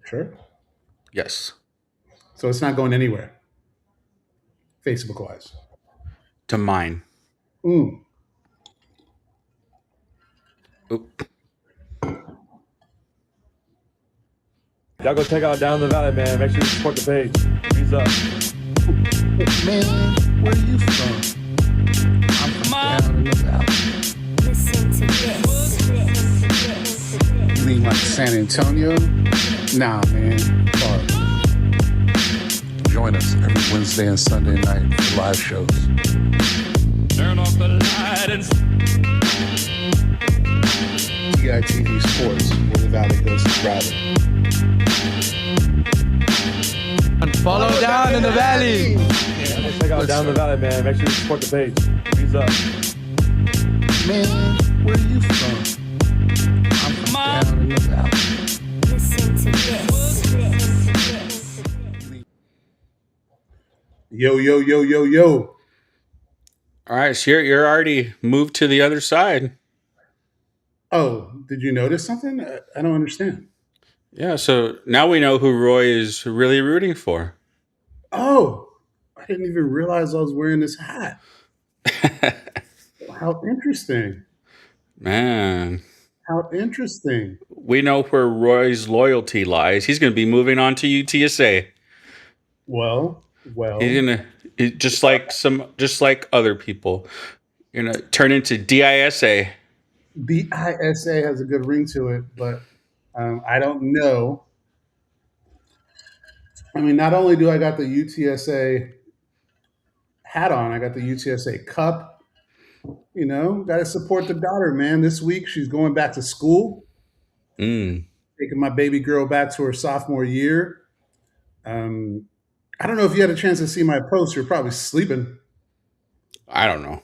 Sure. Yes. So it's not going anywhere, Facebook wise. To mine. Mm. Oop. Y'all go check out Down the Valley, man. Make sure you support the page. Peace up. Man, where are you from? I'm from down in the valley. Listen to this. You mean like San Antonio? Nah, man. Far. Join us every Wednesday and Sunday night for live shows. Turn off the light and DITV Sports, where the valley goes to travel. And follow down in the valley. go check out Down the Valley, man. Make sure you support the page. Peace up. Man, where are you from? I'm from down in the valley. Listen to this. Yo, yo, yo, yo, yo. All right, so you're already moved to the other side. Oh, did you notice something? I don't understand. Yeah, so now we know who Roy is really rooting for. Oh, I didn't even realize I was wearing this hat. How interesting. Man, How interesting. we know where Roy's loyalty lies. He's going to be moving on to UTSA. Well, He's going to just like other people, turn into DISA. the ISA has a good ring to it, but I don't know. I mean, not only do I got the UTSA hat on, I got the UTSA cup. Got to support the daughter, man. This week she's going back to school, Mm, taking my baby girl back to her sophomore year. Um, I don't know if you had a chance to see my post. You're probably sleeping. I don't know.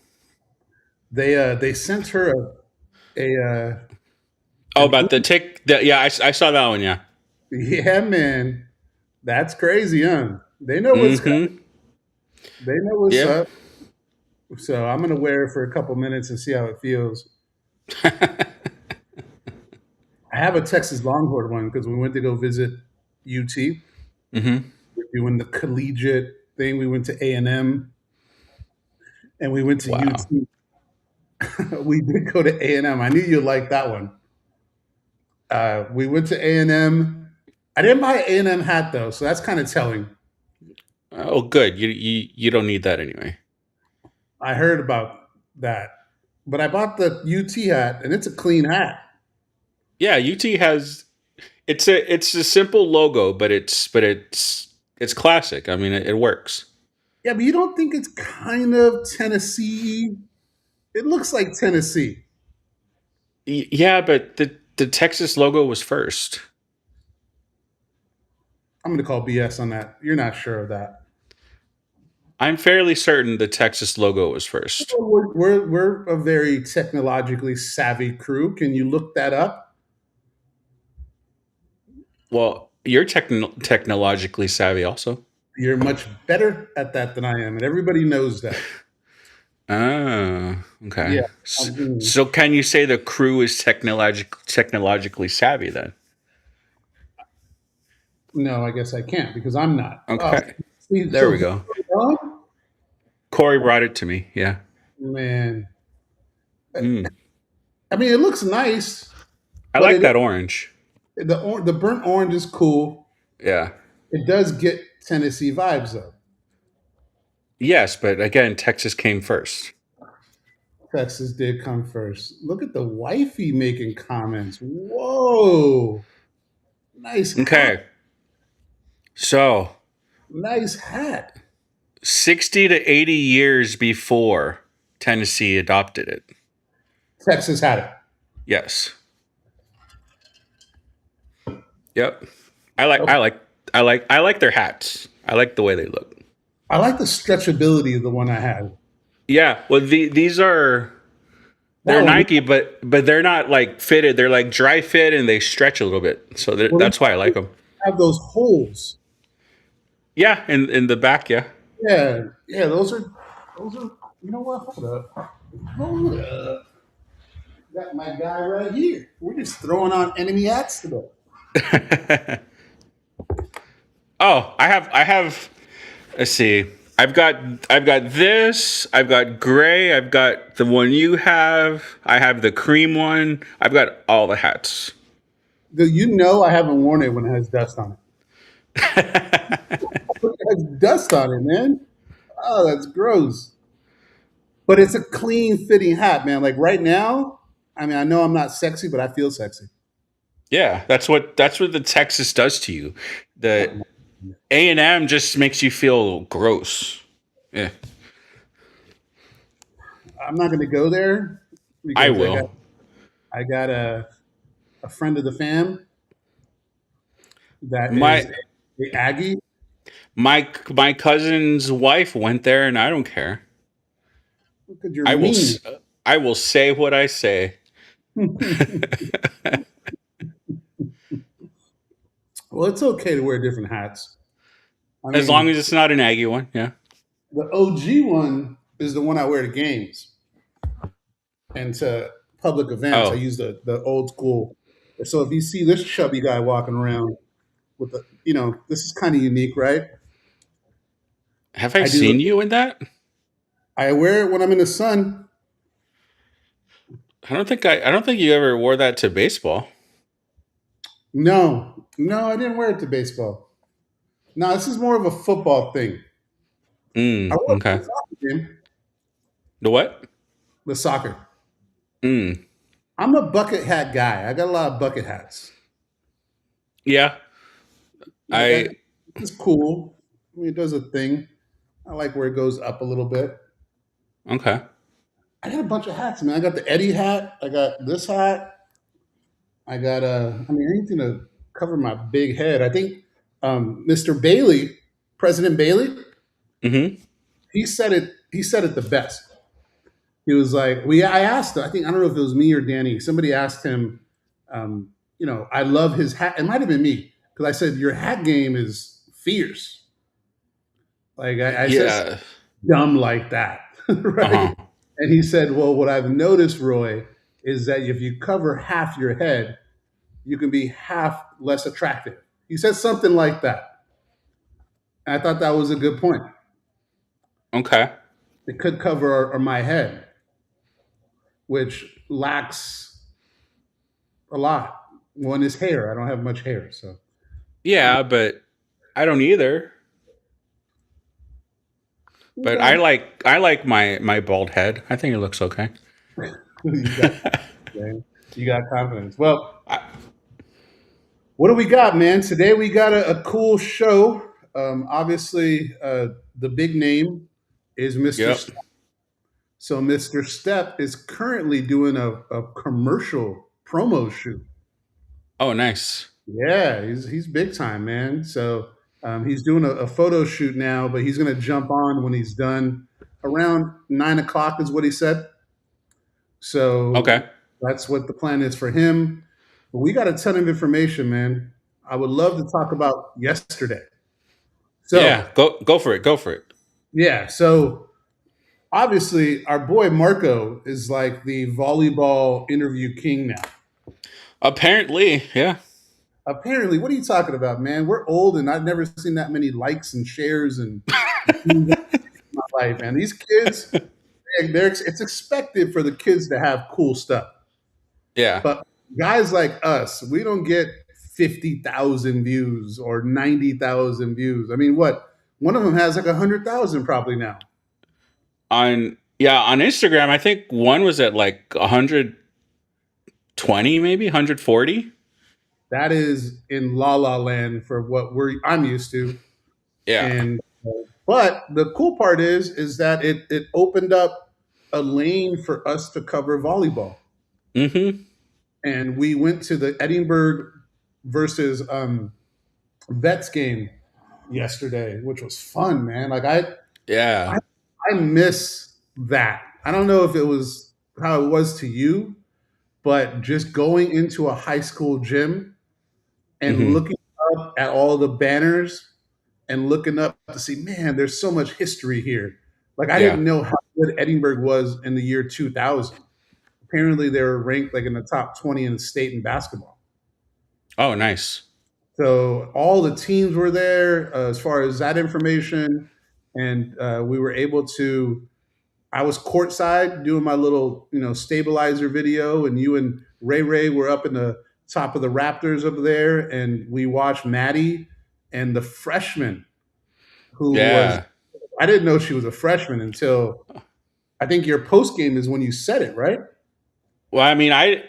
They sent her Oh, about the tick. Yeah, I saw that one. Yeah. yeah, man. That's crazy, huh? They know what's Mm-hmm. They know what's Yeah. up. So I'm gonna wear it for a couple minutes and see how it feels. I have a Texas Longhorn one because we went to go visit UT. Mm-hmm. We're doing the collegiate thing. We went to A&M and we went to Wow. UT. We did go to A&M. I knew you'd like that one. We went to A&M. I didn't buy an A&M hat though, so that's kind of telling. Oh, good. You don't need that anyway. I heard about that, but I bought the UT hat, and it's a clean hat. Yeah, UT has it's a simple logo, but it's classic. I mean, it works. Yeah, but you don't think it's kind of Tennessee? It looks like Tennessee. Yeah, but the Texas logo was first. I'm going to call BS on that. You're not sure of that. I'm fairly certain the Texas logo was first. We're a very technologically savvy crew. Can you look that up? Well, you're technologically savvy also. You're much better at that than I am, and everybody knows that. Oh, okay. Yeah. I mean, So can you say the crew is technologically savvy then? no, I guess I can't because I'm not. Okay. See, There so we go. oh, Corey brought it to me. Yeah. man. Mm. I mean, it looks nice. I But like it- that orange. The burnt orange is cool. Yeah. It does get Tennessee vibes though. Yes, but again, Texas came first. Texas did come first. Look at the wifey making comments. Whoa. Nice hat. Okay. So, Nice hat. 60 to 80 years before Tennessee adopted it. Texas had it. Yes. Yep. I like their hats. I like the way they look. I like the stretchability of the one I had. Yeah. Well, these are they're That one- Nike, but they're not like fitted. They're like dry fit and they stretch a little bit. So that's why I like them. Have those holes. Yeah, in the back. Yeah. Yeah. Yeah, those are you know what? Hold up. Got my guy right here. We're just throwing on enemy hats today. Oh, I have. Let's see. I've got I've got this. I've got gray. I've got the one you have. I have the cream one. I've got all the hats. I haven't worn it when it has dust on it. It has dust on it, man. Oh, that's gross. But it's a clean fitting hat, man. Like right now, I mean, I know I'm not sexy, but I feel sexy. Yeah, that's what the Texas does to you. The A&M just makes you feel gross. Yeah, I'm not going to go there I because will. I got a friend of the fam that is My a Aggie. my cousin's wife went there, and I don't care. Because you're I will mean. I will say what I say. Well, it's okay to wear different hats. I As long mean, as it's not an Aggie one, yeah. the OG one is the one I wear to games and to public events. I Oh, use the old school. So if you see this chubby guy walking around with the, this is kind of unique, right? have I I do. seen you in that? I wear it when I'm in the sun. I don't think you ever wore that to baseball. No, no, I didn't wear it to baseball. No, this is more of a football thing. I wore it to Okay. the soccer game, The what? the soccer. Mm. I'm a bucket hat guy. I got a lot of bucket hats. Yeah. Like I it's cool. I mean, it does a thing. I like where it goes up a little bit. okay. I got a bunch of hats, man. I got the Eddie hat. I got this hat. I got I mean, anything to cover my big head. I think Mr. Bailey, President Bailey, Hmm. he said it. He said it the best. He was like, I asked. I think I don't know if it was me or Danny. Somebody asked him. I love his hat. It might have been me because I said your hat game is fierce. Like I said, Yeah. dumb like that, right? Uh-huh. And he said, "Well, what I've noticed, Roy, is that if you cover half your head, you can be half less attractive." He said something like that. And I thought that was a good point. Okay. It could cover my head, which lacks a lot. One is hair. I don't have much hair, so Yeah, but I don't either. But okay. I like my bald head. I think it looks okay. You got man. You got confidence. Well, I, what do we got, man? Today we got a cool show. Obviously, the big name is Mr. yep. Stepp. So Mr. Stepp is currently doing a commercial promo shoot. Oh, nice. Yeah, he's big time, man. So he's doing a photo shoot now, but he's going to jump on when he's done. Around 9 o'clock is what he said. So Okay. that's what the plan is for him. But we got a ton of information, man. I would love to talk about yesterday. So Yeah. Go for it. Go for it. yeah, so obviously our boy Marco is like the volleyball interview king now. Apparently, yeah. Apparently, what are you talking about, man? We're old, and I've never seen that many likes and shares and in my life, man. These kids, it's expected for the kids to have cool stuff, Yeah. but guys like us, we don't get 50,000 views or 90,000 views. I mean, what? One of them has like 100,000 probably now. On Instagram, I think one was at like 120, maybe 140. That is in La La Land for what I'm used to. Yeah. And but the cool part is that it opened up a lane for us to cover volleyball. Mm-hmm. And we went to the Edinburgh versus Vets game yesterday, which was fun, man. Like Yeah. I miss that. I don't know if it was how it was to you, but just going into a high school gym and Mm-hmm. looking up at all the banners and looking up to see, man, there's so much history here. Like I Yeah. didn't know how good Edinburgh was in the year 2000. Apparently, they were ranked like in the top 20 in the state in basketball. Oh, nice. So all the teams were there as far as that information, and we were able to. I was courtside doing my little, stabilizer video, and you and Ray were up in the top of the Raptors up there, and we watched Maddie and the freshman who was. Yeah. I didn't know she was a freshman until I think your post game is when you said it, right? Well, I mean, I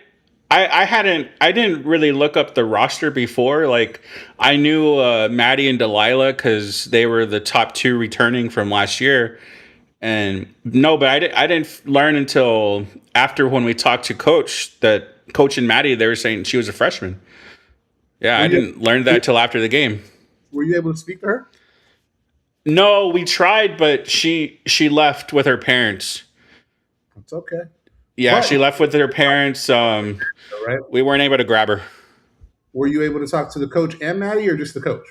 didn't really look up the roster before. Like, I knew Maddie and Delilah because they were the top two returning from last year. And no, but I didn't learn until after when we talked to Coach that Coach and Maddie, they were saying she was a freshman. Yeah, Were I you didn't learn that till after the game. were you able to speak to her? No, we tried, but she left with her parents. It's okay, Yeah, but she left with her parents. right? We weren't able to grab her. Were you able to talk to the coach and Maddie, or just the coach?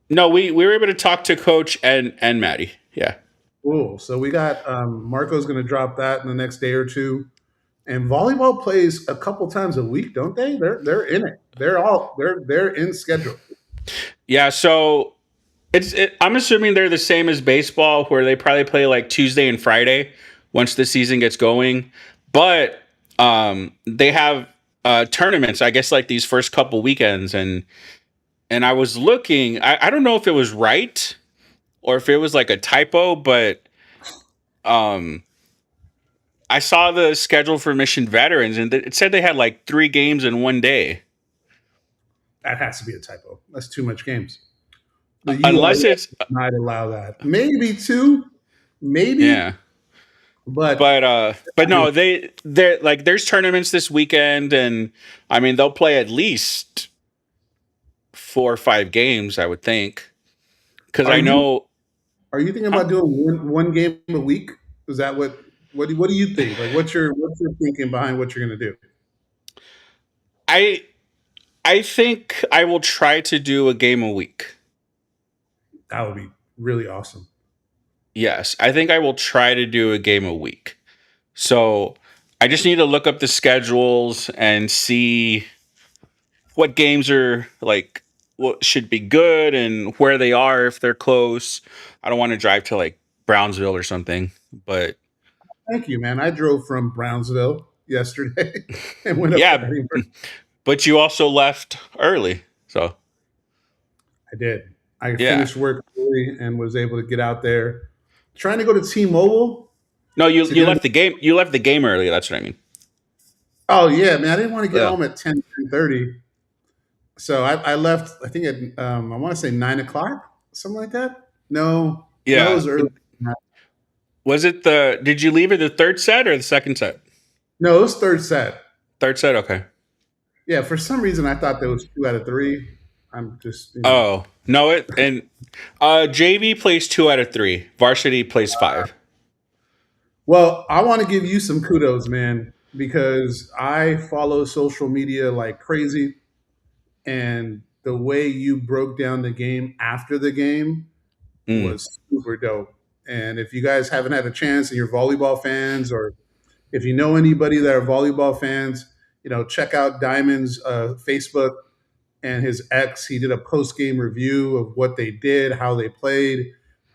No, we were able to talk to Coach and Maddie. Yeah. Cool. So we got Marco's going to drop that in the next day or two. And volleyball plays a couple times a week, don't they? They're in it. They're in schedule. Yeah, so I'm assuming they're the same as baseball, where they probably play like Tuesday and Friday once the season gets going. But they have tournaments, I guess, like these first couple weekends, and I was looking. I don't know if it was right or if it was like a typo, but I saw the schedule for Mission Veterans, and it said they had like 3 games in one day. That has to be a typo. That's too much games. The Unless UIL it's might allow that. Maybe two, maybe. yeah. But But no, they're like there's tournaments this weekend, and I mean they'll play at least 4 or 5 games, I would think, because I know. are you thinking about doing one game a week? Is that what do you think? Like what's your thinking behind what you're going to do? I I think I will try to do a game a week. That would be really awesome. Yes, I think I will try to do a game a week. So I just need to look up the schedules and see what games are like what should be good and where they are if they're close. I don't want to drive to like Brownsville or something, but Thank you, man. I drove from Brownsville yesterday and went up to yeah, Edinburgh. but you also left early. So I did. I yeah. finished work early and was able to get out there. Trying to go to T-Mobile. No, you To you get left the game. You left the game early. That's what I mean. Oh yeah, man. I didn't want to get Yeah. home at 10:30. So I left, I think at I want to say 9 o'clock, something like that. No, it Yeah. was early. Was it the? Did you leave it the third set or the second set? No, it was third set. Third set. Okay. Yeah, for some reason I thought there was 2 out of 3. I'm just Oh no! It and JV plays 2 out of 3. Varsity plays 5. Well, I want to give you some kudos, man, because I follow social media like crazy, and the way you broke down the game after the game Mm, was super dope. And if you guys haven't had a chance and you're volleyball fans, or if you know anybody that are volleyball fans, check out Diamond's Facebook and his ex. He did a post game review of what they did, how they played.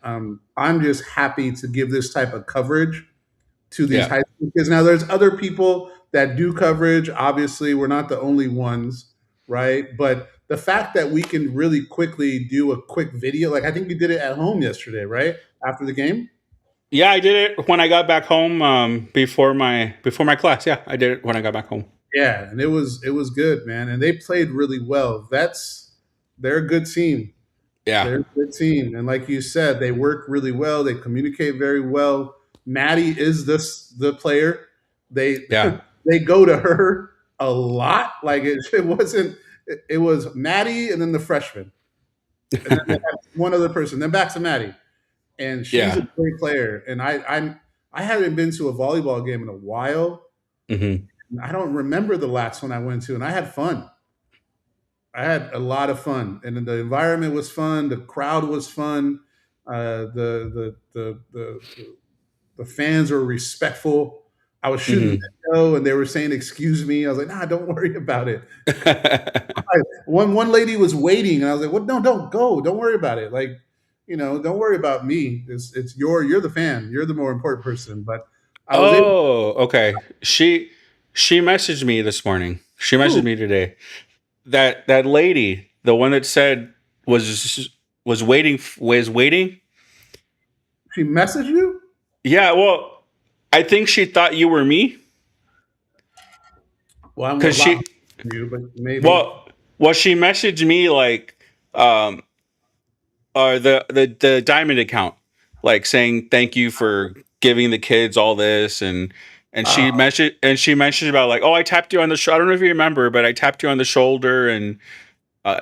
I'm just happy to give this type of coverage to these yeah. high school kids. Now, there's other people that do coverage. Obviously, we're not the only ones, right? But the fact that we can really quickly do a quick video, like I think we did it at home yesterday, right? After the game. Yeah, I did it when I got back home. Before my class. Yeah, I did it when I got back home. Yeah, and it was good, man. And they played really well. They're a good team. Yeah. They're a good team. And like you said, they work really well. They communicate very well. Maddie is the player. They Yeah. they go to her a lot. Like it wasn't it was Maddie and then the freshman. And then they had one other person, then back to Maddie. And she's a Yeah. great player. And I haven't been to a volleyball game in a while. Hmm. I don't remember the last one I went to, and I had fun. I had a lot of fun, and the environment was fun. The crowd was fun. The fans were respectful. I was shooting Mhm. video and they were saying, "Excuse me." I was like, "Nah, don't worry about it." One lady was waiting, and I was like, "What? No, don't go. Don't worry about it. Like, don't worry about me. It's you're the fan. You're the more important person." But I was able. Oh, okay. She messaged me this morning. She messaged Ooh, me today. That lady, the one that said was waiting. she messaged you? Yeah, well, I think she thought you were me Well, I'm a because lot she more than you, but maybe. well she messaged me like um the diamond account, like saying thank you for giving the kids all this, and Uh, she mentioned about like, oh, I tapped you on the shoulder. I don't know if you remember, but I tapped you on the shoulder and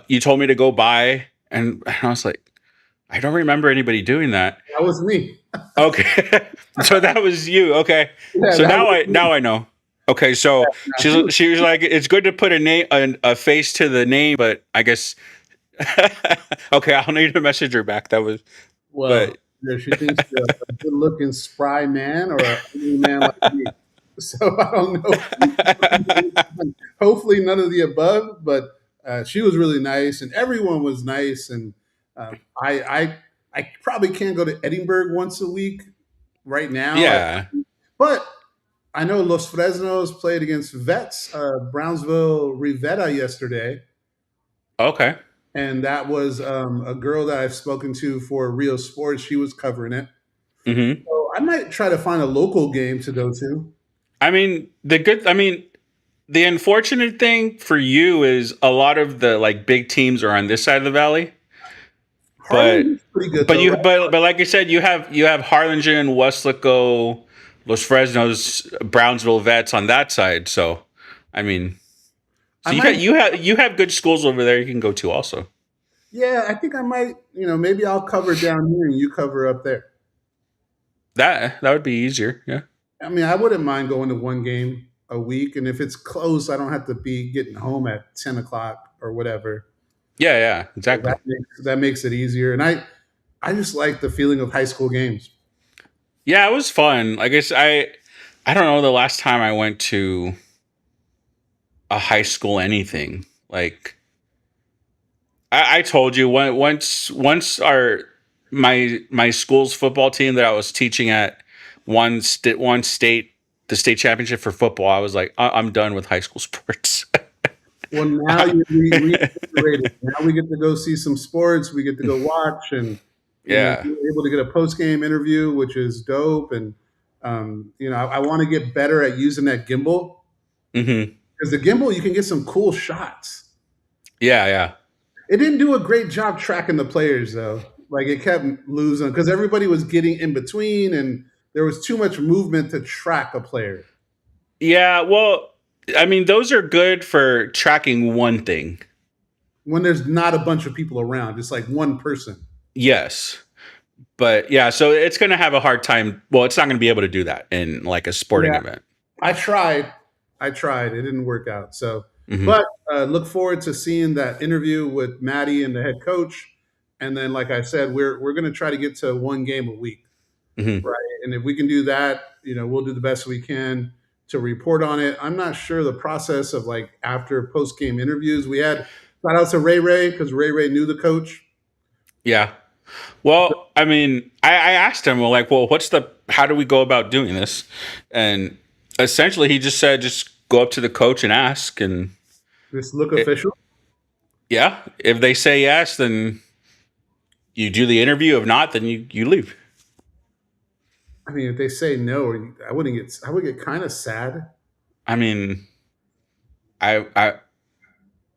you told me to go by, and I was like, I don't remember anybody doing that. that was me. Okay, so that was you. Okay, Yeah, so that now was I know. Okay, so she was. she was like, it's good to put a face to the name, but I guess okay, I'll need to message her back. That was, Well, but either she thinks you're a good-looking spry man or an ugly man like me. So I don't know. Hopefully, none of the above. But she was really nice, and everyone was nice. And I probably can't go to Edinburgh once a week right now. yeah, But I know Los Fresnos played against Vets, Brownsville Rivetta yesterday, okay. and that was a girl that I've spoken to for Rio Sports. She was covering it. Hmm. So I might try to find a local game to go to. I mean, the unfortunate thing for you is a lot of the like big teams are on this side of the valley, but Harlem is pretty good but though, you right? but like I said, you have Harlingen, Westlaco, Los Fresnos, Brownsville Vets on that side. So, I mean, I so might, you have good schools over there you can go to also. yeah, I think I might, maybe I'll cover down here and you cover up there. That would be easier. Yeah. I mean, I wouldn't mind going to one game a week, and if it's close, I don't have to be getting home at 10 o'clock or whatever. Yeah. Yeah. So Exactly. that makes it easier, and I just like the feeling of high school games. Yeah, it was fun. I guess I don't know the last time I went to a high school anything. Like I told you once our my school's football team that I was teaching at one state the state championship for football. I was like, I'm done with high school sports. Well, now you reinvigorated. Now we get to go see some sports. We get to go watch, and Yeah. you're able to get a post game interview, which is dope. And I want to get better at using that gimbal Hmm. because the gimbal you can get some cool shots. Yeah. Yeah. It didn't do a great job tracking the players though. Like it kept losing because everybody was getting in between, and there was too much movement to track a player Yeah. Well, I mean, those are good for tracking one thing. when there's not a bunch of people around, just like one person. Yes. But yeah, so it's going to have a hard time. Well, it's not going to be able to do that in like a sporting Yeah, event. I tried. I tried. It didn't work out. So, Hmm. but look forward to seeing that interview with Maddie and the head coach. And then, like I said, we're going to try to get to one game a week, Hmm. right? And if we can do that, we'll do the best we can to report on it. I'm not sure the process of like after post game interviews. We had shout out to Ray because Ray knew the coach. Yeah. Well, I mean, I asked him, well, like, well, how do we go about doing this? And essentially, he just said, just go up to the coach and ask. And Just look it, official. yeah, if they say yes, then you do the interview. If not, then you leave. I mean, if they say no, I would get kind of sad. I mean, I,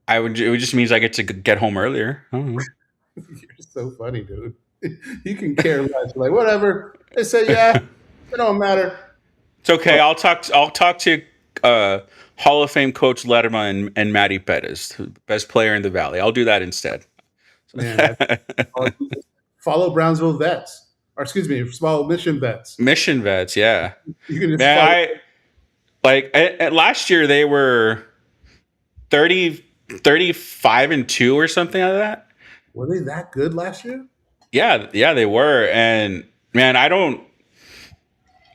I, it just means I get to get home earlier. I don't know. You're so funny, dude. You can care less. Like whatever they say, yeah, it don't matter. It's okay. I'll talk to Hall of Fame coach Letterman and Matty Pettis, the best player in the Valley. I'll do that instead. Man, follow Brownsville Vets, or excuse me, follow Mission Vets. Mission Vets, yeah. You can just Man, follow. last year they were 35-2 or something like that. Were they that good last year? Yeah, they were. And man,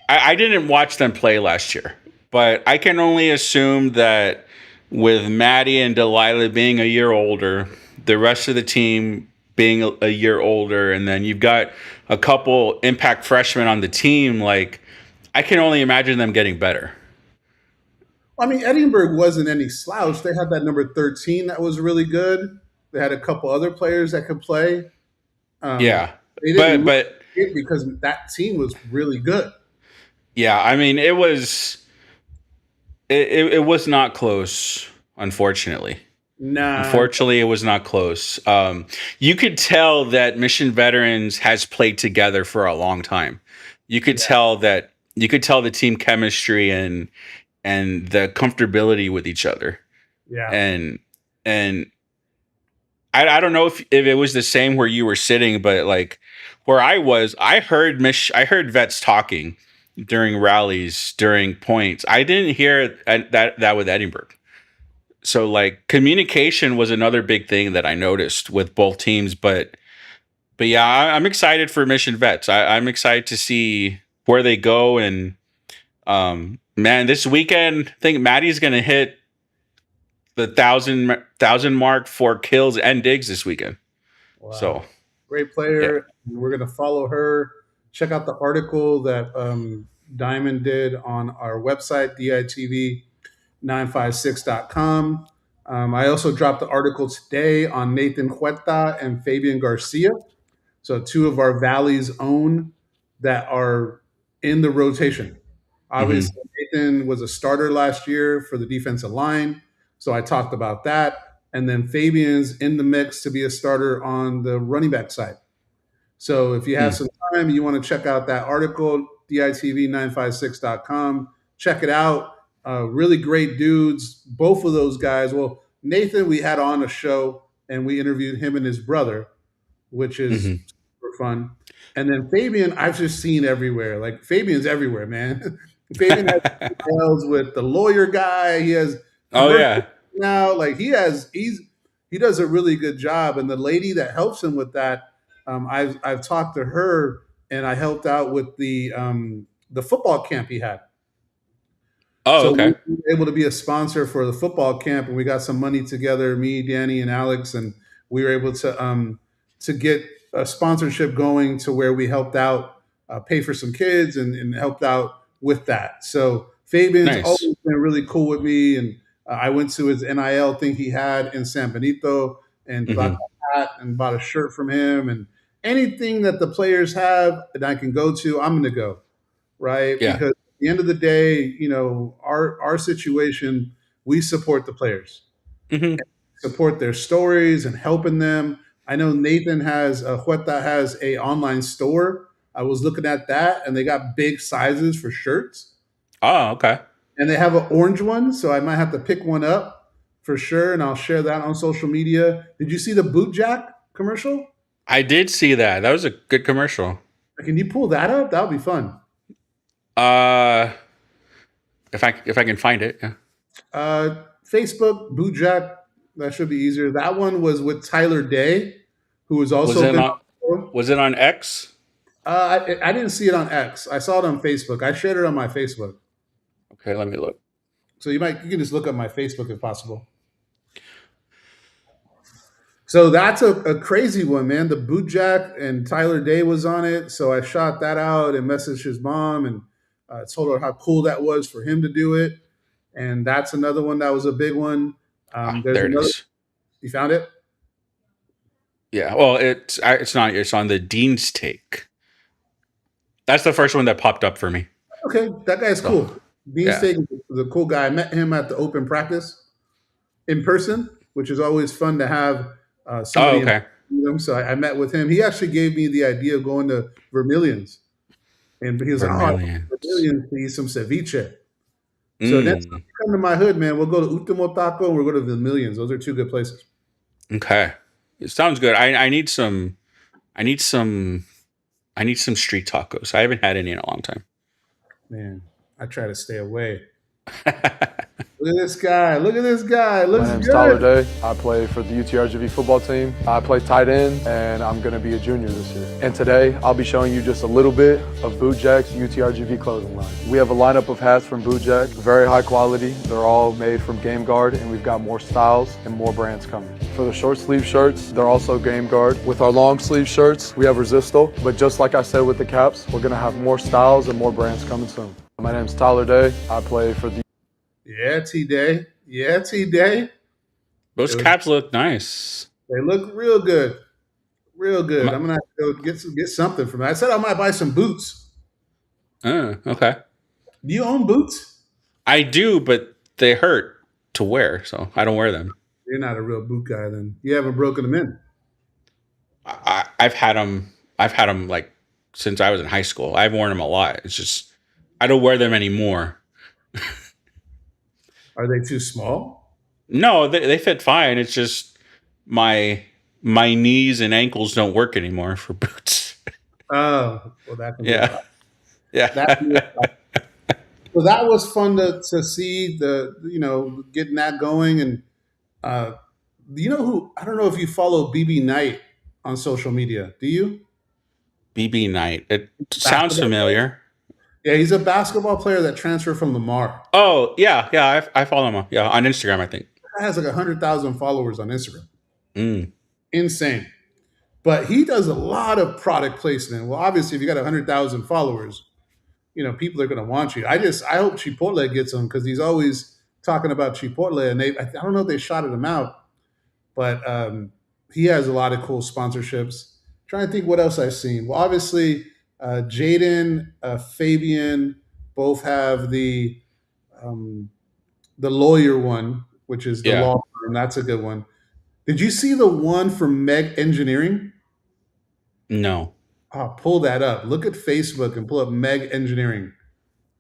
I didn't watch them play last year, but I can only assume that with Maddie and Delilah being a year older, the rest of the team being a year older, and then you've got a couple impact freshmen on the team, like I can only imagine them getting better. I mean, Edinburgh wasn't any slouch. They had that number 13 that was really good. They had a couple other players that could play. Um, Yeah, they didn't but lose but it because that team was really good. yeah, I mean it was not close, unfortunately. Nah, Unfortunately, it was not close. You could tell that Mission Veterans has played together for a long time. You could tell the team chemistry and the comfortability with each other. yeah. And and I don't know if it was the same where you were sitting, but like where I was, I heard vets talking during rallies, during points. I didn't hear that with Edinburgh. So like communication was another big thing that I noticed with both teams, but yeah, I'm excited for Mission Vets. I'm excited to see where they go, and man, this weekend I think Maddie's gonna hit the thousand mark for kills and digs this weekend. Wow. So Great yeah, player. We're going to follow her. Check out the article that Diamond did on our website, DITV956.com. I also dropped the article today on Nathan Huerta and Fabian Garcia. So two of our Valley's own that are in the rotation. hmm Obviously, Nathan was a starter last year for the defensive line. So I talked about that. And then Fabian's in the mix to be a starter on the running back side. So if you have some time, you want to check out that article, DITV956.com. Check it out. Really great dudes. Both of those guys. Well, Nathan, we had on a show and we interviewed him and his brother, which is hmm super fun. And then Fabian, I've just seen everywhere. Like Fabian's everywhere, man. Fabian has emails with the lawyer guy. He has Oh commercials yeah. now. Like he does a really good job. And the lady that helps him with that, I've talked to her and I helped out with the football camp he had. Oh So we okay. were able to be a sponsor for the football camp, and we got some money together, me, Danny, and Alex, and we were able to get a sponsorship going to where we helped out pay for some kids and helped out with that. So Fabian's Nice. always been really cool with me, and I went to his NIL thing he had in San Benito and got hmm a hat and bought a shirt from him, and anything that the players have that I can go to, I'm going to go, right? Yeah. Because at the end of the day, our situation, we support the players, hmm support their stories and helping them. I know Nathan has Huerta has a online store. I was looking at that, and they got big sizes for shirts, Oh okay. and they have an orange one, so I might have to pick one up for sure, and I'll share that on social media. Did you see the boot jack commercial? I did see that. That was a good commercial. Can you pull that up? That would be fun. Uh, if I can find it, yeah. Facebook, boot jack, that should be easier. That one was with Tyler Day, who has Was also it been on on the show. Was it on X? I didn't see it on X. I saw it on Facebook. I shared it on my Facebook. Okay, let me look. So you can just look up my Facebook if possible. So that's a crazy one, man. The boot jack and Tyler Day was on it. So I shot that out and messaged his mom and told her how cool that was for him to do it. And that's another one that was a big one. Ah, There's there it another. is. You found it? Yeah. Well, it's not. It's on the Dean's Take. That's the first one that popped up for me. Okay, that guy's So cool. Dean yeah. Steak is a cool guy. I met him at the open practice in person, which is always fun to have Oh somebody in okay. him. So I met with him. He actually gave me the idea of going to Vermilion's. And he was like, "Oh, I want Vermilions. Vermilion's to eat some ceviche." So next time Mm, you come to my hood, man, we'll go to Ultimo Taco and we'll go to Vermilion's. Those are two good places. okay. It sounds good. I need some. I need some. I need some street tacos. I haven't had any in a long time. Man, I try to stay away. Look at this guy. Look at this guy. My Looks name's Tyler good. Day. I play for the UTRGV football team. I play tight end, and I'm going to be a junior this year. And today, I'll be showing you just a little bit of Boot Jack's UTRGV clothing line. We have a lineup of hats from Boot Jack, very high quality. They're all made from Game Guard, and we've got more styles and more brands coming. For the short sleeve shirts, they're also Game Guard. With our long sleeve shirts, we have Resisto. But just like I said with the caps, we're going to have more styles and more brands coming soon. My name's Tyler Day. I play for the Yeah, T-Day. Yeah, T-Day. Those caps look nice. They look real good. Real good. I'm going to have to go get something from that. I said I might buy some boots. Okay. Do you own boots? I do, but they hurt to wear, so I don't wear them. You're not a real boot guy then. You haven't broken them in. I've had them. I've had them like since I was in high school. I've worn them a lot. It's just I don't wear them anymore. Are they too small? No, they fit fine. It's just my knees and ankles don't work anymore for boots. Oh, well, that can be Yeah, yeah. So that was fun to see getting that going. And who, I don't know if you follow BB Knight on social media. Do you? BB Knight. It sounds Basketball familiar. Yeah, he's a basketball player that transferred from Lamar. Oh yeah. I follow him. Yeah, on Instagram, I think. He has like 100,000 followers on Instagram. Mm. Insane. But he does a lot of product placement. Well, obviously, if you got 100,000 followers, people are going to want you. I hope Chipotle gets him because he's always talking about Chipotle, and I don't know if they shouted him out, but he has a lot of cool sponsorships. Trying to think what else I've seen. Well, obviously, Jaden, Fabian, both have the lawyer one, which is the Yeah. law firm. That's a good one. Did you see the one from Meg Engineering? No. Oh, pull that up. Look at Facebook and pull up Meg Engineering.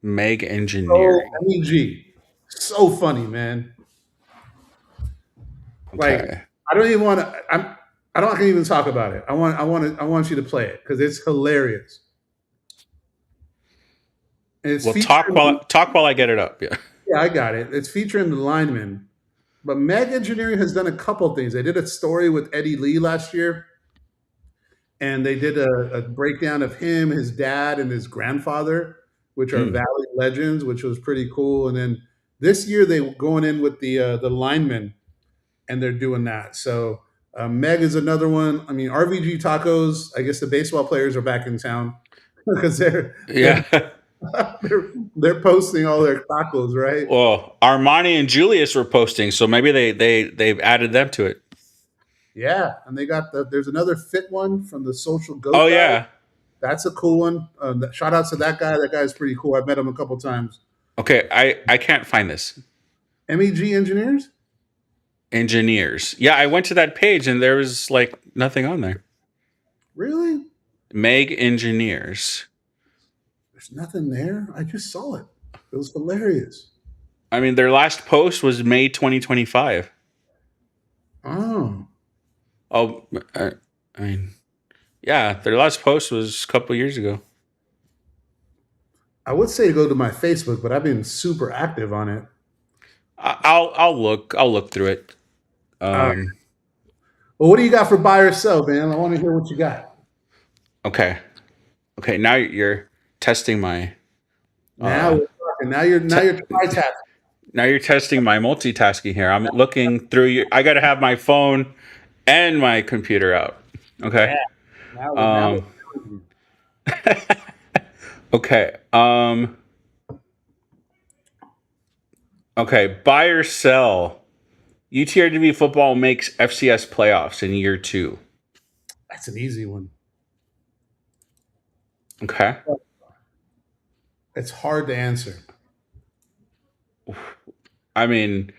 Meg Oh, Engineering. MEG. So funny, man. Like, Okay. I don't even want to. I don't can even talk about it. I want you to play it because it's hilarious. And it's Well, featuring, talk while I get it up. Yeah. yeah, I got it. It's featuring the linemen. But Meg Engineering has done a couple things. They did a story with Eddie Lee last year, and they did a breakdown of him, his dad, and his grandfather, which are Valley legends, which was pretty cool. And then this year they going in with the linemen, and they're doing that. So Meg is another one. I mean, RVG Tacos. I guess the baseball players are back in town because Yeah. they're posting all their tacos, right? Well, Armani and Julius were posting, so maybe they've added them to it. Yeah, and they got there's another fit one from the Social Goat. Oh guy. yeah. That's a cool one. Shout out to that guy. That guy's pretty cool. I've met him a couple times. Okay, I can't find this. MEG Engineers? Engineers. Yeah, I went to that page and there was like nothing on there. Really? Meg Engineers. There's nothing there. I just saw it. It was hilarious. I mean, their last post was May 2025. Oh. Oh, I mean, yeah, their last post was a couple years ago. I would say to go to my Facebook, but I've been super active on it. I'll look through it. Well, what do you got for buy or sell, man? I want to hear what you got. Okay. Now you're testing my. Now we're talking. Now you're multitasking. Now you're testing my multitasking here. I'm looking through you. I got to have my phone and my computer out. Okay. Yeah. Now Okay. Okay. Buy or sell. UTRGV football makes FCS playoffs in year 2. that's an easy one. Okay. It's hard to answer. I mean,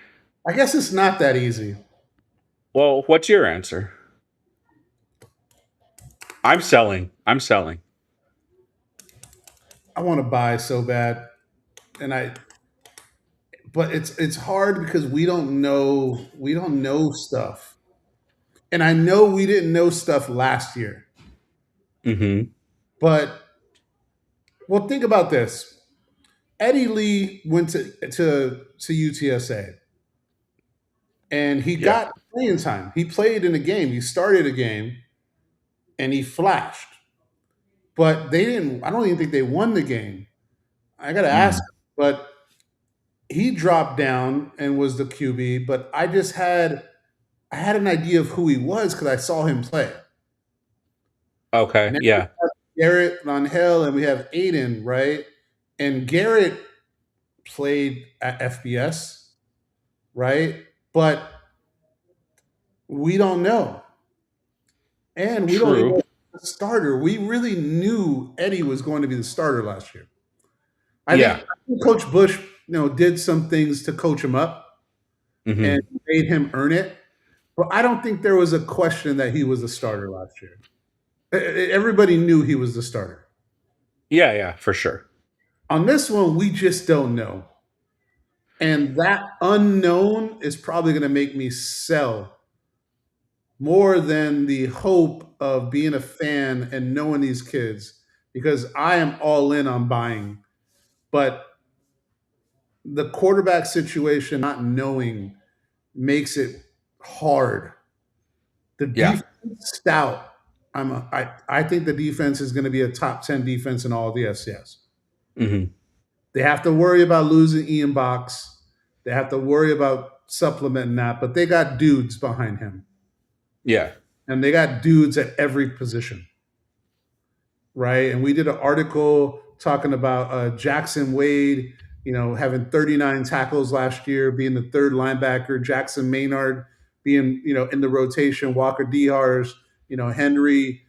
I guess it's not that easy. well, what's your answer? I'm selling. I want to buy so bad, but it's hard because we don't know stuff, and I know we didn't know stuff last year. Mm-hmm. But well, think about this: Eddie Lee went to UTSA, and he Yeah. got playing time. He played in a game. He started a game, and he flashed. But they didn't. I don't even think they won the game. I got to ask, Mm. but he dropped down and was the QB. But I had an idea of who he was because I saw him play. Okay. Now we Yeah. have Garrett on Hill, and we have Aiden, right? And Garrett played at FBS, right? But we don't know. And we don't even know True. the starter. We really knew Eddie was going to be the starter last year. Yeah. I think Coach Bush, did some things to coach him up and Hmm. made him earn it. But I don't think there was a question that he was the starter last year. Everybody knew he was the starter. Yeah. Yeah. For sure. On this one, we just don't know. And that unknown is probably going to make me sell more than the hope of being a fan and knowing these kids because I am all in on buying. But the quarterback situation, not knowing, makes it hard. The Yeah. defense stout. I think the defense is going to be a top 10 defense in all the FCS. Hmm. They have to worry about losing Ian Box. They have to worry about supplementing that, but they got dudes behind him. Yeah. And they got dudes at every position. Right? And we did an article talking about Jackson Wade, having 39 tackles last year, being the third linebacker, Jackson Maynard being, in the rotation, Walker Dehars, Henry.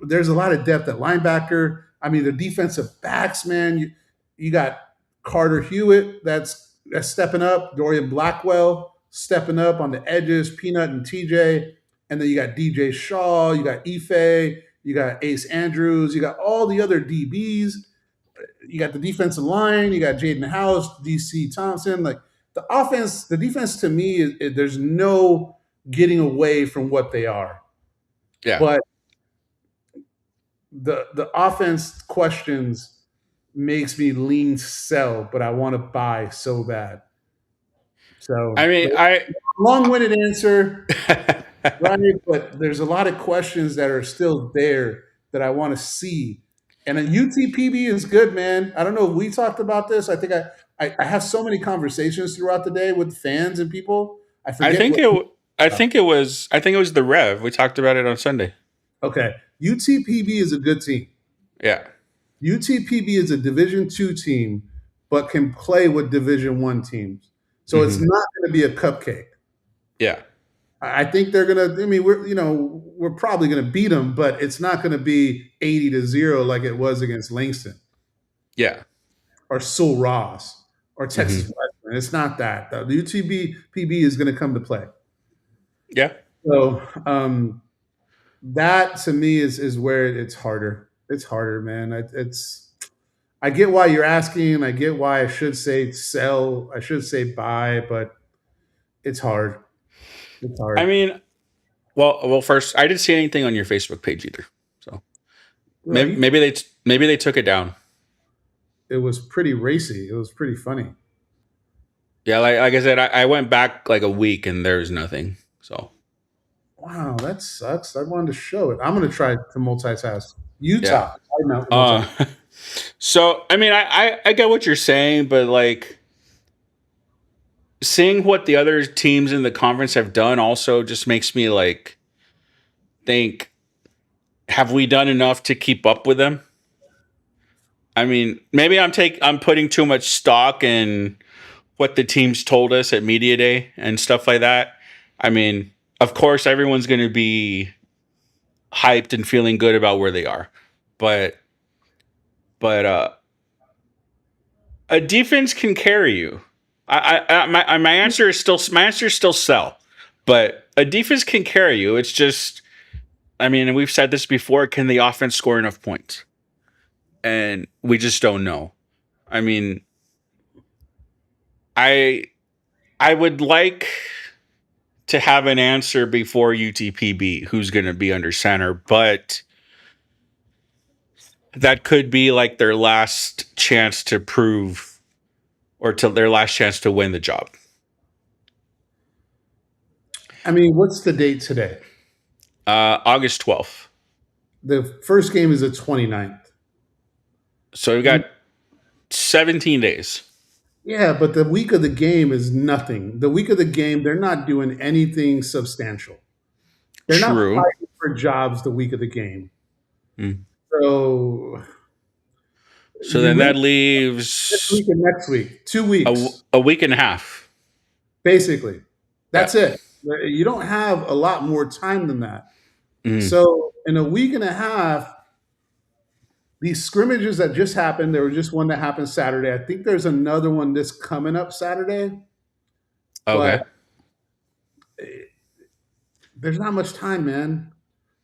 There's a lot of depth at linebacker. I mean, the defensive backs, man, you got Carter Hewitt that's stepping up, Dorian Blackwell stepping up on the edges, Peanut and TJ, and then you got DJ Shaw, you got Ife, you got Ace Andrews, you got all the other DBs, you got the defensive line, you got Jaden House, DC Thompson. Like the defense to me, there's no getting away from what they are. Yeah. But the offense questions makes me lean sell, but I want to buy so bad. So I mean, long-winded answer, right? But there's a lot of questions that are still there that I want to see. And a UTPB is good, man. I don't know if we talked about this. I think I have so many conversations throughout the day with fans and people. I I forget think what. it. I think it was the Rev. We talked about it on Sunday. Okay, UTPB is a good team. Yeah. UTPB is a Division II team, but can play with Division I teams. So it's Hmm. not going to be a cupcake. Yeah. I think they're gonna. I mean, we're probably gonna beat them, but it's not gonna be 80-0 like it was against Langston Yeah. or Sul Ross or Texas Hmm. Western. It's not that. The UTB PB is gonna come to play. Yeah. So that to me is where it's harder. It's harder, man. I get why you're asking. I get why I should say sell. I should say buy, but it's hard. It's hard. I mean, well. First, I didn't see anything on your Facebook page either. So Right? maybe they took it down. It was pretty racy. It was pretty funny. Yeah. Like I said, I went back like a week and there's nothing. So Wow, that sucks. I wanted to show it. I'm going to try to multitask. yeah. Utah. I know, multitask. So I mean, I get what you're saying, but like seeing what the other teams in the conference have done also just makes me like think, have we done enough to keep up with them? I mean, maybe I'm putting too much stock in what the teams told us at media day and stuff like that. I mean, of course everyone's going to be hyped and feeling good about where they are. But a defense can carry you. My answer is still sell, but a defense can carry you. It's just, I mean, and we've said this before. Can the offense score enough points? And we just don't know. I mean, I would like to have an answer before UTPB who's going to be under center, but that could be like their last chance to prove or to their last chance to win the job. I mean, what's the date today? August 12th. The first game is the 29th. So we've got 17 days. Yeah, but the week of the game is nothing. The week of the game, they're not doing anything substantial. They're not True. fighting for jobs the week of the game. Mm. So Then that this leaves week and next week, 2 weeks, a week and a half. basically. That's Yeah. it. You don't have a lot more time than that. Mm. So in a week and a half, these scrimmages that just happened, there was just one that happened Saturday. I think there's another one this coming up Saturday. Okay. But there's not much time, man.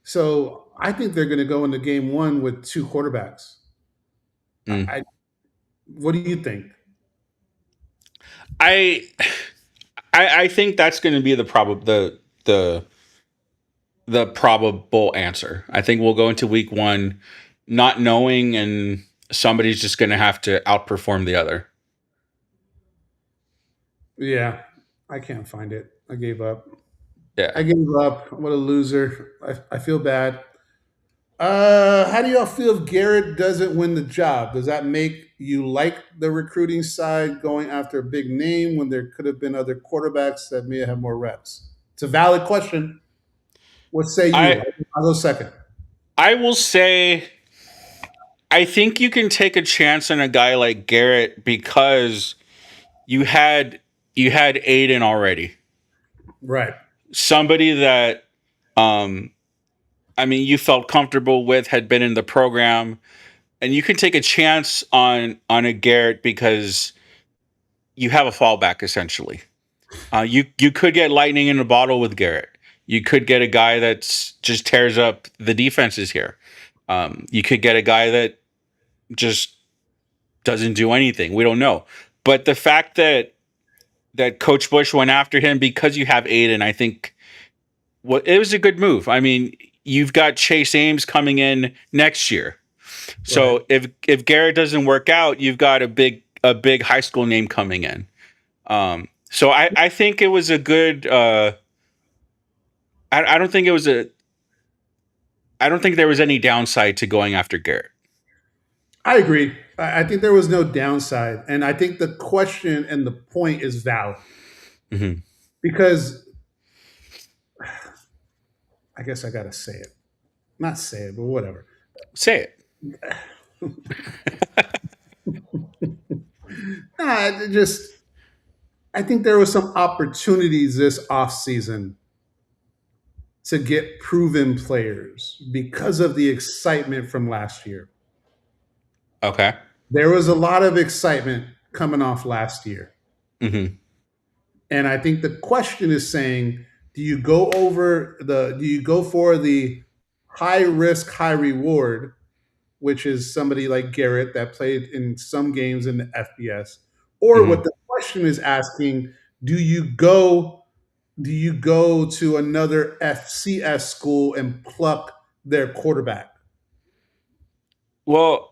So I think they're going to go into game one with 2 quarterbacks. Mm. What do you think? I think that's going to be the probable answer. I think we'll go into week one not knowing, and somebody's just going to have to outperform the other. Yeah, I can't find it. I gave up. Yeah. I gave up. What a loser. I feel bad. How do y'all feel if Garrett doesn't win the job? Does that make you like the recruiting side going after a big name when there could have been other quarterbacks that may have more reps? It's a valid question. What say you? I'll go second. I will say, I think you can take a chance on a guy like Garrett because you had Aiden already. Right. Somebody that you felt comfortable with, had been in the program, and you can take a chance on a Garrett because you have a fallback essentially. You could get lightning in a bottle with Garrett. You could get a guy that's just tears up the defenses here. You could get a guy that just doesn't do anything. We don't know. But the fact that Coach Bush went after him because you have Aiden, I think it was a good move. I mean, you've got Chase Ames coming in next year. So right. If Garrett doesn't work out, you've got a big high school name coming in. So I think it was a good. I don't think there was any downside to going after Garrett. I agree. I think there was no downside, and I think the question and the point is valid. Mm-hmm. Because I guess I got to say it. Not say it, but whatever. Say it. I think there was some opportunities this offseason to get proven players because of the excitement from last year. Okay. There was a lot of excitement coming off last year. Mm-hmm. And I think the question is saying, do you go for the high risk, high reward, which is somebody like Garrett that played in some games in the FBS, or Mm-hmm. what the question is asking, do you go to another FCS school and pluck their quarterback? Well,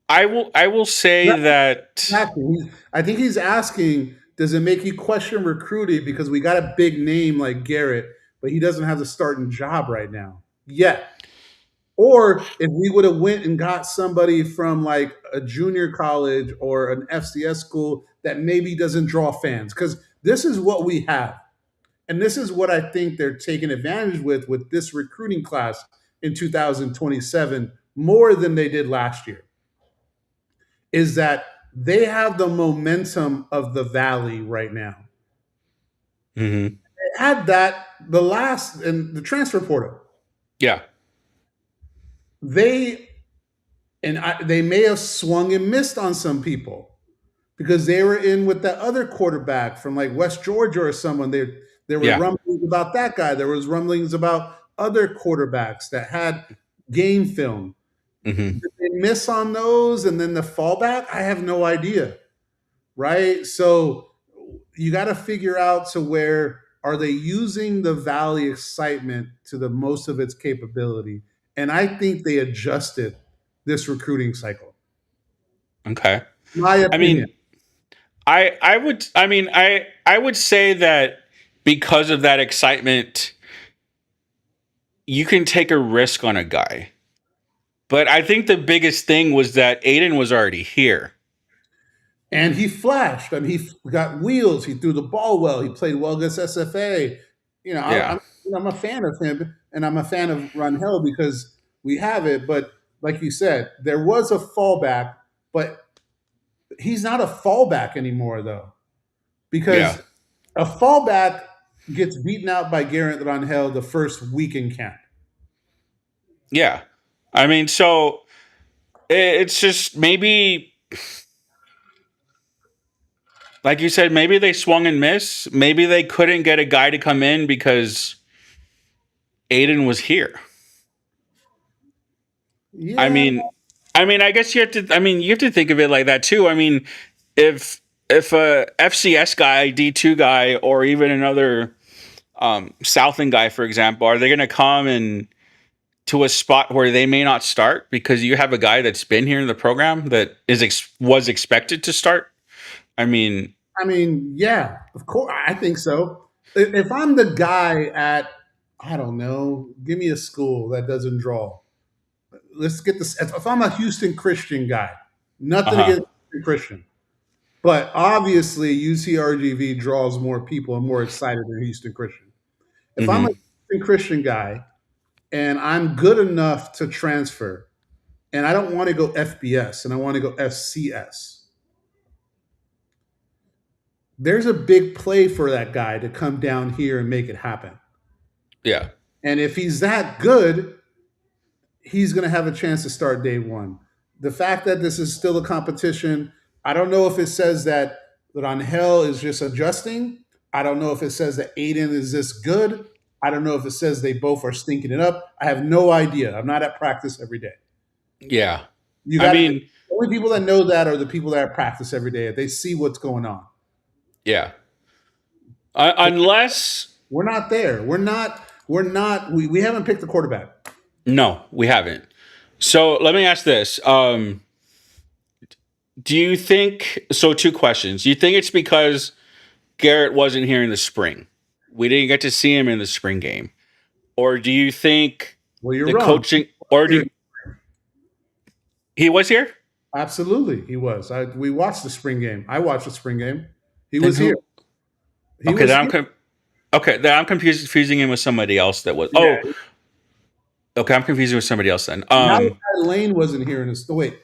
I will say that Exactly. I think he's asking, does it make you question recruiting because we got a big name like Garrett, but he doesn't have the starting job right now yet? Or if we would have went and got somebody from like a junior college or an FCS school that maybe doesn't draw fans, because this is what we have. And this is what I think they're taking advantage with this recruiting class in 2027 more than they did last year, is that they have the momentum of the Valley right now. Mm-hmm. They had that in the transfer portal. Yeah. They may have swung and missed on some people because they were in with that other quarterback from like West Georgia or someone. There were rumblings about that guy. There was rumblings about other quarterbacks that had game film. Mm-hmm. Did they miss on those and then the fallback? I have no idea, right? So you got to figure out to where are they using the Valley excitement to the most of its capability. And I think they adjusted this recruiting cycle. Okay. My opinion. I would say that because of that excitement, you can take a risk on a guy. But I think the biggest thing was that Aiden was already here. And he flashed. I mean, he got wheels. He threw the ball well. He played well against SFA. You know, Yeah. I'm a fan of him, and I'm a fan of Rangel because we have it. But like you said, there was a fallback, but he's not a fallback anymore, though, Yeah. because a fallback gets beaten out by Garrett Rangel the first week in camp. Yeah. I mean, so it's just maybe, like you said, maybe they swung and missed. Maybe they couldn't get a guy to come in because Aiden was here. I Yeah, mean, I guess you have to. I mean, you have to think of it like that too. I mean, if a FCS guy, D2 guy, or even another Southland guy, for example, are they going to come and to a spot where they may not start because you have a guy that's been here in the program that was expected to start? yeah, of course, I think so. If I'm the guy at, I don't know, give me a school that doesn't draw. Let's get this. If I'm a Houston Christian guy, Uh nothing huh. against Houston Christian, but obviously UCRGV draws more people and more excited than Houston Christian. If I'm a Hmm. Houston Christian guy and I'm good enough to transfer, and I don't want to go FBS and I want to go FCS, there's a big play for that guy to come down here and make it happen. Yeah. And if he's that good, he's going to have a chance to start day one. The fact that this is still a competition, I don't know if it says that Rangel is just adjusting. I don't know if it says that Aiden is this good. I don't know if it says they both are stinking it up. I have no idea. I'm not at practice every day. Yeah. You I got the mean, only people that know that are the people that are at practice every day. They see what's going on. yeah. Unless We're not there. We're not. We're not. We haven't picked the quarterback. no, we haven't. So let me ask this: do you think? So two questions. Do you think it's because Garrett wasn't here in the spring? We didn't get to see him in the spring game, or do you think Well, you're the wrong. coaching? Or do he was here? Absolutely, he was. We watched the spring game. I watched the spring game. He Then was here. who? He Okay, was then here. okay. Then I'm confusing him with somebody else. That was. Yeah. Oh, okay. I'm confusing with somebody else then. Now that Lane wasn't here in this. Wait.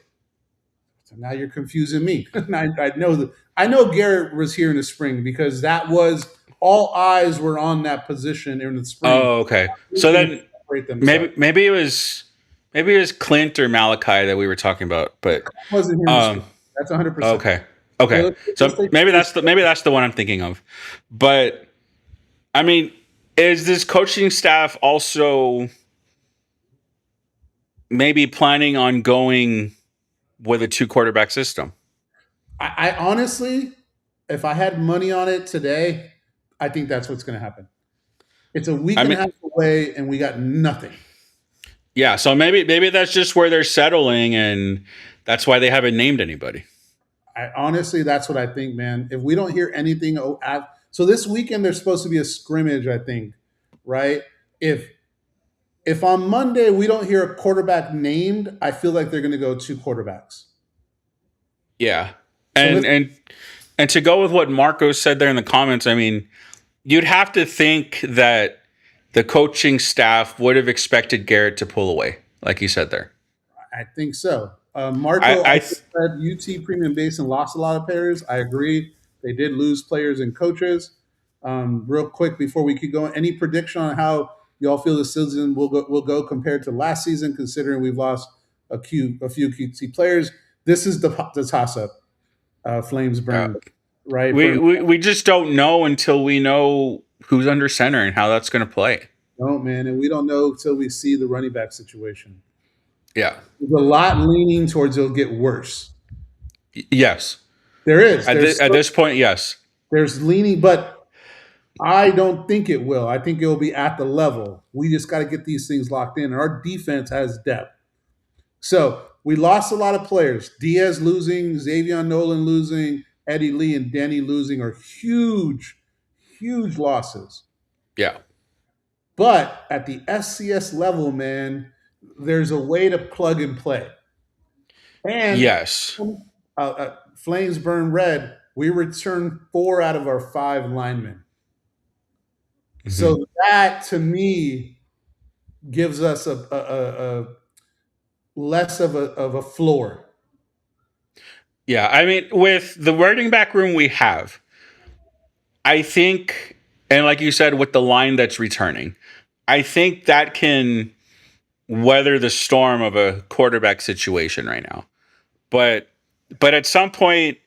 So now you're confusing me. I know that. I know Garrett was here in the spring because that was all eyes were on that position in the spring. Oh, okay. So then Separate themselves. maybe it was Clint or Malachi that we were talking about, but Wasn't here in the spring. um That's 100%. okay. Okay. Let's So maybe that's the one I'm thinking of. But I mean, is this coaching staff also maybe planning on going with a two quarterback system? I honestly, if I had money on it today, I think that's what's going to happen. It's a week I and a mean, half away, and we got nothing. yeah, so maybe that's just where they're settling and that's why they haven't named anybody. I honestly, that's what I think, man. If we don't hear anything, so this weekend there's supposed to be a scrimmage, I think, right? If if on Monday we don't hear a quarterback named, I feel like they're going to go two quarterbacks. Yeah. So And let's and to go with what Marco said there in the comments, I mean, you'd have to think that the coaching staff would have expected Garrett to pull away, like you said there. I think so. I, Marco I also th- said UT Premium Basin lost a lot of players. I agree. They did lose players and coaches. Real quick before we keep going, any prediction on how y'all feel the season will go compared to last season, considering we've lost a few key players? This is the toss up. Flames uh, burn, right? we just don't know until we know who's under center and how that's going to play. No, man, and we don't know until we see the running back situation. Yeah. There's a lot leaning towards it'll get worse. Yes. There is. At this point, yes. There's leaning, but I don't think it will. I think it will be at the level. We just got to get these things locked in. And our defense has depth. So we lost a lot of players. Diaz losing, Xavier Nolan losing, Eddie Lee and Danny losing are huge, huge losses. Yeah. But at the FCS level, man, there's a way to plug and play. And Yes. Flames Burn Red, we returned 4 out of our 5 linemen. So that to me gives us a less of a floor. Yeah. I mean, with the running back room we have, I think, and like you said, with the line that's returning, I think that can weather the storm of a quarterback situation right now. But at some point,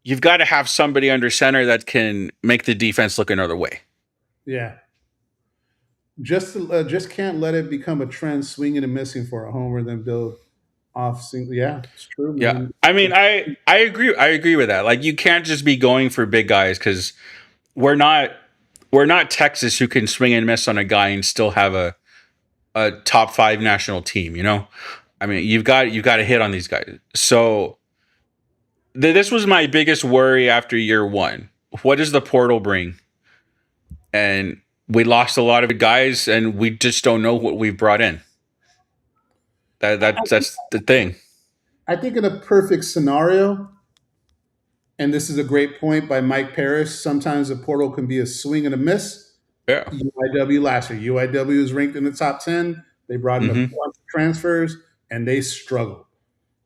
you've got to have somebody under center that can make the defense look another way. Yeah. Just can't let it become a trend, swinging and missing for a homer, then build off single. Yeah, it's true, Yeah. man. I mean, I agree. I agree with that. Like, you can't just be going for big guys because we're not Texas, who can swing and miss on a guy and still have a top 5 national team. You know, I mean, you've got to hit on these guys. So this was my biggest worry after year 1. What does the portal bring? And we lost a lot of guys, and we just don't know what we've brought in. That's the thing. I think in a perfect scenario, and this is a great point by Mike Parrish, sometimes the portal can be a swing and a miss. Yeah. UIW last year. UIW was ranked in the top 10. They brought in a bunch of transfers, and they struggled.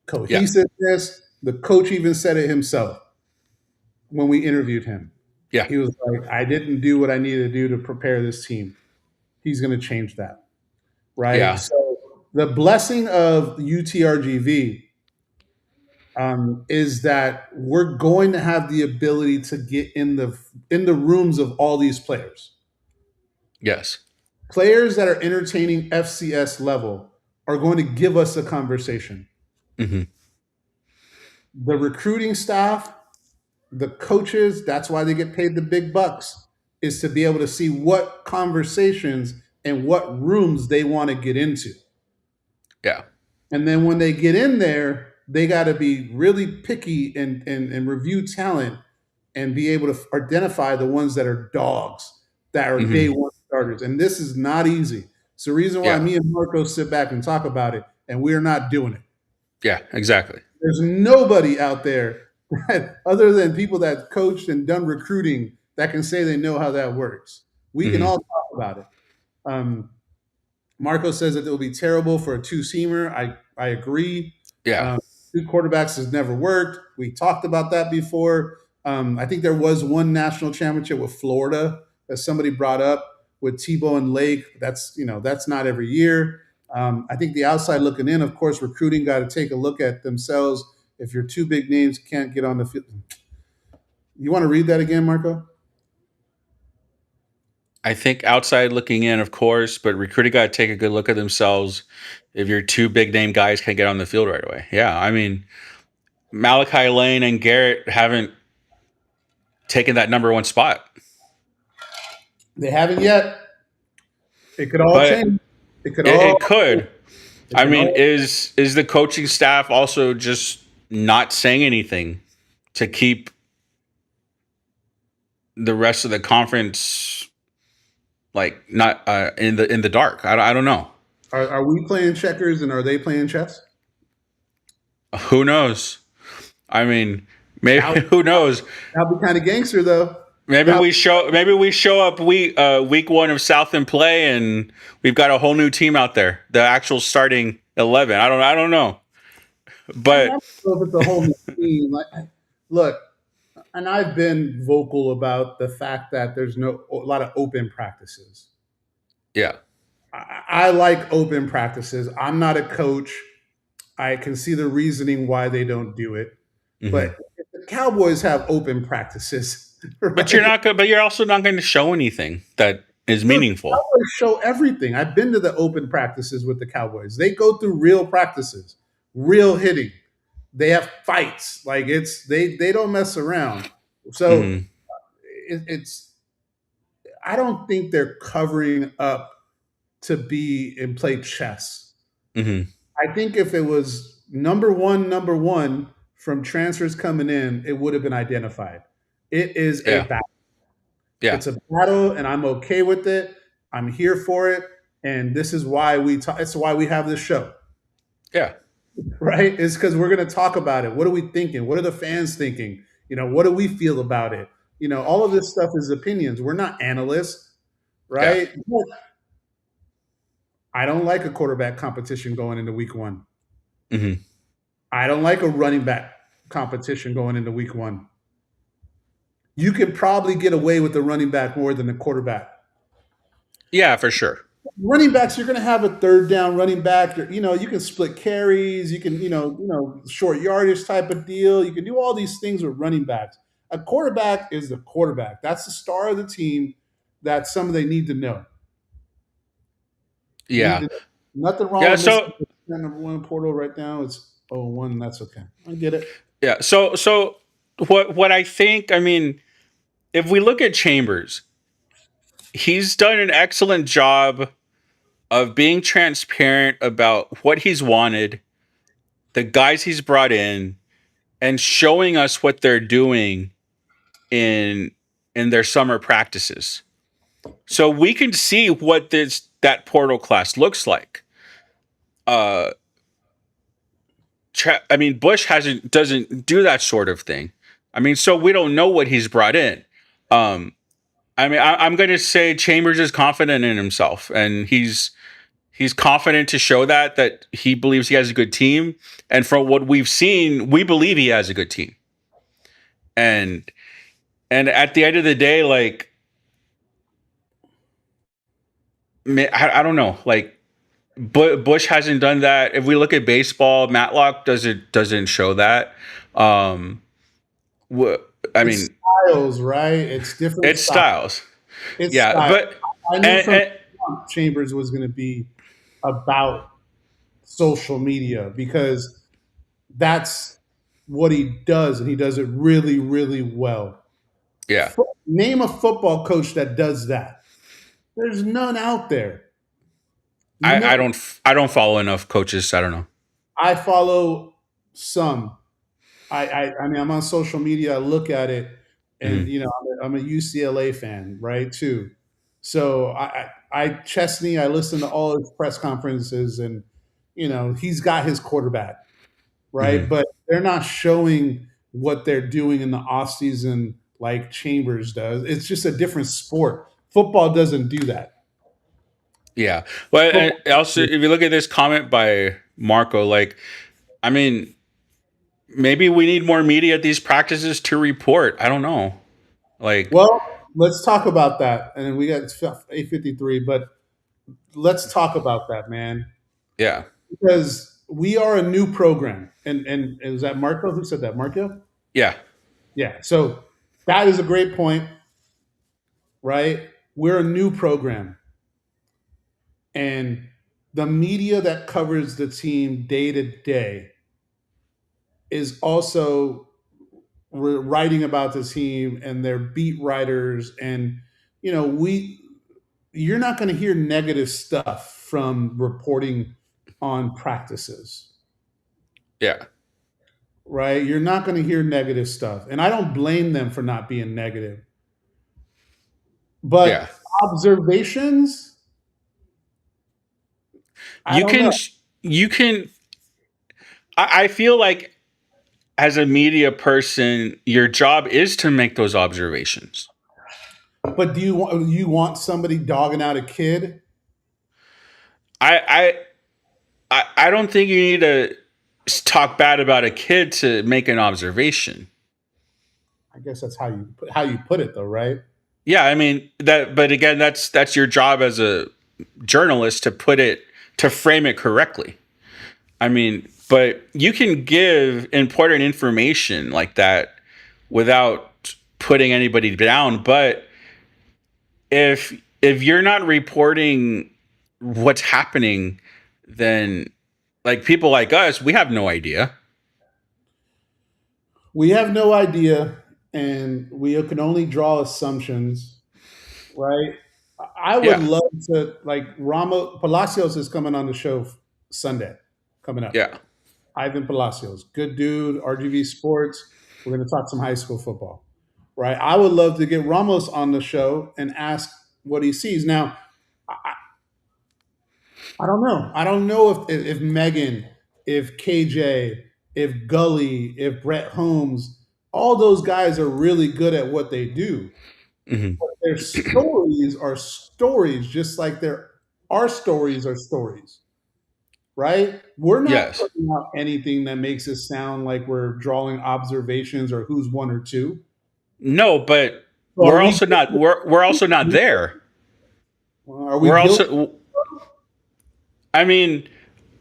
Cohesiveness, the coach even said it himself when we interviewed him. Yeah. He was like, I didn't do what I needed to do to prepare this team. He's going to change that. Right? Yeah. So the blessing of UTRGV is that we're going to have the ability to get in the rooms of all these players. Yes. Players that are entertaining FCS level are going to give us a conversation. Mm-hmm. The recruiting staff, the coaches, that's why they get paid the big bucks, is to be able to see what conversations and what rooms they want to get into. Yeah. And then when they get in there, they got to be really picky and review talent and be able to identify the ones that are dogs, that are day one starters. And this is not easy. It's the reason why me and Marco sit back and talk about it, and we're not doing it. Yeah, exactly. There's nobody out there other than people that coached and done recruiting that can say they know how that works. We can all talk about it. Marco says that it will be terrible for a 2-seamer. I agree. Yeah. 2 quarterbacks has never worked. We talked about that before. I think there was one national championship with Florida that somebody brought up with Tebow and Lake. That's not every year. I think the outside looking in, of course, recruiting got to take a look at themselves. If your 2 big names can't get on the field. You want to read that again, Marco? I think outside looking in, of course, but recruiting got to take a good look at themselves. If your 2 big name guys can't get on the field right away. Yeah, I mean, Malachi Lane and Garrett haven't taken that number 1 spot. They haven't yet. It could all change. It could. I mean, is the coaching staff also just not saying anything to keep the rest of the conference not in the dark? I don't know. Are we playing checkers and are they playing chess? Who knows? I mean, maybe who knows? That'll be kind of gangster though. Maybe we show up week 1 of South in play and we've got a whole new team out there. The actual starting 11. I don't know. But I don't know if it's a whole new team. Look, and I've been vocal about the fact that there's a lot of open practices. Yeah. I like open practices. I'm not a coach. I can see the reasoning why they don't do it. But if the Cowboys have open practices, right? But you're also not going to show anything that is meaningful. The Cowboys show everything. I've been to the open practices with the Cowboys. They go through real practices, real hitting. They have fights. They don't mess around. So it's. I don't think they're covering up to be and play chess. I think if it was number one from transfers coming in, it would have been identified. It is a Yeah. battle. Yeah. It's a battle, and I'm okay with it. I'm here for it, and this is why we talk. It's why we have this show, Yeah. right? It's because we're going to talk about it. What are we thinking? What are the fans thinking? What do we feel about it? All of this stuff is opinions. We're not analysts, Yeah. right? I don't like a quarterback competition going into week one. Hmm. I don't like a running back competition going into week one. You could probably get away with the running back more than the quarterback. Yeah, for sure. Running backs, you're going to have a third down running back. You can split carries. You can, short yardage type of deal. You can do all these things with running backs. A quarterback is the quarterback. That's the star of the team. That's something they need to know. Yeah. Nothing wrong Yeah. with So number one portal right now. It's 0-1. That's okay. I get it. yeah. So what I think, I mean, if we look at Chambers, he's done an excellent job of being transparent about what he's wanted, the guys he's brought in, and showing us what they're doing in their summer practices. So we can see what that portal class looks like. I mean, Bush doesn't do that sort of thing. I mean, so we don't know what he's brought in. I mean, I'm going to say Chambers is confident in himself, and he's confident to show that he believes he has a good team. And from what we've seen, we believe he has a good team. And at the end of the day, like, I don't know, like, Bush hasn't done that. If we look at baseball, Matlock doesn't show that. I mean, styles, right? It's different. It's styles. It's yeah, styles. but I knew from Chambers was going to be about social media because that's what he does, and he does it really, really well. Yeah. Name a football coach that does that. There's none out there. I don't follow enough coaches. I don't know. I follow some. I mean, I'm on social media. I look at it, and I'm a UCLA fan, right? Too. So I Chesney. I listen to all his press conferences, and he's got his quarterback, right? Mm-hmm. But they're not showing what they're doing in the off season like Chambers does. It's just a different sport. Football doesn't do that. Yeah. Well, also, if you look at this comment by Marco, like, I mean, maybe we need more media at these practices to report. I don't know. Like, well, let's talk about that. And we got 8:53, but let's talk about that, man. Yeah. Because we are a new program. And is that Marco who said that? Marco? Yeah. Yeah. So that is a great point, right? We're a new program. And the media that covers the team day to day is also writing about the team, and their beat writers. And, you're not going to hear negative stuff from reporting on practices. Yeah. Right? You're not going to hear negative stuff. And I don't blame them for not being negative. But observations, I feel like as a media person, your job is to make those observations. But do you want somebody dogging out a kid? I don't think you need to talk bad about a kid to make an observation. I guess that's how you put it, though, right? Yeah, I mean that. But again, that's your job as a journalist to frame it correctly. I mean, but you can give important information like that without putting anybody down. But if you're not reporting what's happening, then like people like us, we have no idea. We have no idea, and we can only draw assumptions, right? I would love to, like, Palacios is coming on the show Sunday, coming up. Yeah. Ivan Palacios, good dude, RGV Sports. We're going to talk some high school football, right? I would love to get Ramos on the show and ask what he sees. Now, I don't know. I don't know if Megan, if KJ, if Gully, if Brett Holmes, all those guys are really good at what they do. Hmm. Their stories are stories, just like our stories are stories, right? We're not Yes. putting out anything that makes it sound like we're drawing observations or who's one or two. No, but So are we we're also not there. are we We're guilty? also I mean,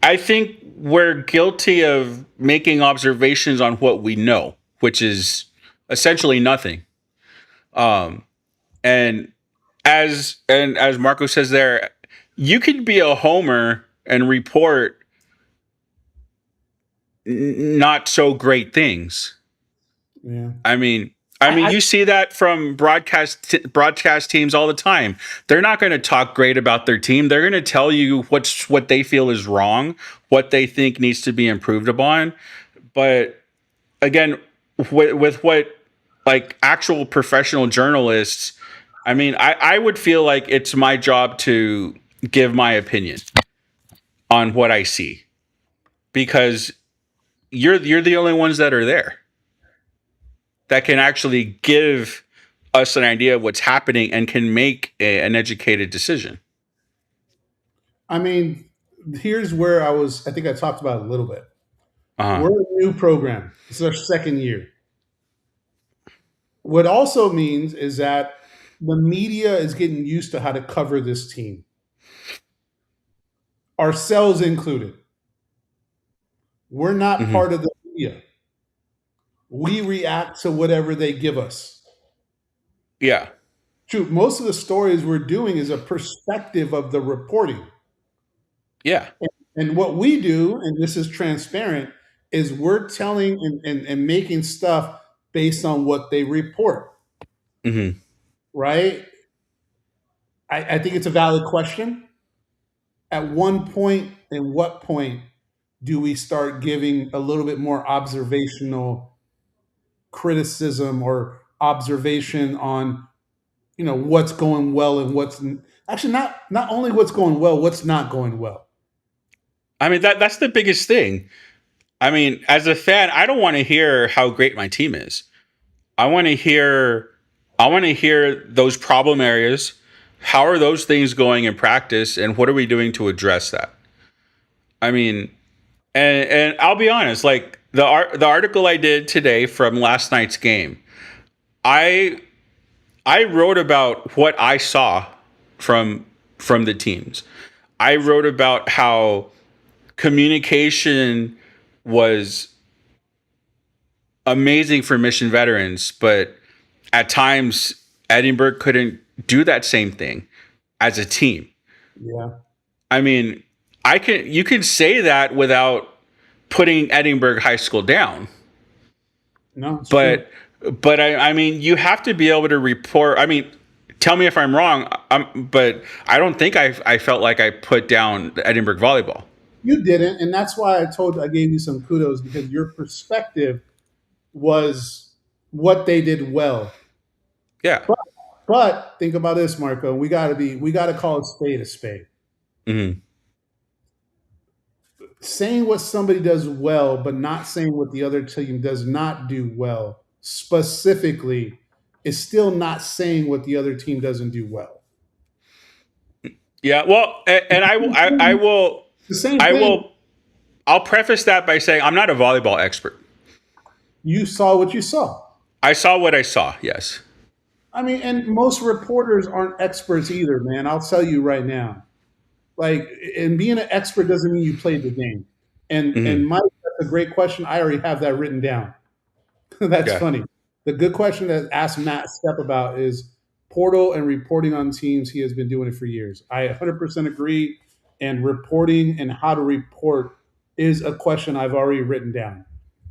I think we're guilty of making observations on what we know, which is essentially nothing. Um, and as Marco says there, you could be a homer and report not so great things. Yeah. I mean, you see that from broadcast teams all the time. They're not going to talk great about their team. They're going to tell you what they feel is wrong, what they think needs to be improved upon. But again, with what like actual professional journalists, I mean, I would feel like it's my job to give my opinion on what I see because you're the only ones that are there that can actually give us an idea of what's happening and can make an educated decision. I mean, here's where I think I talked about it a little bit. Uh-huh. We're a new program. This is our second year. What also means is that the media is getting used to how to cover this team, ourselves included. We're not Mm-hmm. part of the media. We react to whatever they give us. Yeah. True. Most of the stories we're doing is a perspective of the reporting. Yeah. And what we do, and this is transparent, is we're telling and making stuff based on what they report, Mm-hmm. right? I think it's a valid question. At one point, and what point do we start giving a little bit more observational criticism or observation on what's going well and actually not only what's going well, what's not going well. I mean that's the biggest thing. I mean, as a fan, I don't want to hear how great my team is. I want to hear those problem areas. How are those things going in practice and what are we doing to address that? I mean, and I'll be honest, like the article I did today from last night's game, I wrote about what I saw from the teams. I wrote about how communication was amazing for mission veterans, but at times Edinburgh couldn't do that same thing as a team. Yeah. I mean, you can say that without putting Edinburgh High School down. No, it's But true. I mean, you have to be able to report. I mean, tell me if I'm wrong, but I don't think I felt like I put down Edinburgh volleyball. You didn't, and that's why I gave you some kudos, because your perspective was what they did well. Yeah. But think about this, Marco. We got to call a spade a spade. Mm-hmm. Saying what somebody does well, but not saying what the other team does not do well specifically is still not saying what the other team doesn't do well. Yeah. Well, and I will. The same thing. I'll preface that by saying I'm not a volleyball expert. You saw what you saw. I saw what I saw. Yes. I mean, and most reporters aren't experts either, man. I'll tell you right now. Like, and being an expert doesn't mean you played the game. And Mike, that's a great question. I already have that written down. That's funny. The good question that asked Matt Stepp about is portal and reporting on teams. He has been doing it for years. I 100% agree. And reporting and how to report is a question I've already written down.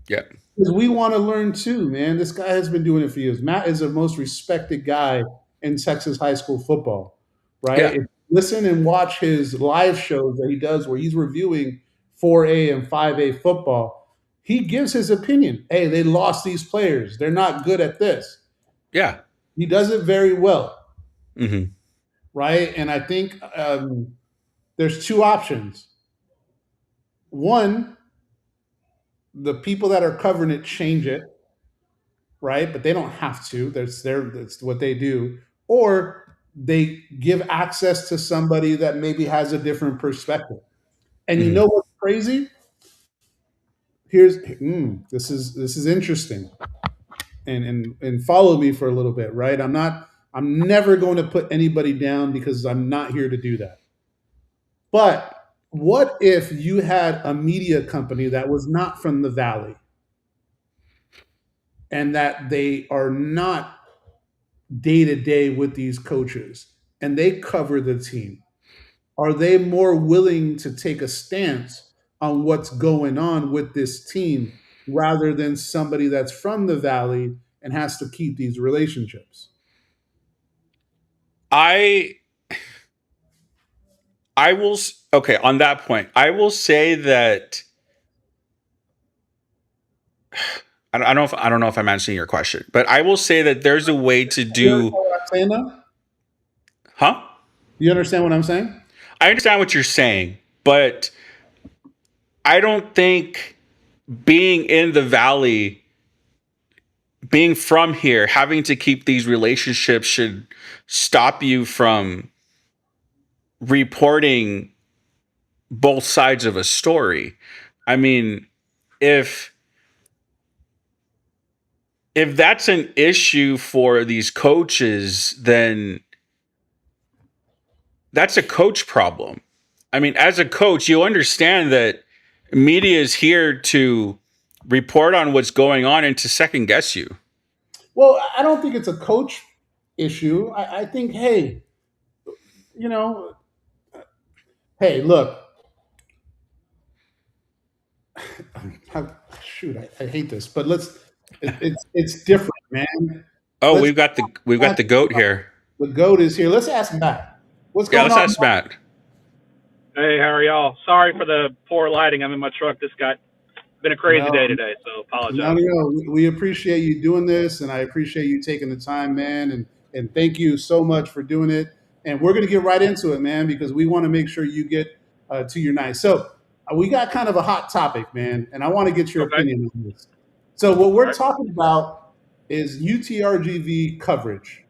Yeah. Because we want to learn too, man. This guy has been doing it for years. Matt is the most respected guy in Texas high school football, right? Yeah. If you listen and watch his live shows that he does where he's reviewing 4A and 5A football, he gives his opinion. Hey, they lost these players. They're not good at this. Yeah. He does it very well, Hmm. right? And I think there's two options. One, the people that are covering it change it, right? But they don't have to. That's what they do. Or they give access to somebody that maybe has a different perspective. And you Hmm. know what's crazy? Here's this is interesting. And follow me for a little bit, right? I'm never going to put anybody down because I'm not here to do that. But what if you had a media company that was not from the valley and that they are not day to day with these coaches and they cover the team? Are they more willing to take a stance on what's going on with this team rather than somebody that's from the valley and has to keep these relationships? I okay, on that point, I will say that I don't know if I'm answering your question, but I will say that there's a way to You understand do, what I'm saying, though? huh? You understand what I'm saying? I understand what you're saying, but I don't think being in the valley, being from here, having to keep these relationships should stop you from reporting both sides of a story. I mean, if if that's an issue for these coaches, then that's a coach problem. I mean, as a coach, you understand that media is here to report on what's going on and to second guess you. Well, I don't think it's a coach issue. I think, hey, you know, hey, look, shoot, I hate this, but it's different, man. Oh, Let's we've got ask, the goat here. the goat is here. Let's ask Matt. What's Yeah, going let's on? ask Matt. Hey, how are y'all? Sorry for the poor lighting. I'm in my truck. Been a crazy No, day today, so no, apologize. no, no. We appreciate you doing this, and I appreciate you taking the time, man. And thank you so much for doing it. And we're going to get right into it, man, because we want to make sure you get to your night. So we got kind of a hot topic, man, and I want to get your Okay. opinion on this. So what All we're right. talking about is UTRGV coverage.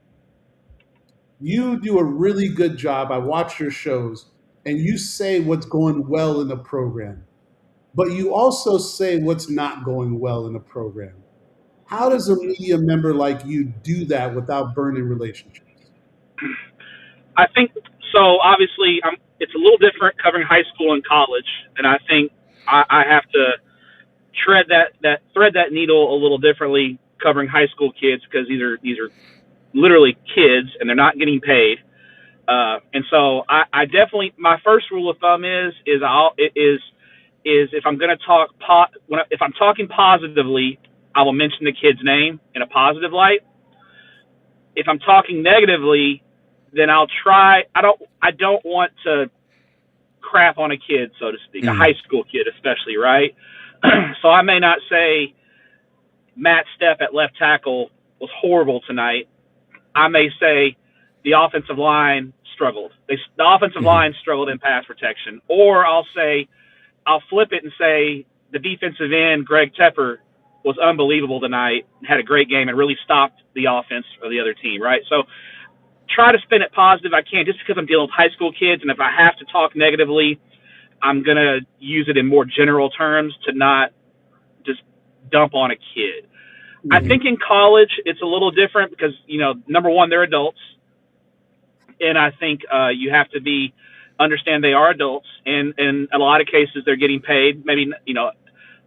You do a really good job. I watch your shows, and you say what's going well in the program, but you also say what's not going well in the program. How does a media member like you do that without burning relationships? I think so. Obviously, it's a little different covering high school and college, and I think I have to thread that needle a little differently covering high school kids because these are literally kids and they're not getting paid. And so I definitely my first rule of thumb is if I'm going to if I'm talking positively, I will mention the kid's name in a positive light. If I'm talking negatively, then I'll try. I don't want to crap on a kid, so to speak, a Mm. high school kid especially, right? So I may not say Matt Stepp at left tackle was horrible tonight. I may say the offensive line struggled. The offensive Mhm. line struggled in pass protection, or I'll flip it and say the defensive end, Greg Tepper, was unbelievable tonight, had a great game, and really stopped the offense of the other team, right? So try to spin it positive. I can't just because I'm dealing with high school kids, and if I have to talk negatively, I'm going to use it in more general terms to not just dump on a kid. I Mhm. think in college it's a little different because, number one, they're adults. And I think you have to understand they are adults. And in a lot of cases, they're getting paid. Maybe,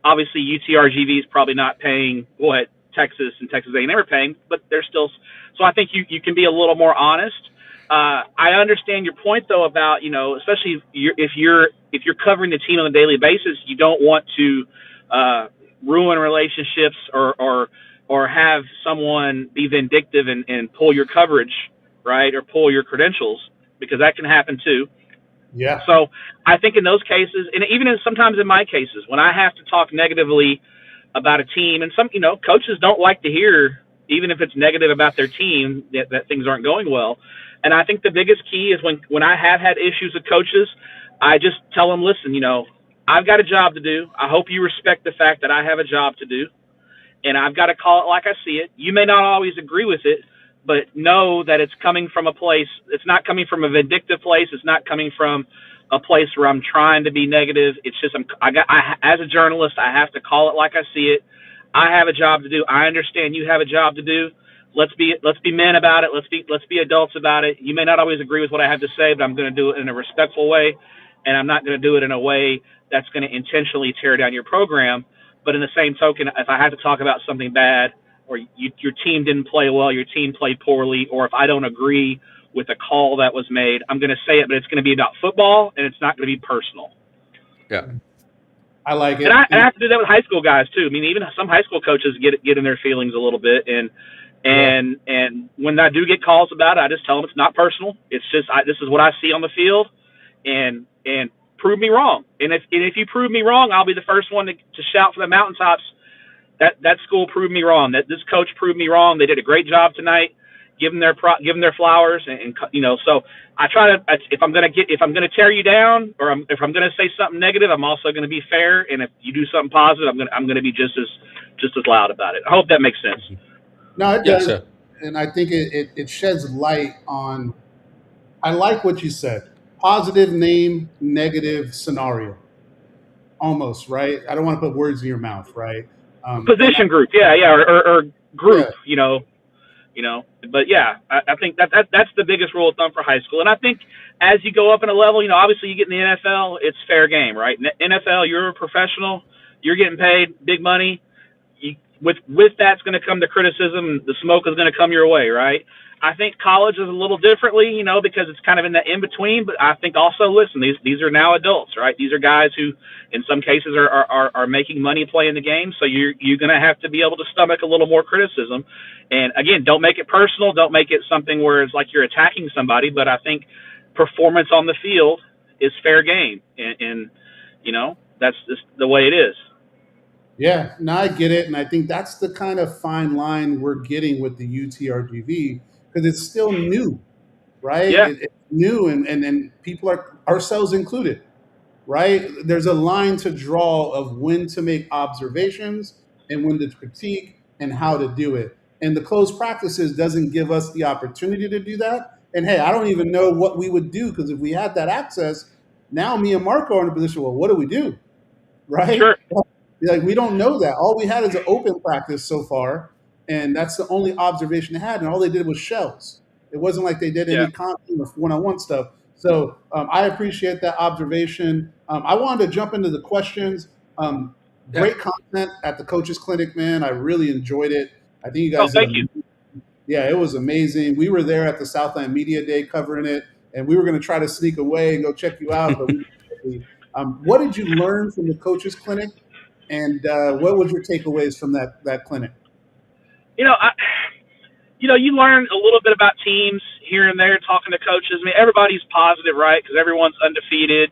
obviously UTRGV is probably not paying what Texas and Texas A&M are paying, but they're still. So I think you can be a little more honest. I understand your point though about especially if you're covering the team on a daily basis, you don't want to ruin relationships or have someone be vindictive and pull your coverage, right, or pull your credentials because that can happen too. Yeah. So I think in those cases, and even sometimes in my cases, when I have to talk negatively about a team, and some, coaches don't like to hear, even if it's negative about their team, that things aren't going well. And I think the biggest key is when I have had issues with coaches, I just tell them, listen, I've got a job to do. I hope you respect the fact that I have a job to do, and I've got to call it like I see it. You may not always agree with it, but know that it's coming from a place. It's not coming from a vindictive place. It's not coming from a place where I'm trying to be negative. It's just as a journalist, I have to call it like I see it. I have a job to do. I understand you have a job to do. Let's be men about it. Let's be adults about it. You may not always agree with what I have to say, but I'm going to do it in a respectful way, and I'm not going to do it in a way that's going to intentionally tear down your program. But in the same token, if I have to talk about something bad, or your team didn't play well, your team played poorly, or if I don't agree with a call that was made, I'm going to say it, but it's going to be about football, and it's not going to be personal. Yeah. I like it. And I have to do that with high school guys too. I mean, even some high school coaches get in their feelings a little bit, and when I do get calls about it, I just tell them it's not personal. It's just this is what I see on the field, and prove me wrong. And if you prove me wrong, I'll be the first one to shout from the mountaintops. That school proved me wrong. That this coach proved me wrong. They did a great job tonight. Give them their flowers, and So I try to, if I'm gonna tear you down, or if I'm gonna say something negative, I'm also gonna be fair. And if you do something positive, I'm gonna be just as loud about it. I hope that makes sense. No, it Yes, does. sir. And I think it sheds light on. I like what you said. Positive name, negative scenario. Almost, right? I don't want to put words in your mouth, right? Position group, or group, Yeah. But yeah, I think that's the biggest rule of thumb for high school. And I think as you go up in a level, obviously you get in the NFL, it's fair game, right? NFL, you're a professional, you're getting paid big money. With that's going to come the criticism. The smoke is going to come your way, right? I think college is a little differently, because it's kind of in the in between. But I think also, listen, these are now adults, right? These are guys who, in some cases, are making money playing the game. So you're going to have to be able to stomach a little more criticism. And again, don't make it personal. Don't make it something where it's like you're attacking somebody. But I think performance on the field is fair game, and that's just the way it is. Yeah, no, I get it. And I think that's the kind of fine line we're getting with the UTRGV, because it's still new, right? Yeah. It's new, and people are, ourselves included, right? There's a line to draw of when to make observations and when to critique and how to do it. And the closed practices doesn't give us the opportunity to do that. And hey, I don't even know what we would do, because if we had that access, now me and Marco are in a position, well, what do we do? Right? Sure. Like, we don't know that. All we had is an open practice so far, and that's the only observation they had, and all they did was shells. It wasn't like they did any content or one-on-one stuff. So I appreciate that observation. I wanted to jump into the questions. Great content at the Coaches Clinic, man. I really enjoyed it. I think you guys thank you. Yeah, it was amazing. We were there at the Southland Media Day covering it, and we were going to try to sneak away and go check you out. But what did you learn from the Coaches Clinic? And what was your takeaways from that clinic? You learn a little bit about teams here and there, talking to coaches. I mean, everybody's positive, right? Because everyone's undefeated.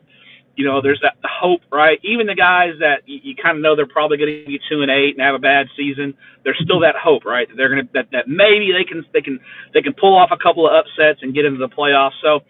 There's that hope, right? Even the guys that you kind of know they're probably going to be 2-8 and have a bad season, there's still that hope, right? That they're going to that maybe they can pull off a couple of upsets and get into the playoffs. So,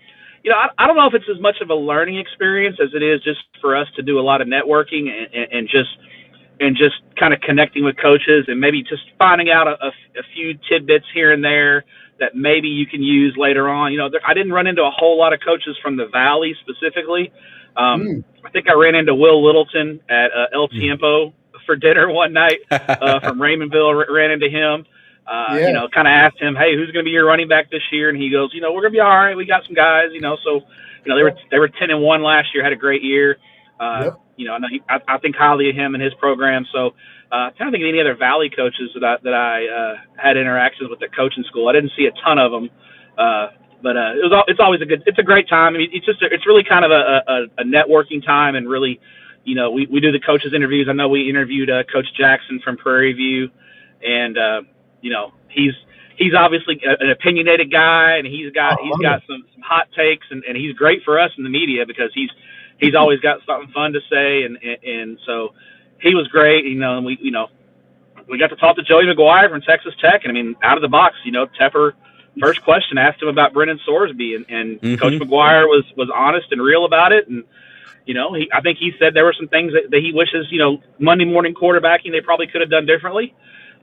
I don't know if it's as much of a learning experience as it is just for us to do a lot of networking and just kind of connecting with coaches, and maybe just finding out a few tidbits here and there that maybe you can use later on. I didn't run into a whole lot of coaches from the Valley specifically. I think I ran into Will Littleton at El Tiempo for dinner one night from Raymondville. Ran into him. Kind of asked him, hey, who's going to be your running back this year? And he goes, we're going to be all right. We got some guys, So, they were 10-1 last year, had a great year. I think highly of him and his program. So, I don't think of any other Valley coaches that I had interactions with at coaching school. I didn't see a ton of them, but it's always it's a great time. I mean, it's really kind of a networking time, and really, we do the coaches interviews. I know we interviewed Coach Jackson from Prairie View, and he's obviously an opinionated guy, and he's got some hot takes, and he's great for us in the media because he's always got something fun to say, and so he was great, and we got to talk to Joey McGuire from Texas Tech, and I mean, out of the box, Tepper, first question asked him about Brennan Sorsby, and Coach McGuire was honest and real about it, and I think he said there were some things that he wishes, Monday morning quarterbacking they probably could have done differently,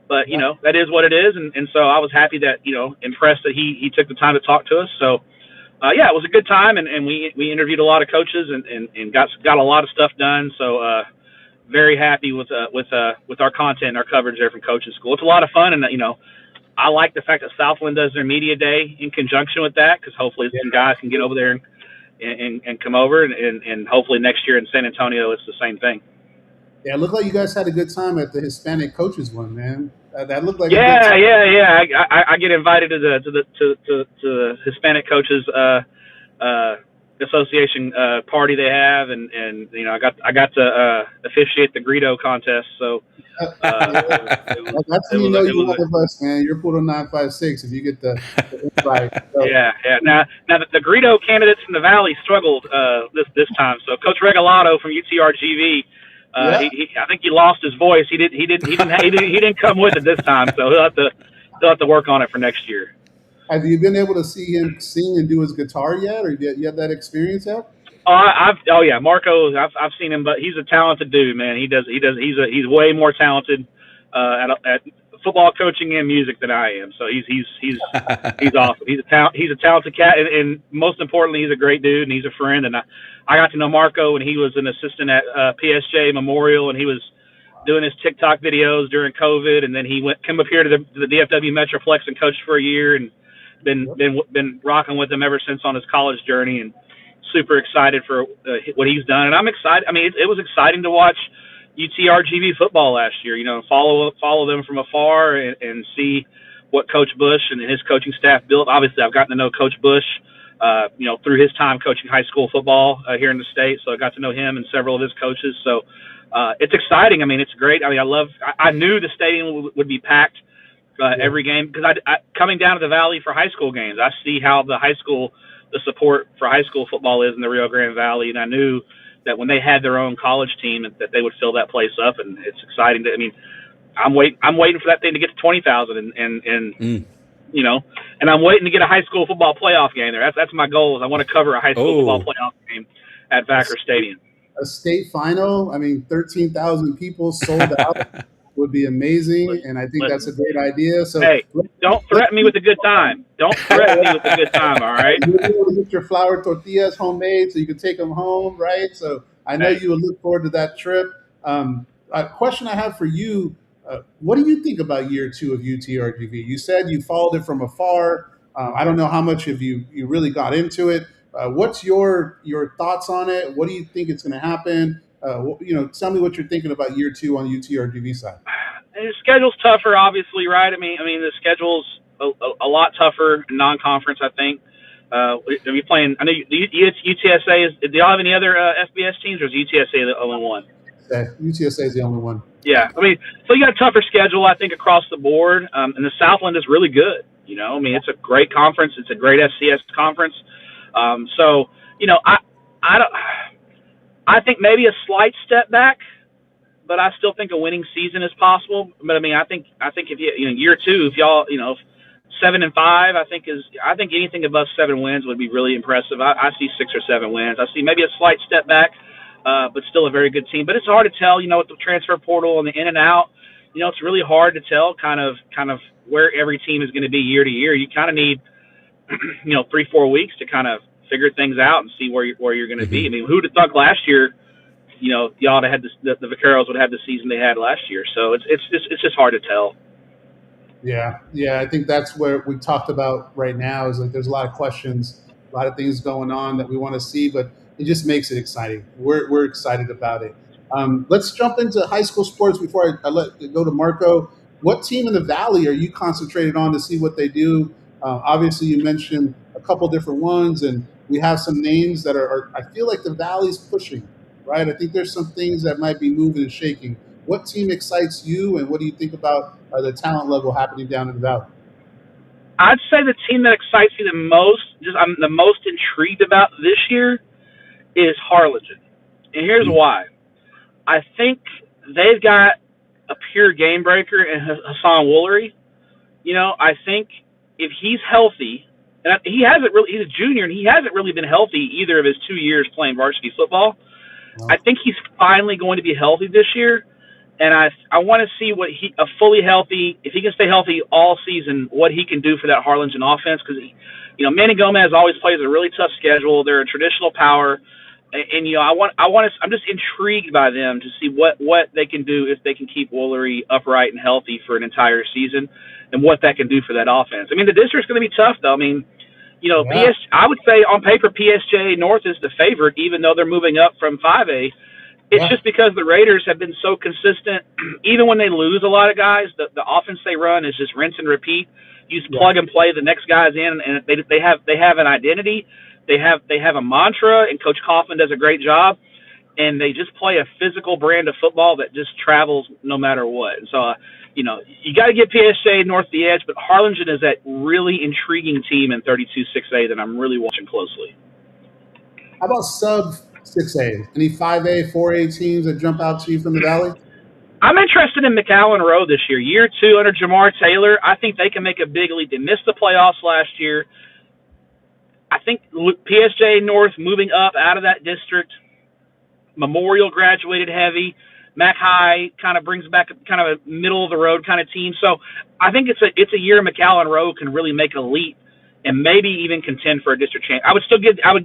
but that is what it is, and so I was happy that impressed that he took the time to talk to us. So yeah, it was a good time, and we interviewed a lot of coaches and got a lot of stuff done. So very happy with our content and our coverage there from Coaching School. It's a lot of fun, and I like the fact that Southland does their media day in conjunction with that, because hopefully some guys can get over there and come over, and hopefully next year in San Antonio it's the same thing. Yeah, it looked like you guys had a good time at the Hispanic coaches one, man. That looked like yeah. I get invited to the Hispanic coaches association party they have, and I got to officiate the Greedo contest. So that's when you know you're one of us, man. You're Poodle 956 if you get the invite. So. Yeah. Now the Greedo candidates from the Valley struggled this time. So Coach Regalado from UTRGV. I think he lost his voice. He didn't come with it this time, so he'll have to work on it for next year. Have you been able to see him sing and do his guitar yet, or you have that experience yet? Oh yeah, Marco. I've seen him, but he's a talented dude, man. He's way more talented at football coaching and music than I am. So he's awesome. He's a talented cat, and most importantly, he's a great dude, and he's a friend. And I got to know Marco when he was an assistant at PSJ Memorial, and he was doing his TikTok videos during COVID, and then he came up here to the DFW Metroplex and coached for a year, and been rocking with him ever since on his college journey, and super excited for what he's done. And I'm excited. I mean, it was exciting to watch UTRGV football last year, follow them from afar and see what Coach Bush and his coaching staff built. Obviously, I've gotten to know Coach Bush, through his time coaching high school football here in the state. So I got to know him and several of his coaches. So it's exciting. I mean, it's great. I mean, I knew the stadium would be packed every game, because I coming down to the Valley for high school games, I see how the support for high school football is in the Rio Grande Valley, and I knew that when they had their own college team that they would fill that place up, and it's exciting. I'm waiting for that thing to get to 20,000, and I'm waiting to get a high school football playoff game there. That's my goal. Is I want to cover a high school football playoff game at Vacker Stadium. A state final. I mean, 13,000 people sold out would be amazing, and I think that's a great idea. So, hey, don't threaten me with a good time. Don't threaten me with a good time, all right? You'll be able to get your flour tortillas homemade so you can take them home, right? So I know you will look forward to that trip. A question I have for you, what do you think about year 2 of UTRGV? You said you followed it from afar. I don't know how much of you really got into it. What's your thoughts on it? What do you think is going to happen? Tell me what you're thinking about year 2 on the UTRGV side. And the schedule's tougher, obviously, right? I mean, the schedule's a lot tougher in non-conference, I think. Are you playing? I know UTSA is. Do y'all have any other FBS teams, or is UTSA the only one? UTSA is the only one. Yeah, I mean, so you got a tougher schedule, I think, across the board. And the Southland is really good. I mean, it's a great conference. It's a great FCS conference. I think maybe a slight step back, but I still think a winning season is possible. But I mean, I think if year 2, if y'all 7-5, I think anything above 7 wins would be really impressive. I see 6 or 7 wins. I see maybe a slight step back, but still a very good team. But it's hard to tell, with the transfer portal and the in and out. It's really hard to tell kind of where every team is going to be year to year. You kind of need 3-4 weeks to kind of figure things out and see where you're going to be. I mean, who'd have thought last year, y'all had the Vaqueros would have the season they had last year. So it's just hard to tell. Yeah. I think that's where we talked about right now is like there's a lot of questions, a lot of things going on that we want to see, but it just makes it exciting. We're excited about it. Let's jump into high school sports before I let it go to Marco. What team in the Valley are you concentrated on to see what they do? Obviously, you mentioned a couple different ones, and we have some names that are I feel like the Valley's pushing, right? I think there's some things that might be moving and shaking. What team excites you, and what do you think about the talent level happening down in the Valley? I'd say the team that excites me the most, I'm the most intrigued about this year, is Harlingen. And here's why. I think they've got a pure game breaker in Hassan Woolery. I think if he's healthy, and he's a junior, and he hasn't really been healthy either of his 2 years playing varsity football. Wow. I think he's finally going to be healthy this year. And I want to see what fully healthy, if he can stay healthy all season, what he can do for that Harlingen offense. Because, Manny Gomez always plays a really tough schedule. They're a traditional power. And I'm just intrigued by them to see what they can do if they can keep Woolery upright and healthy for an entire season, and what that can do for that offense. I mean, the district's going to be tough, though. I mean, I would say on paper PSJ North is the favorite, even though they're moving up from 5A. It's just because the Raiders have been so consistent. Even when they lose a lot of guys, the offense they run is just rinse and repeat. You just plug and play the next guys in, and they have an identity. They have a mantra, and Coach Kaufman does a great job. And they just play a physical brand of football that just travels no matter what. And so, you got to give PSJ North the edge, but Harlingen is that really intriguing team in 32-6A that I'm really watching closely. How about sub 6A? Any 5A, 4A teams that jump out to you from the Valley? I'm interested in McAllen Rowe this year. Year 2 under Jamar Taylor. I think they can make a big leap. They missed the playoffs last year. I think PSJ North moving up out of that district. Memorial graduated heavy. Mac High kind of brings back kind of a middle-of-the-road kind of team. So I think it's a year McAllen Rowe can really make a leap and maybe even contend for a district champ. I would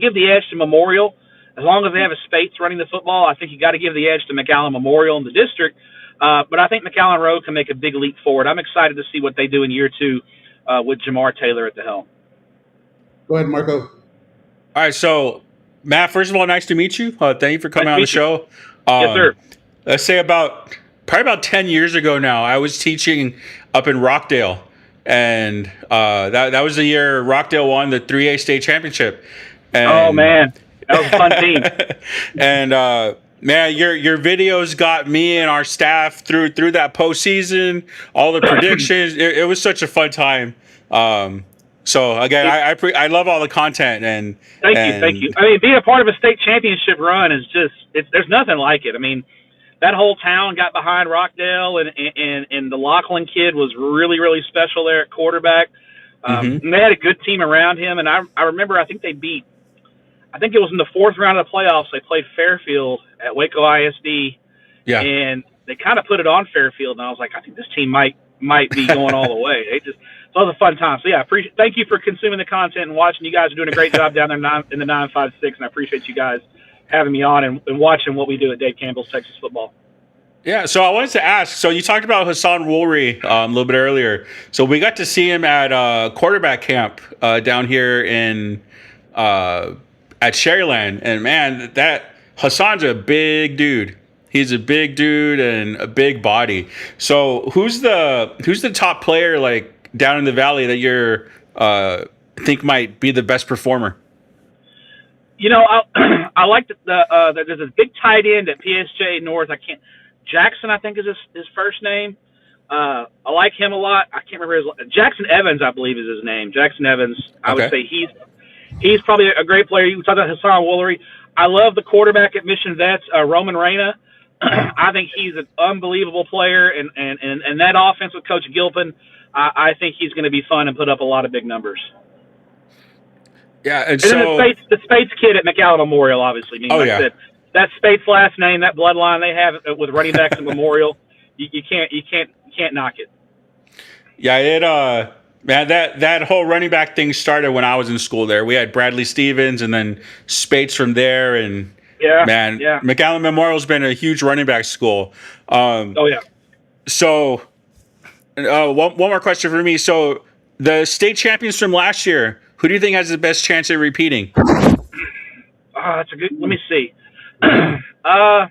give the edge to Memorial. As long as they have a Spates running the football, I think you got to give the edge to McAllen Memorial in the district. But I think McAllen Rowe can make a big leap forward. I'm excited to see what they do in year 2 with Jamar Taylor at the helm. Go ahead, Marco. All right, so Matt, first of all, nice to meet you. Thank you for coming on the show. Yes, sir. Let's say probably about 10 years ago now, I was teaching up in Rockdale, and that was the year Rockdale won the 3A state championship. And, oh man, that was a fun team. And man, your videos got me and our staff through that postseason, all the predictions. It was such a fun time. So again, I love all the content and thank you. I mean, being a part of a state championship run is there's nothing like it. I mean, that whole town got behind Rockdale, and the Laughlin kid was really, really special there at quarterback. And they had a good team around him, and I remember I think it was in the 4th round of the playoffs. They played Fairfield at Waco ISD, and they kind of put it on Fairfield, and I was like, I think this team might be going all the way. So it was a fun time. So yeah, thank you for consuming the content and watching. You guys are doing a great job down there in the 956, and I appreciate you guys having me on and watching what we do at Dave Campbell's Texas Football. Yeah, so I wanted to ask, so you talked about Hassan Woolery a little bit earlier. So we got to see him at quarterback camp down here at Sharyland, and man, that Hassan's a big dude. He's a big dude and a big body. So who's the top player like down in the Valley that you're think might be the best performer? I like there's a big tight end at PSJ North. Jackson, I think is his first name. I like him a lot. I can't remember Jackson Evans, I believe is his name. Jackson Evans. I would say he's probably a great player. You talk about Hassan Woolery. I love the quarterback at Mission Vets, Roman Reyna. I think he's an unbelievable player, and that offense with Coach Gilpin, I think he's going to be fun and put up a lot of big numbers. Yeah, and so then the Spates kid at McAllen Memorial, obviously. I mean, I said, that Spates last name, that bloodline they have with running backs at Memorial, you can't knock it. Yeah, man, that whole running back thing started when I was in school there. We had Bradley Stevens and then Spates from there, and McAllen Memorial's been a huge running back school. So, one more question for me. So, the state champions from last year, who do you think has the best chance at repeating? That's a good. Let me see. I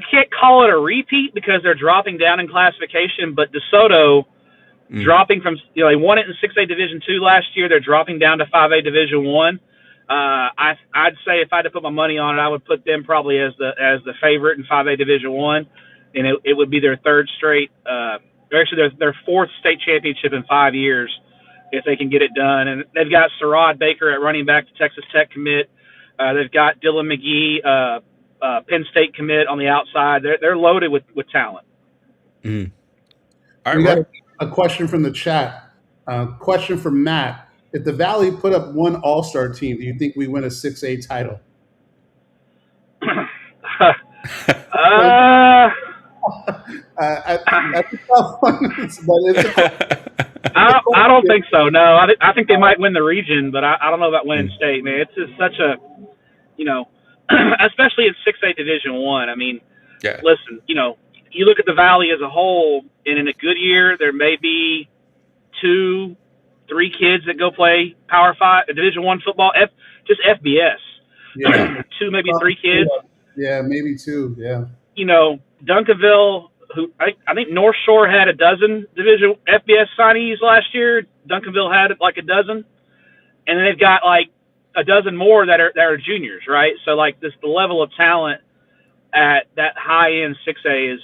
can't call it a repeat because they're dropping down in classification, but DeSoto dropping from they won it in 6A Division II last year. They're dropping down to 5A Division I. I'd say if I had to put my money on it, I would put them probably as the favorite in 5A Division I, and it would be their third straight actually their fourth state championship in 5 years if they can get it done. And they've got Sarad Baker at running back, the Texas Tech commit. They've got Dylan McGee, Penn State commit on the outside. They're loaded with talent. Mm. All right, We got a question from the chat. Question from Matt. If the Valley put up one all-star team, do you think we win a 6A title? That's a tough one. I don't think so. No, I think they might win the region, but I don't know about winning state, man. It's just such a, especially in 6A Division I. I mean, yeah. Listen, you look at the Valley as a whole, and in a good year, there may be 2-3 kids that go play Power 5, Division I football, just FBS. Yeah. 2, maybe 3 kids. Yeah, maybe 2. Yeah. Duncanville, who I think North Shore had a dozen Division FBS signees last year. Duncanville had like a dozen, and then they've got like a dozen more that are juniors, right? So like the level of talent at that high end 6A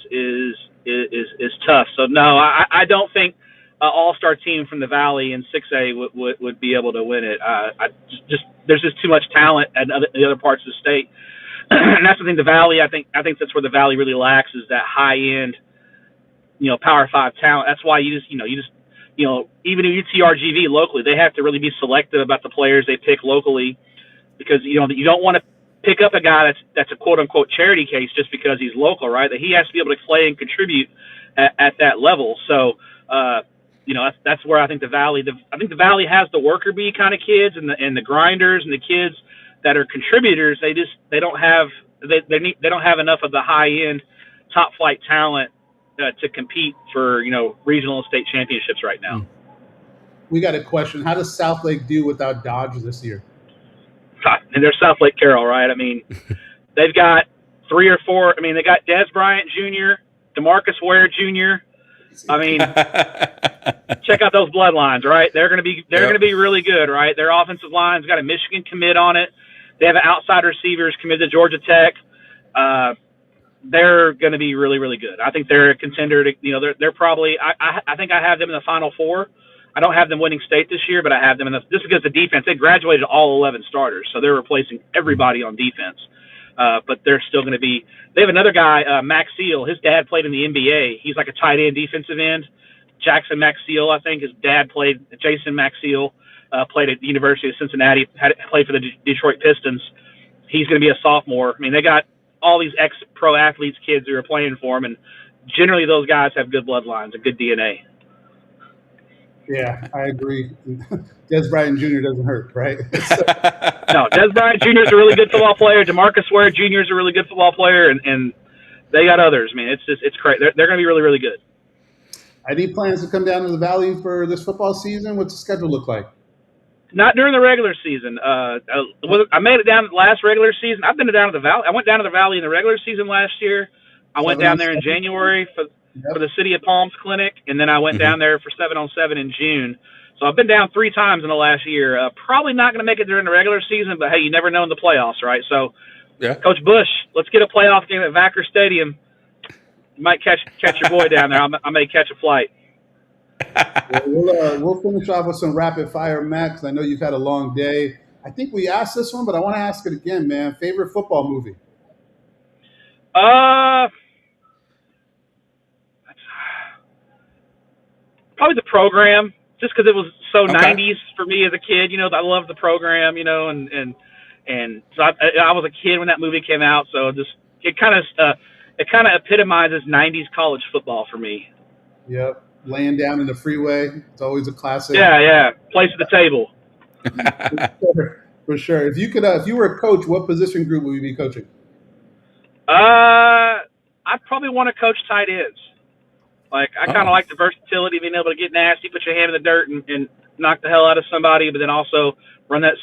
is tough. So no, I don't think an all-star team from the Valley in 6A would be able to win it. There's just too much talent at the other parts of the state. And that's the thing. The Valley, I think that's where the Valley really lacks is that high end, Power 5 talent. That's why you just even in UTRGV locally, they have to really be selective about the players they pick locally, because you don't want to pick up a guy that's a quote unquote charity case just because he's local, right? That he has to be able to play and contribute at that level. So that's where I think the Valley has the worker bee kind of kids and the grinders and the kids that are contributors. They don't have enough of the high end top flight talent to compete for regional and state championships right now. We got a question. How does Southlake do without Dodge this year? And they're Southlake Carroll, right? I mean, they've got 3 or 4. I mean, they got Des Bryant Jr., DeMarcus Ware Jr. I mean, check out those bloodlines, right? They're going to be really good, right? Their offensive line's got a Michigan commit on it. They have an outside receivers committed to Georgia Tech. They're going to be really, really good. I think they're a contender to, they're probably, I think I have them in the Final Four. I don't have them winning state this year, but I have them just because the defense, they graduated all 11 starters. So they're replacing everybody on defense. But they're still going to be, they have another guy, Max Seal. His dad played in the NBA. He's like a tight end defensive end. Jackson Max Seal, I think his dad played, Jason Max Seal, played at the University of Cincinnati, played for the Detroit Pistons. He's going to be a sophomore. I mean, they got all these ex-pro athletes, kids who are playing for them, and generally those guys have good bloodlines and good DNA. Yeah, I agree. Des Bryant Jr. doesn't hurt, right? No, Des Bryant Jr. is a really good football player. DeMarcus Ware Jr. is a really good football player, and they got others. Man, it's great. They're going to be really, really good. Any plans to come down to the Valley for this football season? What's the schedule look like? Not during the regular season. I made it down last regular season. I've been down to the Valley. I went down to the Valley in the regular season last year. I went down there in January for the City of Palms Clinic, and then I went down there for 7-on-7 in June. So I've been down 3 times in the last year. Probably not going to make it during the regular season, but hey, you never know in the playoffs, right? So, yeah. Coach Bush, let's get a playoff game at Vacker Stadium. You might catch your boy down there. I may catch a flight. We'll finish off with some rapid fire, Max. I know you've had a long day. I think we asked this one, but I want to ask it again, man. Favorite football movie? Probably The Program, just because it was so 90s for me as a kid. I love The Program, and so I was a kid when that movie came out. So it kind of epitomizes 90s college football for me. Yep. Laying down in the freeway. It's always a classic. Yeah. Place at the table. For sure. If you were a coach, what position group would you be coaching? I'd probably want to coach tight ends. Like I kind of like the versatility, being able to get nasty, put your hand in the dirt, and knock the hell out of somebody, but then also run that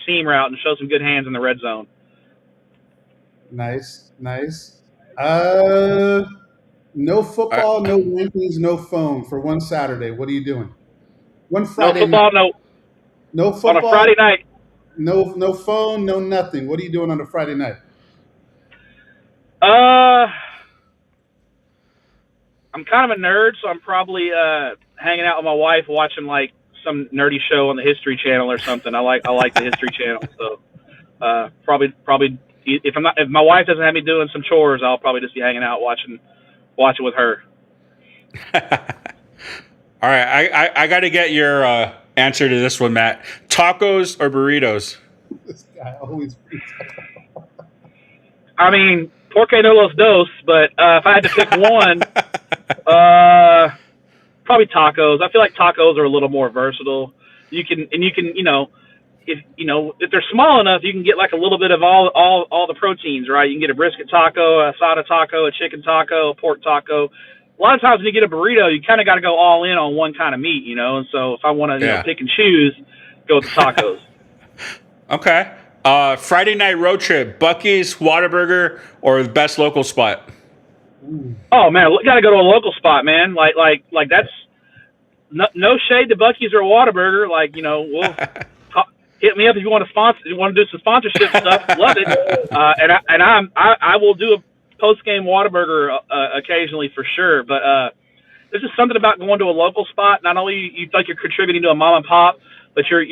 seam route and show some good hands in the red zone. Nice. No football, no rankings, no phone for one Saturday. What are you doing? One Friday. No football, night. No football. On a Friday night. No phone, no nothing. What are you doing on a Friday night? I'm kind of a nerd, so I'm probably hanging out with my wife watching like some nerdy show on the History Channel or something. I like the History Channel, so probably if my wife doesn't have me doing some chores, I'll probably just be hanging out watching with her. All right, I got to get your answer to this one, Matt. Tacos or burritos? This guy always freaks out. I mean, porque no los dos, but if I had to pick one, probably tacos. I feel like tacos are a little more versatile. You can, if they're small enough, you can get like a little bit of all the proteins, right? You can get a brisket taco, a asada taco, a chicken taco, a pork taco. A lot of times when you get a burrito, you kind of got to go all in on one kind of meat, And so if I want to pick and choose, go with the tacos. Okay. Friday night road trip, Buc-ee's, Whataburger, or the best local spot? Oh man, got to go to a local spot, man. Like that's no shade to Buc-ee's or Whataburger. Like, we'll hit me up if you want to sponsor. You want to do some sponsorship stuff? Love it. And I will do a post game Whataburger occasionally for sure. But there's just something about going to a local spot. Not only you feel like you're contributing to a mom and pop, but you're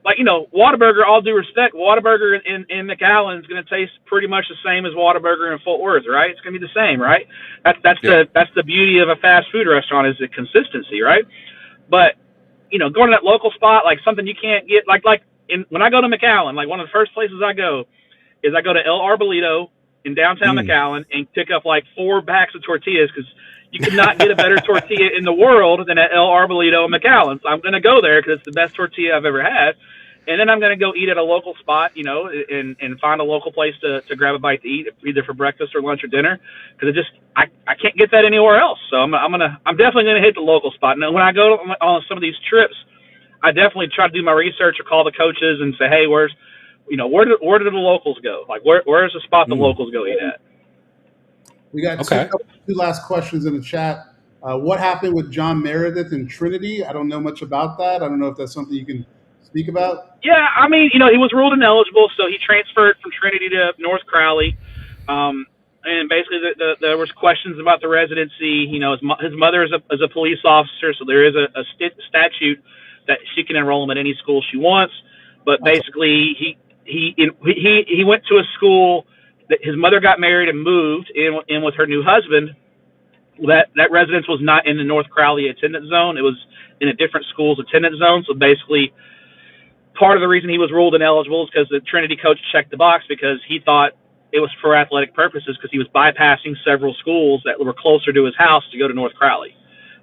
Whataburger. All due respect, Whataburger in McAllen is going to taste pretty much the same as Whataburger in Fort Worth, right? It's going to be the same, right? That's the beauty of a fast food restaurant is the consistency, right? But going to that local spot, like something you can't get, when I go to McAllen, like one of the first places I go is I go to El Arbolito in downtown McAllen and pick up like 4 packs of tortillas because you could not get a better tortilla in the world than at El Arbolito in McAllen. So I'm going to go there because it's the best tortilla I've ever had. And then I'm going to go eat at a local spot, and find a local place to grab a bite to eat, either for breakfast or lunch or dinner, because I can't get that anywhere else. So I'm definitely going to hit the local spot. Now, when I go on some of these trips, I definitely try to do my research or call the coaches and say, hey, where do the locals go? Like where's the spot the locals go eat at? We got two last questions in the chat. What happened with John Meredith in Trinity? I don't know much about that. I don't know if that's something you can speak about. Yeah, I mean, he was ruled ineligible, so he transferred from Trinity to North Crowley. And basically, there was questions about the residency. His mother is a police officer, so there is a statute that she can enroll him at any school she wants. But basically, he went to a school that his mother got married and moved in with her new husband. That residence was not in the North Crowley attendance zone. It was in a different school's attendance zone. So basically, part of the reason he was ruled ineligible is because the Trinity coach checked the box because he thought it was for athletic purposes because he was bypassing several schools that were closer to his house to go to North Crowley.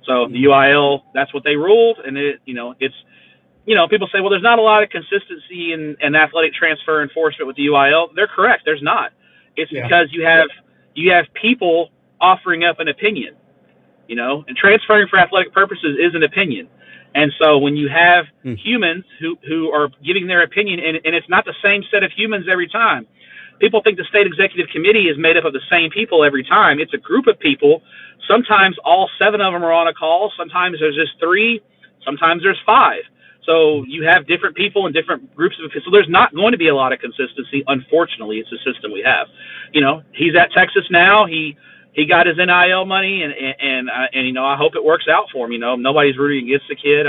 So the UIL, that's what they ruled. And people say, well, there's not a lot of consistency in athletic transfer enforcement with the UIL. They're correct. There's not. It's because you have people offering up an opinion, and transferring for athletic purposes is an opinion. And so when you have humans who are giving their opinion, and it's not the same set of humans every time. People think the state executive committee is made up of the same people every time. It's a group of people. Sometimes all 7 of them are on a call. Sometimes there's just 3. Sometimes there's 5. So you have different people in different groups of people. So there's not going to be a lot of consistency. Unfortunately, it's the system we have. He's at Texas now. He got his NIL money, and I hope it works out for him. Nobody's rooting against the kid,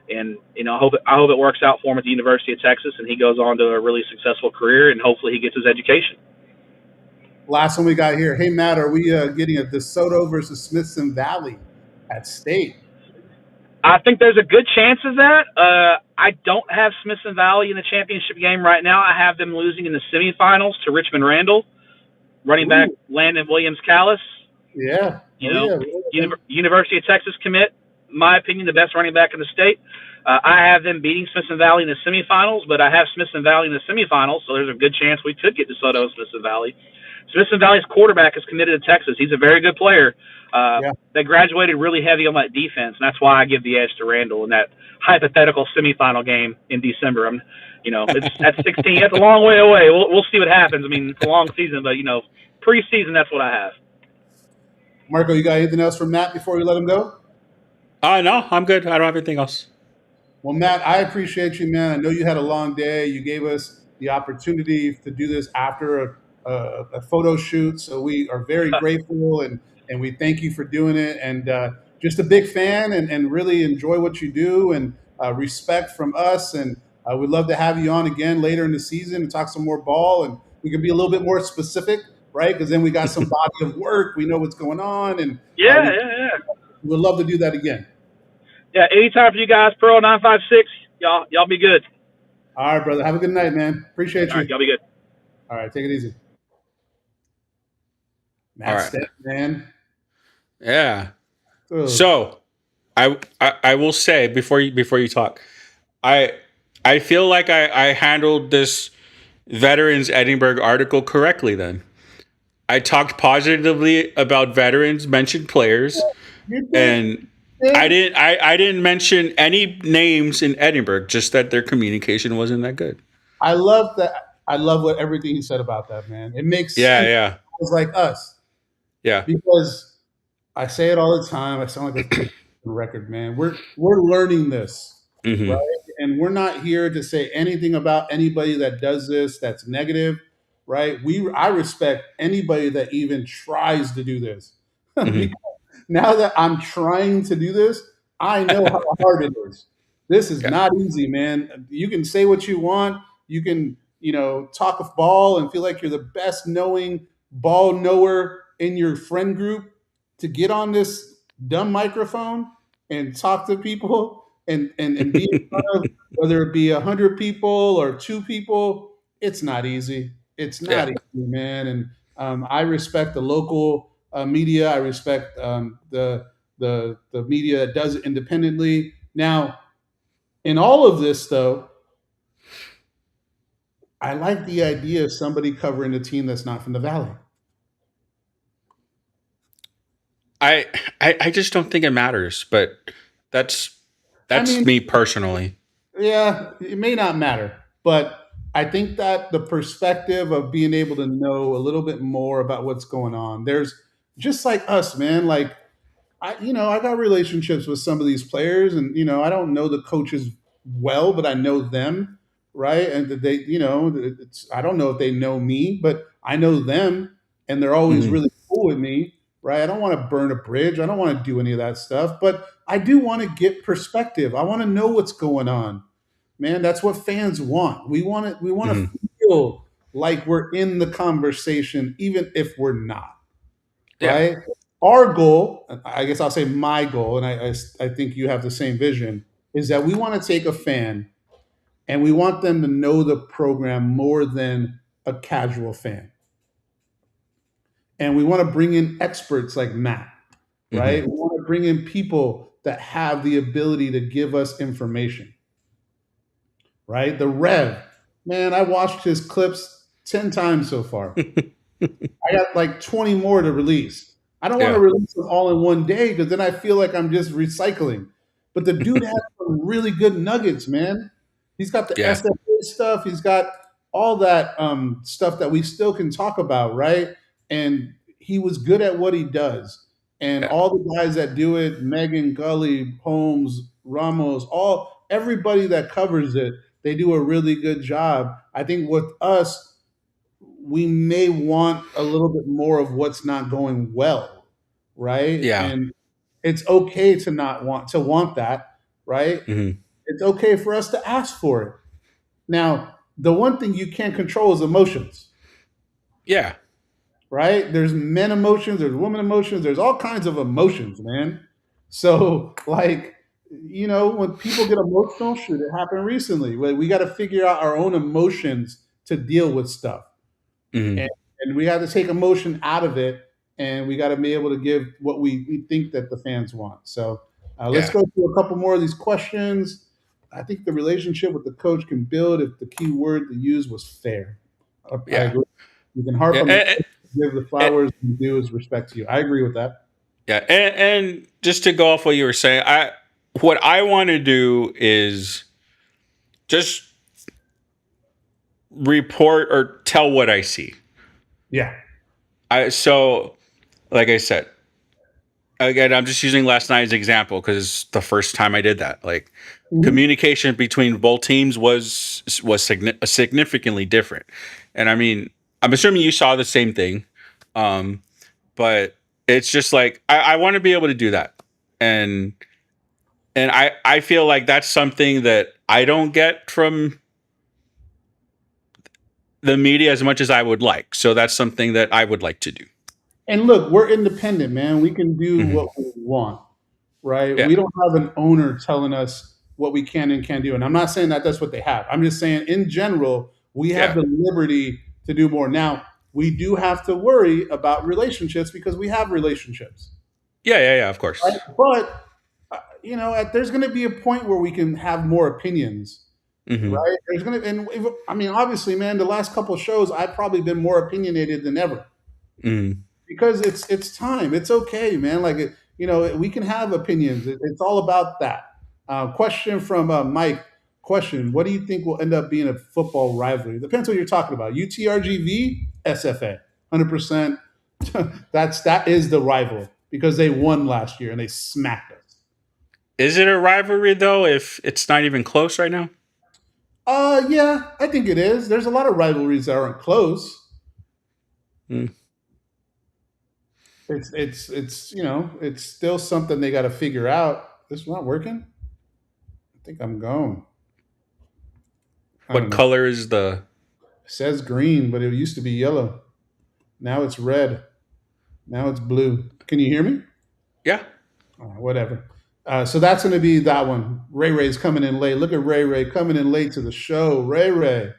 and I hope it works out for him at the University of Texas, and he goes on to a really successful career, and hopefully he gets his education. Last one we got here. Hey Matt, are we getting a DeSoto versus Smithson Valley at state? I think there's a good chance of that. I don't have Smithson Valley in the championship game right now. I have them losing in the semifinals to Richmond Randall. Running back Landon Williams-Callis. Yeah. University of Texas commit, in my opinion, the best running back in the state. I have them beating Smithson Valley in the semifinals, but I have Smithson Valley in the semifinals, so there's a good chance we could get DeSoto and Smithson Valley. Smithson Valley's quarterback is committed to Texas. He's a very good player. They graduated really heavy on that defense, and that's why I give the edge to Randall in that hypothetical semifinal game in December. It's 16. That's a long way away. We'll see what happens. I mean, it's a long season, but preseason, that's what I have. Marco, you got anything else from Matt before we let him go? No, I'm good. I don't have anything else. Well, Matt, I appreciate you, man. I know you had a long day. You gave us the opportunity to do this after a photo shoot, so we are very grateful. And and we thank you for doing it. And just a big fan, and really enjoy what you do, and respect from us. And we'd love to have you on again later in the season and talk some more ball, and we can be a little bit more specific, right? Because then we got some body of work, we know what's going on, and Yeah, we yeah, yeah. would love to do that again. Yeah, anytime for you guys, Pearl 956. Y'all be good. All right, brother. Have a good night, man. Appreciate All you. right, y'all be good. All right, take it easy. Matt All right. Stepp, man. Yeah. Ugh. So, I will say before you talk, I feel like I handled this Veterans Edinburgh article correctly. Then I talked positively about veterans, mentioned players, You did. and I didn't mention any names in Edinburgh. Just that their communication wasn't that good. I love that. I love what everything you said about that, man. It makes Yeah, sense. yeah, It's like us, yeah. because I say it all the time. I sound like a record, man. We're learning this, Mhm. right? And we're not here to say anything about anybody that does this that's negative, right? I respect anybody that even tries to do this. Mhm. Now that I'm trying to do this, I know how hard it is. This is Yeah. not easy, man. You can say what you want. You can, talk of ball and feel like you're the best knowing ball knower in your friend group, to get on this dumb microphone and talk to people, and be in front of, whether it be 100 people or 2 people. It's not easy. It's not Yeah. easy, man. And I respect the local media. I respect the media that does it independently. Now, in all of this, though, I like the idea of somebody covering a team that's not from the Valley. I just don't think it matters, but that's mean- me personally. Yeah, it may not matter, but I think that the perspective of being able to know a little bit more about what's going on. There's, just like us, man. Like, I got relationships with some of these players, and I don't know the coaches well, but I know them, right? And that they, I don't know if they know me, but I know them, and they're always Mhm. really cool with me, right? I don't want to burn a bridge. I don't want to do any of that stuff, but I do want to get perspective. I want to know what's going on, man. That's what fans want. We want it. We want Mhm. to feel like we're in the conversation, even if we're not, Yeah. right? Our goal, I guess I'll say my goal, and I think you have the same vision, is that we want to take a fan and we want them to know the program more than a casual fan. And we want to bring in experts like Matt, right? We want to bring in people that have the ability to give us information, right? The Rev, man, I watched his clips 10 times so far. I got like 20 more to release. I don't want to Yeah. release them all in one day, because then I feel like I'm just recycling. But the dude has some really good nuggets, man. He's got the Yeah. SFA stuff. He's got all that stuff that we still can talk about, right? And he was good at what he does. And Yeah. all the guys that do it, Megan, Gully, Holmes, Ramos, everybody that covers it, they do a really good job. I think with us, we may want a little bit more of what's not going well, right? Yeah. And it's okay to not want that, right? Mhm. It's okay for us to ask for it. Now, the one thing you can't control is emotions, Yeah. right? There's men emotions, there's women emotions, there's all kinds of emotions, man. So, like, when people get emotional, shoot, it happened recently. We got to figure out our own emotions to deal with stuff. Mhm. And we got to take emotion out of it, and we got to be able to give what we think that the fans want. So let's Yeah. go through a couple more of these questions. I think the relationship with the coach can build if the key word to use was fair. I Yeah. agree. You can harp Yeah, on the coach, give the flowers, and do is respect to you. I agree with that. Yeah, and just to go off what you were saying, what I want to do is just report or tell what I see. Yeah. So like I said, again, I'm just using last night as an example because it's the first time I did that. Like, communication between both teams was significantly different, and I mean, I'm assuming you saw the same thing, but it's just like I want to be able to do that, and I feel like that's something that I don't get from the media as much as I would like. So that's something that I would like to do. And look, we're independent, man. We can do Hmm. what we want, right? Yeah, We don't have an owner telling us what we can and can't do. And I'm not saying that that's what they have. I'm just saying, in general, we have yeah, the liberty to do more. Now, we do have to worry about relationships because we have relationships, yeah. Of right? course. But there's going to be a point where we can have more opinions, Hmm. right? There's going to, I mean, obviously, man, the last couple of shows, I've probably been more opinionated than ever Hmm. because it's time. It's okay, man. Like we can have opinions. It's all about that. Question from Mike. Question: what do you think will end up being a football rivalry? Depends what you're talking about. UTRGV, SFA, 100%. That is the rival because they won last year and they smacked us. Is it a rivalry though? If it's not even close right now. Yeah, I think it is. There's a lot of rivalries that aren't close. Mm. It's still something they got to figure out. This is not working. I think I'm gone. I don't What know. color is the? It says green, but it used to be yellow. Now it's red. Now it's blue. Can you hear me? Yeah. Whatever. So that's going to be that one. Ray Ray's coming in late. Look at Ray Ray coming in late to the show. Ray Ray.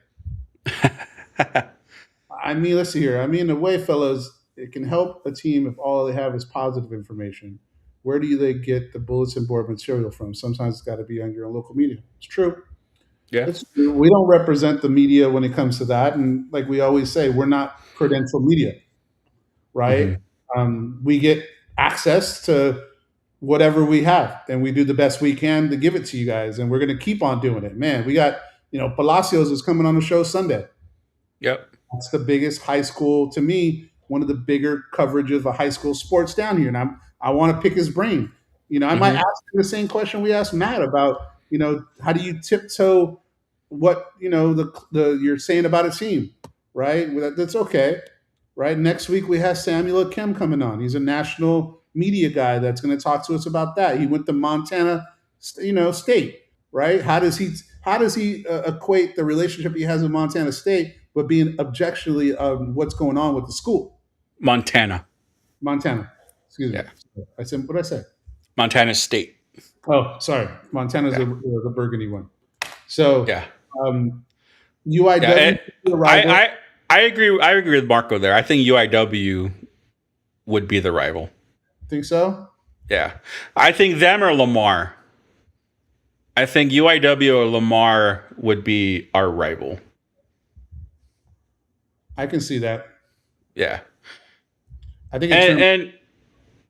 I mean, let's see here. I mean, the way, fellas, it can help a team if all they have is positive information. Where do they get the bulletin board material from? Sometimes it's got to be on your own local media. It's true. Yeah. It's true. We don't represent the media when it comes to that. And like we always say, we're not credential media, right? Hmm. We get access to whatever we have, and we do the best we can to give it to you guys. And we're going to keep on doing it. Man, we got, Palacios is coming on the show Sunday. Yep. That's the biggest high school, to me, one of the bigger coverage of a high school sports down here. And I want to pick his brain. I might Hmm. ask him the same question we asked Matt about, how do you tiptoe what, you're saying about a team, right? Well, that's okay. Right. Next week we have Samuel Kim coming on. He's a national media guy that's going to talk to us about that. He went to Montana, State, right? How does he equate the relationship he has with Montana State with being objectively what's going on with the school? Montana. Montana. Excuse me. Yeah. I said, what did I say? Montana State. Oh, sorry. Montana's Yeah. the burgundy one. So Yeah. um, Yeah. UIW, And the rival. I agree. I agree with Marco there. I think UIW would be the rival. Think so? Yeah. I think them or Lamar. I think UIW or Lamar would be our rival. I can see that. Yeah. I think in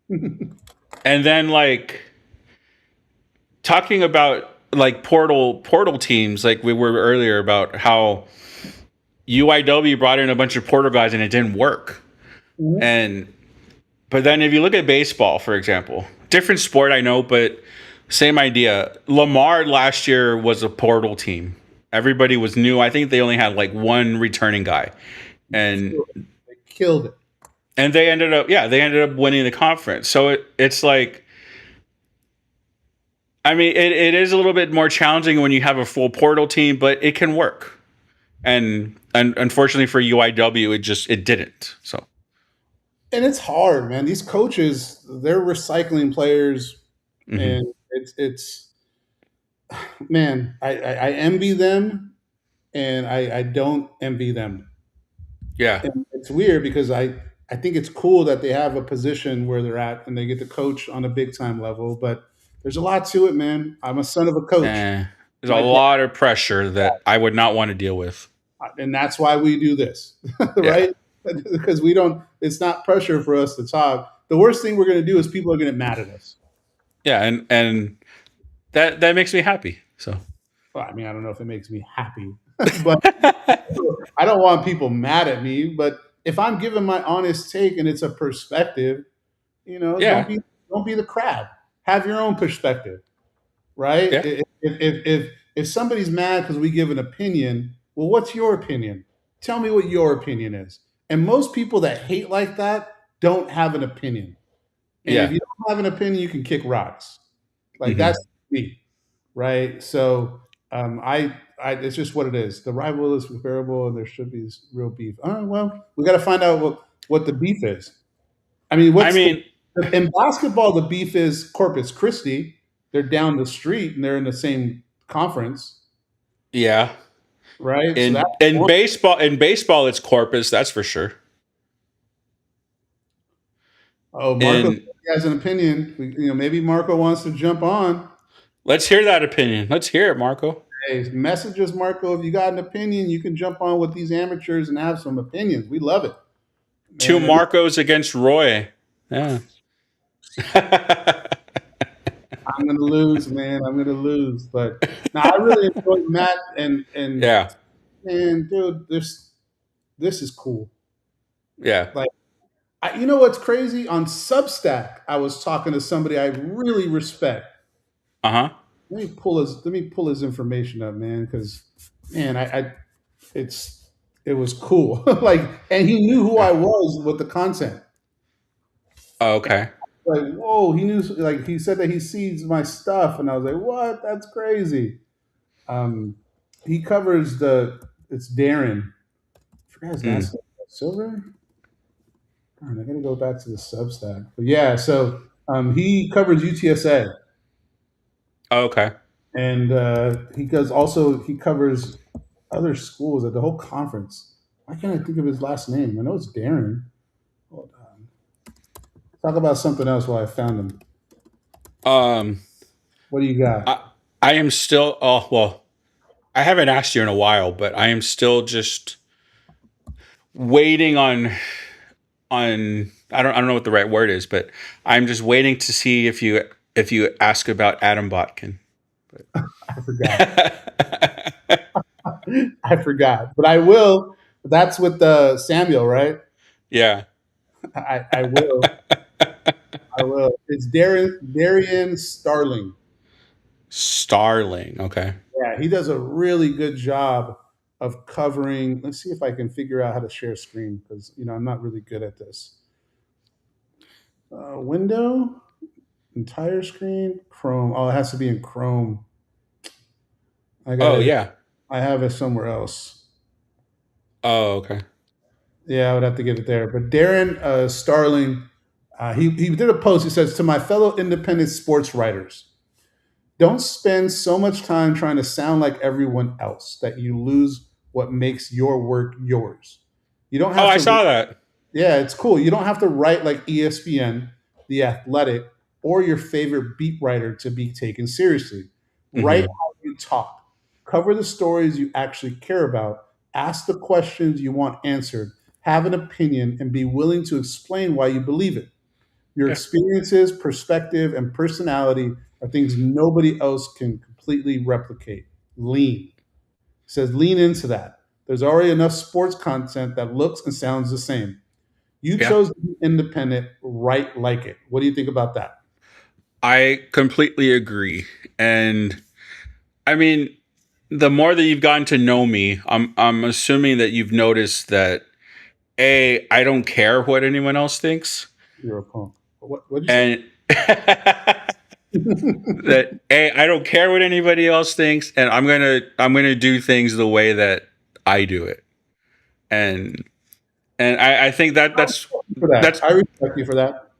And and then like talking about like portal teams, like we were earlier about how UIW brought in a bunch of portal guys and it didn't work. And but then if you look at baseball, for example, different sport I know, but same idea. Lamar last year was a portal team. Everybody was new. I think they only had like one returning guy. And they killed it. they ended up winning the conference. So it's like, I mean, it is a little bit more challenging when you have a full portal team, but it can work. And unfortunately for UIW, it didn't. So And it's hard, man. These coaches, they're recycling players, mhm. and it's man, I envy them, and I don't envy them. Yeah, And it's weird because I think it's cool that they have a position where they're at and they get to coach on a big time level, but there's a lot to it, man. I'm a son of a coach. there's a My dad, lot of pressure that I would not want to deal with. and that's why we do this, Yeah, right? Because we don't. It's not pressure for us to talk. The worst thing we're going to do is people are going to get mad at us. yeah, and that makes me happy. So Well, I mean, I don't know if it makes me happy, but I don't want people mad at me. But if I'm giving my honest take and it's a perspective, don't yeah, be the crab. Have your own perspective, right? yeah, If somebody's mad because we give an opinion, well, what's your opinion? Tell me what your opinion is. And most people that hate like that don't have an opinion. And if Yeah. you don't have an opinion, you can kick rocks. Like Hmm. that's me, right? So it's just what it is. The rival is comparable, and there should be real beef. Oh well, we got to find out what the beef is. I mean, I what's mean, in basketball? The beef is Corpus Christi. They're down the street and they're in the same conference, yeah. right? So that's one. In baseball, it's Corpus. That's for sure. Oh, Marco And has an opinion. Maybe Marco wants to jump on. let's hear that opinion. Let's hear it, Marco. Hey, messages, Marco. If you got an opinion, you can jump on with these amateurs and have some opinions. We love it, Two man. Marcos against Roy. Yeah. I'm gonna lose, man. I'm gonna lose. But now I really enjoyed Matt and Yeah. man, dude, this is cool. Yeah. Like, you know what's crazy? On Substack, I was talking to somebody I really respect. Uh huh. Let me pull his information up, man, because man, it's it was cool. Like, and he knew who I was with the content. Oh, okay. Like, whoa, he knew. Like, he said that he sees my stuff, and I was like, what? That's crazy. Um, he covers it's Darren. I forgot his Mm. last name. Silver. Darn, I gotta go back to the Substack. But yeah, so he covers UTSA, Oh, okay. and he covers other schools at the whole conference. Why can't I think of his last name? I know it's Darren. Hold on. Talk about something else while I found him. Um, What do you got? I am still. Oh well, I haven't asked you in a while, but I am still just waiting on. I don't know what the right word is, but I'm just waiting to see if you ask about Adam Botkin. I forgot. I forgot, but I will. That's with Samuel, right? Yeah. I will. I will. It's Darian Starling. Starling. Okay. Yeah, he does a really good job of covering. Let's see if I can figure out how to share screen because I'm not really good at this. Window, entire screen, Chrome. Oh, it has to be in Chrome. I got Oh it. yeah. I have it somewhere else. Oh okay. Yeah, I would have to get it there. But Darren Starling, he did a post. He says, "To my fellow independent sports writers, don't spend so much time trying to sound like everyone else that you lose what makes your work yours. You don't Oh, have I to. saw that. Yeah, it's cool. You don't have to write like ESPN, The Athletic, or your favorite beat writer to be taken seriously. Write Hmm. how you talk. Cover the stories you actually care about. Ask the questions you want answered. Have an opinion and be willing to explain why you believe it. Your Yeah. experiences, perspective, and personality are things nobody else can completely replicate. Lean. It says lean into that. There's already enough sports content that looks and sounds the same. You Yeah. chose to be independent, write like it. What do you think about that? I completely agree. And I mean, the more that you've gotten to know me, I'm assuming that you've noticed that I don't care what anyone else thinks, You're a punk. What'd you say? and that I don't care what anybody else thinks, and I'm gonna do things the way that I do it, and I think For that, that's I respect you for that.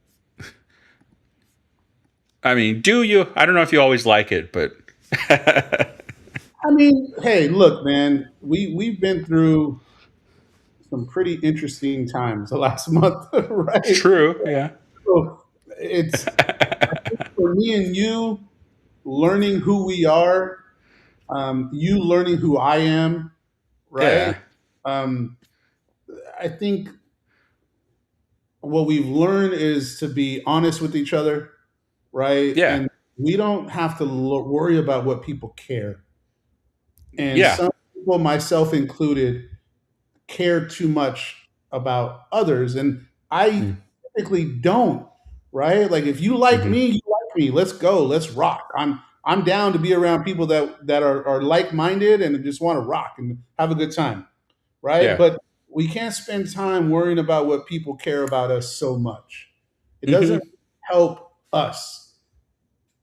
I mean, do you? I don't know if you always like it, but I mean, hey, look, man, we've been through some pretty interesting times the last month, right? true, yeah. So it's for me and you learning who we are, you learning who I am, right? Yeah, Um, I think what we've learned is to be honest with each other, right? yeah, And we don't have to worry about what people care. And yeah. some people, myself included, care too much about others. And I Mm, typically don't, right? Like if you like mhm. me, you like me. Let's go. Let's rock. I'm down to be around people that are like minded and just want to rock and have a good time, right? Yeah. But we can't spend time worrying about what people care about us so much. It doesn't Hmm. help us.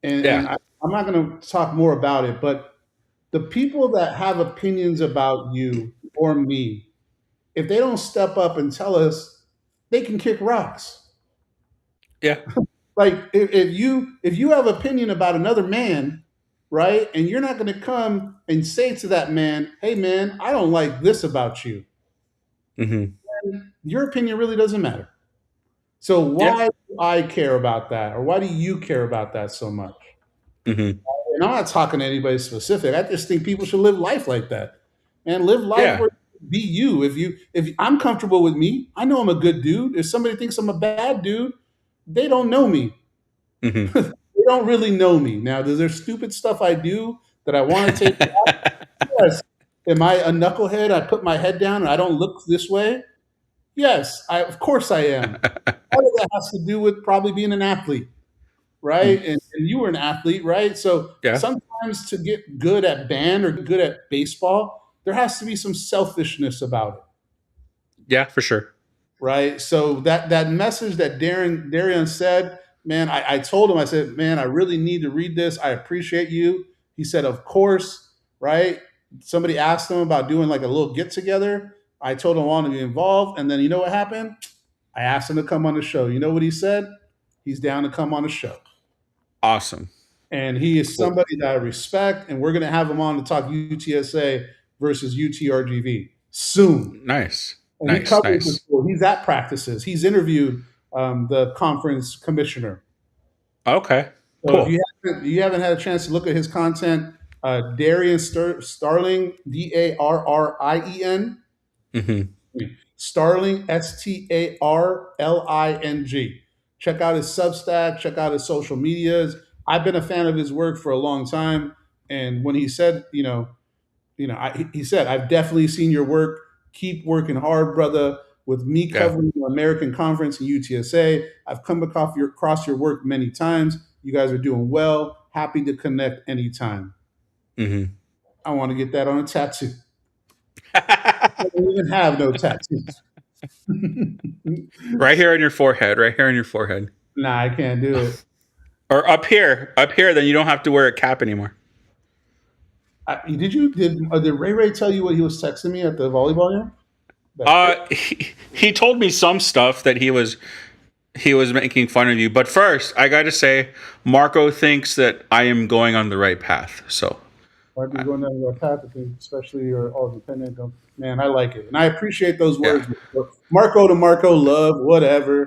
And Yeah. I'm not going to talk more about it, but the people that have opinions about you or me, if they don't step up and tell us, they can kick rocks. Yeah. Like if you have opinion about another man, right, and you're not going to come and say to that man, "Hey, man, I don't like this about you," Hmm. your opinion really doesn't matter. So Yeah. why do I care about that, or why do you care about that so much? Hmm. And I'm not talking to anybody specific. I just think people should live life like that, and live life Yeah. where be you. If I'm comfortable with me, I know I'm a good dude. If somebody thinks I'm a bad dude, they don't know me. Hmm. They don't really know me. Now, is there stupid stuff I do that I want to take back? Yes. Am I a knucklehead? I put my head down and I don't look this way? Yes, of course I am. Part of that has to do with probably being an athlete, right? And you were an athlete, right? So Yeah. sometimes to get good at band or good at baseball, there has to be some selfishness about it, Yeah, for sure. right? So that message that Darian said, man, I told him, I said, man, I really need to read this. I appreciate you. He said, of course, right? Somebody asked him about doing like a little get together. I told him I wanted to be involved, and then you know what happened? I asked him to come on the show. You know what he said? He's down to come on the show. Awesome. And he is Cool. somebody that I respect, and we're going to have him on to talk UTSA versus UTRGV soon. Nice. And he Nice. covers the Nice. school. He's at practices. He's interviewed the conference commissioner. Okay. So if Cool. you haven't had a chance to look at his content, Darian Starling, Darrien, Hmm. Starling, Starling. Check out his Substack. Check out his social medias. I've been a fan of his work for a long time, and when he said, he said, "I've definitely seen your work. Keep working hard, brother." With me Yeah. covering the American Conference and UTSA, I've come across your work many times. You guys are doing well. Happy to connect anytime. Hmm. I want to get that on a tattoo. I don't even have no tattoos. Right here on your forehead. Right here on your forehead. Nah, I can't do it. Or up here. Up here, then you don't have to wear a cap anymore. Did Ray Ray tell you what he was texting me at the volleyball game? He told me some stuff that he was making fun of you. But first, I got to say, Marco thinks that I am going on the right path. So, Might be going down that path, especially your all dependent. Man, I like it, and I appreciate those words. yeah. Marco to Marco, love, whatever.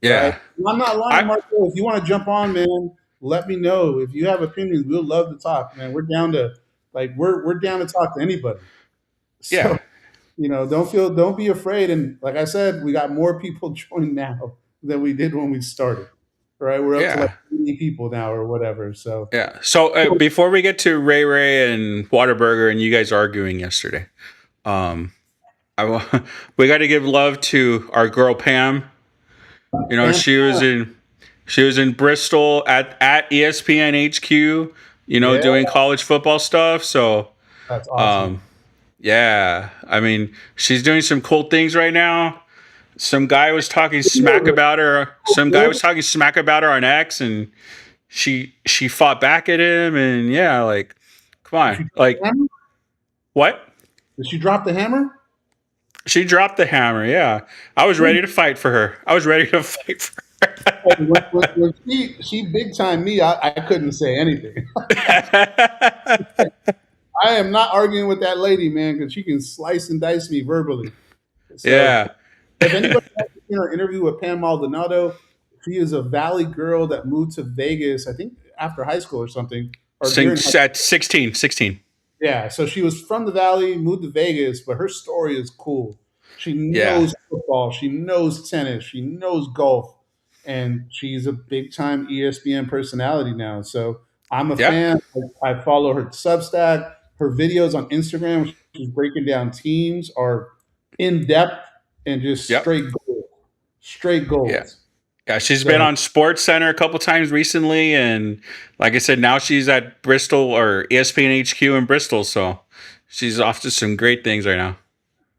Right? Yeah. I'm not lying, I Marco. If you want to jump on, man, let me know. If you have opinions, we'll love to talk, man. We're down to we're down to talk to anybody. So yeah. don't be afraid. And like I said, we got more people joining now than we did when we started. Right? We're up to like Yeah. 80 people now or whatever. So Yeah. So before we get to Ray Ray and Waterburger and you guys arguing yesterday, um, we got to give love to our girl Pam. You know, Pam, she was in Bristol at ESPN HQ. You know, yeah, doing college football stuff. So, that's awesome. yeah, I mean, she's doing some cool things right now. Some guy was talking smack about her. Some guy was talking smack about her on X, and she fought back at him. And yeah, like, come on, like, Hammer? what? Did she drop the hammer? She dropped the hammer. Yeah, I was ready to fight for her. I was ready to fight for When she big time me, I couldn't say anything. her. I am not arguing with that lady, man, because she can slice and dice me verbally. So Yeah. if anybody has seen our interview with Pam Maldonado, she is a Valley girl that moved to Vegas, I think after high school or something. Or during At 16, 16. Yeah, so she was from the Valley, moved to Vegas, but her story is cool. She Yeah. knows football, she knows tennis, she knows golf, and she's a big time ESPN personality now. So I'm a Yeah. fan. I follow her Substack, her videos on Instagram. She's breaking down teams are in depth and just Yep. straight Yeah. goals. Yeah, she's been So on Sports Center a couple times recently, and like I said, now she's at Bristol or ESPN HQ in Bristol. So she's off to some great things right now.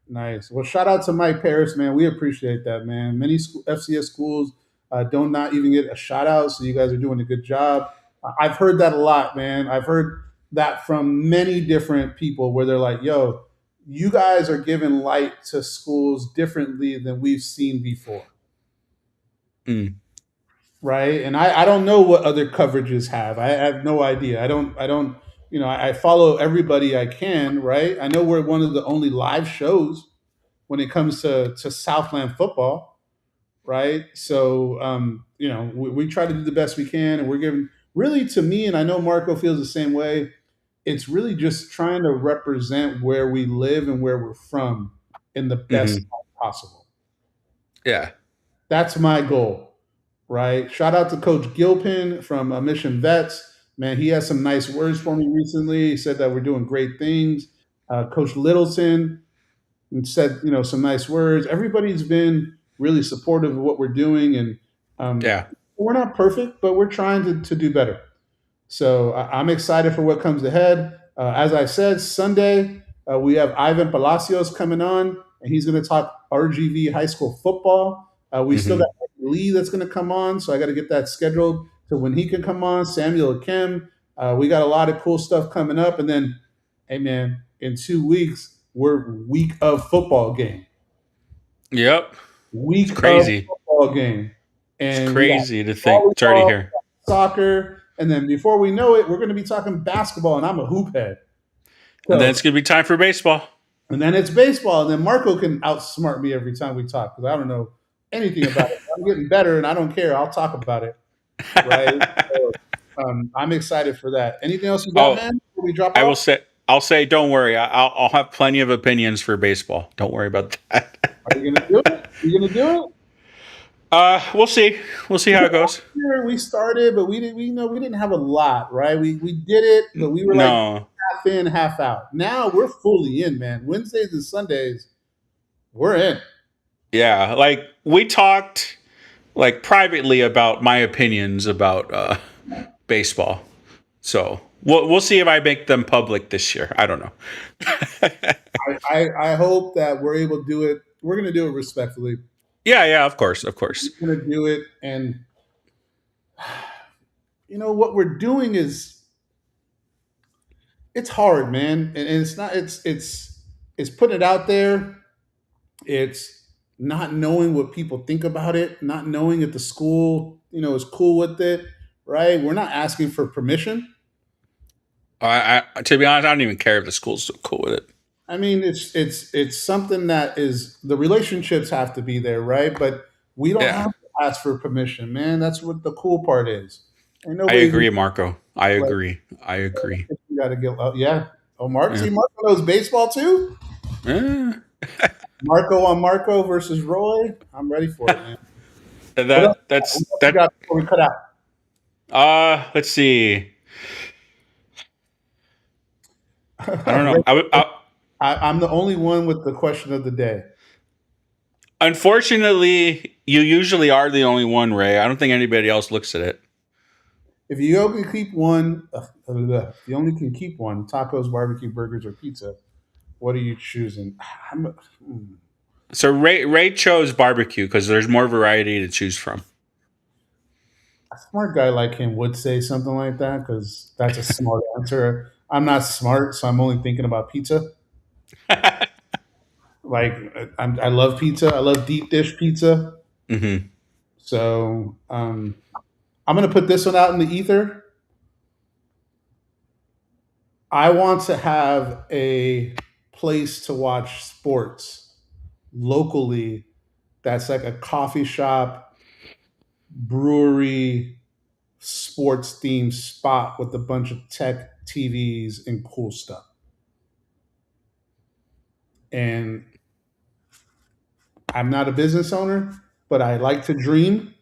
nice. Well, shout out to Mike Paris, man. We appreciate that, man. Many FCS schools don't not even get a shout out. So you guys are doing a good job. I've heard that a lot, man. I've heard that from many different people where they're like, yo, you guys are giving light to schools differently than we've seen before. Mm. Right. And I don't know what other coverages have. I have no idea. I don't, I follow everybody I can. Right. I know we're one of the only live shows when it comes to Southland football. Right. So, we try to do the best we can, and we're giving really, to me, and I know Marco feels the same way. It's really just trying to represent where we live and where we're from in the best Mhm. way possible. Yeah. That's my goal, right? Shout out to Coach Gilpin from Mission Vets. Man, he has some nice words for me recently. He said that we're doing great things. Coach Littleton said, some nice words. Everybody's been really supportive of what we're doing, and um, Yeah. we're not perfect, but we're trying to do better. So I'm excited for what comes ahead. As I said, Sunday we have Ivan Palacios coming on, and he's going to talk RGV high school football. We still got Mhm. Lee that's going to come on, so I got to get that scheduled to when he can come on. Samuel Kim. We got a lot of cool stuff coming up, and then, hey man, in 2 weeks we're week of football game. Yep. It's Week of crazy. football game, It's and we got crazy to think it's already volleyball, here. soccer, and then before we know it, we're going to be talking basketball, and I'm a hoop head. And then So, it's gonna be time for baseball. and then it's baseball, and then Marco can outsmart me every time we talk because I don't know anything about it. I'm getting better, and I don't care. I'll talk about it, right? So, I'm excited for that. Anything else you got, Oh, man? Before we drop I will off? say. I'll say, don't worry. I'll have plenty of opinions for baseball. Don't worry about that. Are you going to do it? You going to do it? We'll see. We'll see how it goes. Here we started, but we didn't. We didn't have a lot, right? We did it, but we were like No. half in, half out. Now we're fully in, man. Wednesdays and Sundays, we're in. Yeah, like we talked like privately about my opinions about baseball. So we'll see if I make them public this year. I don't know. I hope that we're able to do it. We're going to do it respectfully. Yeah, of course, of course. We're going to do it, and what we're doing is it's hard, man, and it's not. It's putting it out there. It's not knowing what people think about it, not knowing if the school is cool with it. Right? We're not asking for permission. I to be honest, I don't even care if the school's so cool with it. I mean, it's something that is the relationships have to be there, right? But we don't Yeah, have to ask for permission, man. That's what the cool part is. And I nobody's agree, Marco. I like, agree. I agree. you got to get, yeah. Oh, Mark, Yeah. see, Marco knows baseball too. Eh. Marco on Marco versus Roy. I'm ready for it, man. What else? That's What else you that. got before we cut out? Let's see. I don't know. I'm the only one with the question of the day. Unfortunately, you usually are the only one, Ray. I don't think anybody else looks at it. If you only keep one, you only can keep one: tacos, barbecue, burgers, or pizza. What are you choosing? So Ray chose barbecue because there's more variety to choose from. A smart guy like him would say something like that because that's a smart answer. I'm not smart, so I'm only thinking about pizza. Like I love pizza. I love deep dish pizza. Hmm. So I'm gonna put this one out in the ether. I want to have a place to watch sports locally. That's like a coffee shop, brewery, sports themed spot with a bunch of tech TVs and cool stuff. And I'm not a business owner, but I like to dream.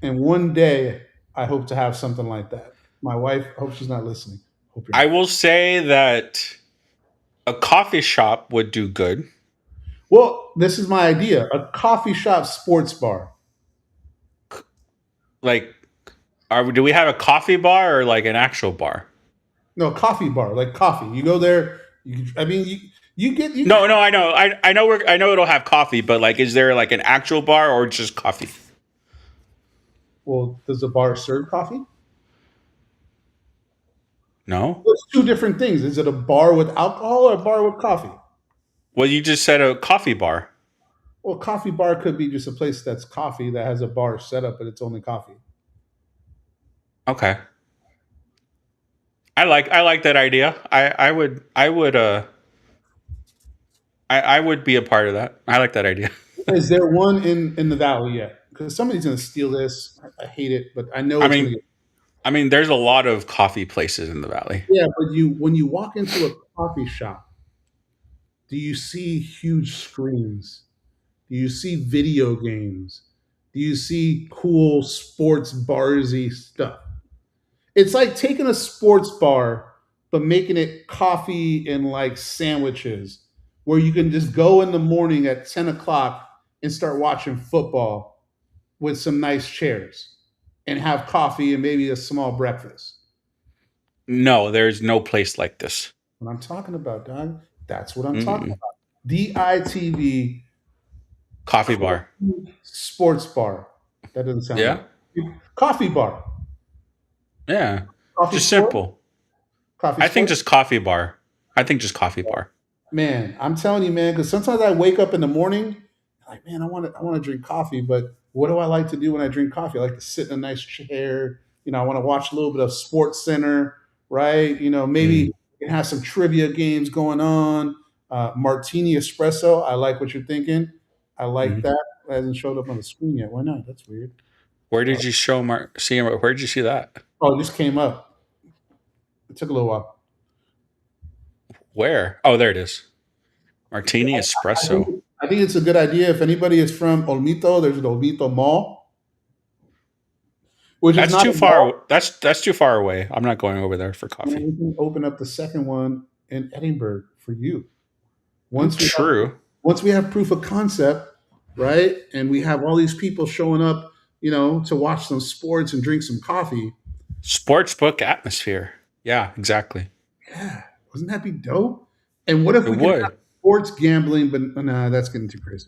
And one day I hope to have something like that. My wife, I hope she's not listening. Hope you're I not. will say that a coffee shop would do good. Well, this is my idea: a coffee shop sports bar. Like, do we have a coffee bar or like an actual bar? No, coffee bar, like coffee. You go there. I mean, you get you. No, I know. I know it'll have coffee, but like, is there like an actual bar or just coffee? Well, does the bar serve coffee? No. It's two different things. Is it a bar with alcohol or a bar with coffee? Well, you just said a coffee bar. Well, coffee bar could be just a place that's coffee that has a bar set up, but it's only coffee. Okay. I like that idea. I would be a part of that. I like that idea. Is there one in the valley yet? Because somebody's going to steal this. I hate it, but I know I it's going to mean, get. there's a lot of coffee places in the valley. Yeah, but when you walk into a coffee shop, do you see huge screens? Do you see video games? Do you see cool sports barsy stuff? It's like taking a sports bar but making it coffee and like sandwiches, where you can just go in the morning at 10 o'clock and start watching football with some nice chairs and have coffee and maybe a small breakfast. No, there's no place like this. What I'm talking about, Don, that's what I'm talking Mm-mm. about. DITV Coffee bar. sports bar. That doesn't sound Yeah. right. Coffee bar. Yeah. Coffee Just sport? simple. Coffee I think sport? just coffee bar. I think just coffee bar. Man, I'm telling you, man, because sometimes I wake up in the morning, like, man, I want to drink coffee, but what do I like to do when I drink coffee? I like to sit in a nice chair. I want to watch a little bit of Sports Center, right? Maybe Mm. we can have some trivia games going on. Martini espresso. I like what you're thinking. I like Mhm. that. It hasn't showed up on the screen yet. Why not? That's weird. Where did you see him? Where did you see that? Oh, it just came up. It took a little while. Where? Oh, there it is. Martini I espresso. think, I think it's a good idea. If anybody is from Olmito, there's an Olmito Mall, which is That's not too a mall. far. That's too far away. I'm not going over there for And coffee. we can open up the second one in Edinburgh for you. Mm, Once we have true. once we have proof of concept, right? And we have all these people showing up, to watch some sports and drink some coffee. Sportsbook atmosphere. Yeah, exactly. Yeah, wouldn't that be dope? And what if It we can have would. sports gambling? But nah, that's getting too crazy.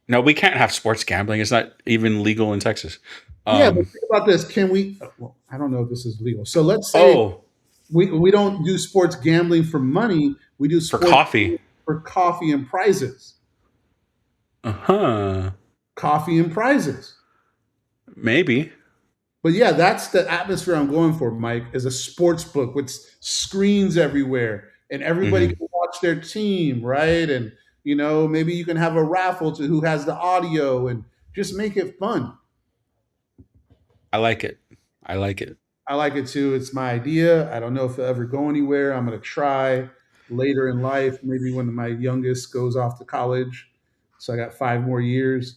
No, we can't have sports gambling. It's not even legal in Texas. Yeah, but Um. think about this. Can we? Well, I don't know if this is legal. So let's say Oh, we don't do sports gambling for money. We do for sports coffee. for coffee and prizes. Uh-huh. Coffee and prizes. Maybe. But yeah, that's the atmosphere I'm going for, Mike, is a sports book with screens everywhere and everybody Hmm. can watch their team, right? And maybe you can have a raffle to who has the audio and just make it fun. I like it. I like it. I like it too. It's my idea. I don't know if it'll ever go anywhere. I'm going to try later in life, maybe when my youngest goes off to college. So I got 5 more years.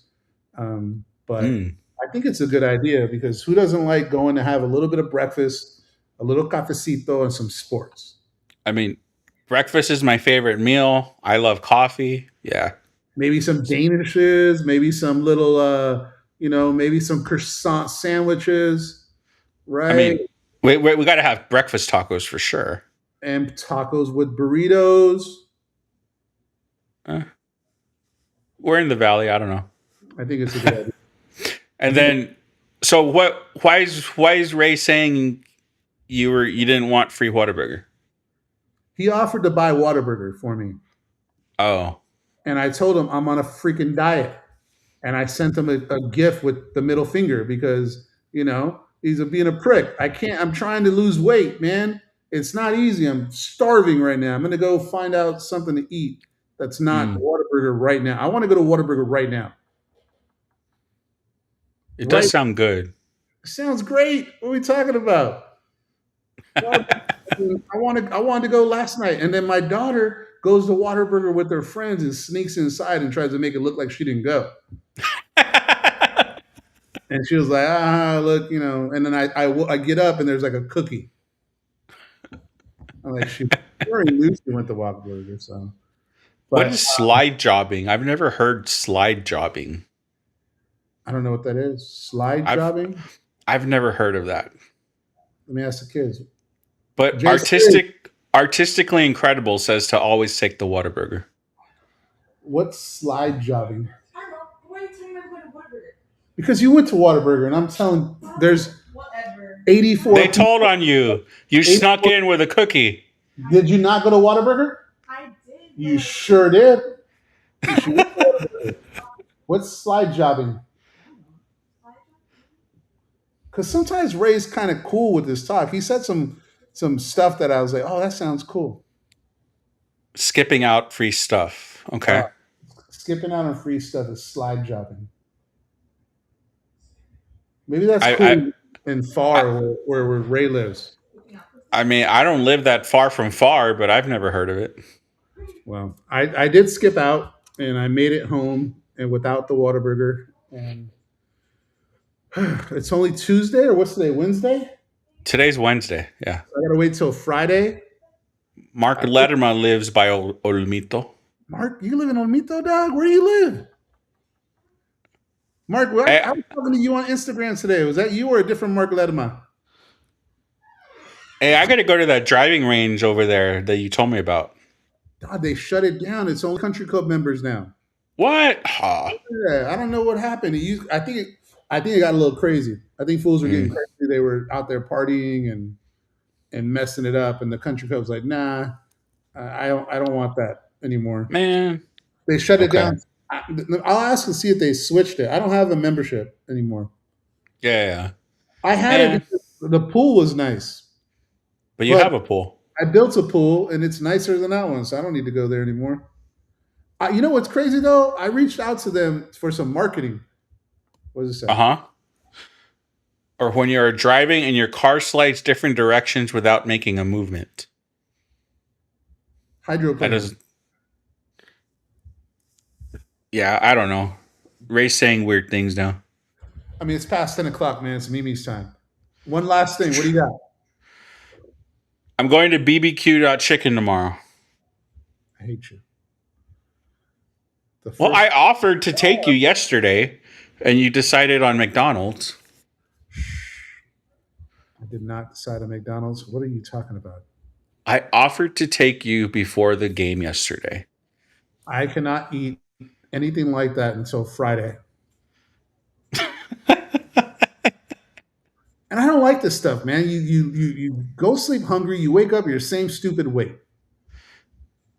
But Mm. I think it's a good idea because who doesn't like going to have a little bit of breakfast, a little cafecito, and some sports? I mean, breakfast is my favorite meal. I love coffee. Yeah. Maybe some danishes, maybe some little, maybe some croissant sandwiches, I right? mean, we got to have breakfast tacos for sure. And tacos with burritos. Uh, we're in the valley. I don't know. I think it's a good idea. And then, so what? Why is Ray saying you didn't want free Whataburger? He offered to buy Whataburger for me. Oh, And I told him I'm on a freaking diet. And I sent him a gift with the middle finger because, he's being a prick. I'm trying to lose weight, man. It's not easy. I'm starving right now. I'm going to go find out something to eat that's not Mm. Whataburger right now. I want to go to Whataburger right now. it Right. does sound good. Sounds great. What are we talking about? I wanted to go last night. And then my daughter goes to Whataburger with her friends and sneaks inside and tries to make it look like she didn't go. And she was like, look, and then I get up and there's like a cookie. I'm like, she already knew she went to Whataburger. So, What but is slide jobbing? I've never heard slide jobbing. I don't know what that is. Slide I've- jobbing? I've never heard of that. Let me ask the kids. But Jason- artistically incredible says to always take the Whataburger. What's slide jobbing? I don't know. Why are you telling me I'm going to Whataburger? Because you went to Whataburger, and I'm telling, there's 84 They people. told on you. You snuck in with a cookie. Did you not go to Whataburger? I did. You sure did. You should go to Whataburger. What's slide jobbing? Because sometimes Ray's kind of cool with his talk. He said some stuff that I was like, oh, that sounds cool. Skipping out free stuff. Okay. Skipping out on free stuff is slide jobbing. Maybe that's I- cool in Far where Ray lives. I mean, I don't live that far from Far, but I've never heard of it. Well, I did skip out, and I made it home and without the Whataburger. And it's only Tuesday, or what's today? Wednesday? Today's Wednesday. Yeah. I gotta wait till Friday. Mark Letterman lives by Olmito. Mark, you live in Olmito, dog? Where do you live? Mark, I was talking to you on Instagram today. Was that you or a different Mark Letterman? Hey, I got to go to that driving range over there that you told me about. God, they shut it down. It's only country club members now. What? Yeah, I don't know what happened. I think it got a little crazy. I think fools were getting crazy. They were out there partying and messing it up, and the country club's like, nah, I don't want that anymore. Man, they shut it down. I'll ask and see if they switched it. I don't have a membership anymore. Yeah. I had it because the pool was nice. But you have a pool. I built a pool, and it's nicer than that one, so I don't need to go there anymore. You know what's crazy, though? I reached out to them for some marketing. What does it say? Uh-huh. Or when you're driving and your car slides different directions without making a movement. Hydroplane. Yeah, I don't know. Ray's saying weird things now. I mean, it's past 10 o'clock, man. It's Mimi's time. One last thing. What do you got? I'm going to BBQ.chicken tomorrow. I hate you. Well, I offered to take you yesterday, and you decided on McDonald's. I did not decide on McDonald's. What are you talking about? I offered to take you before the game yesterday. I cannot eat anything like that until Friday. And I don't like this stuff, man. You go sleep hungry, you wake up, you're the same stupid weight.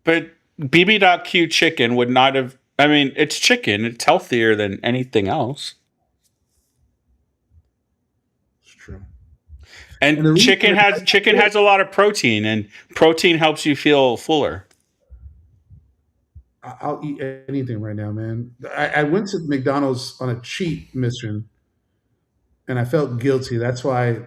But BB.Q chicken would not have. I mean, it's chicken. It's healthier than anything else. It's true. And chicken has a lot of protein, and protein helps you feel fuller. I'll eat anything right now, man. I went to McDonald's on a cheat mission, and I felt guilty. That's why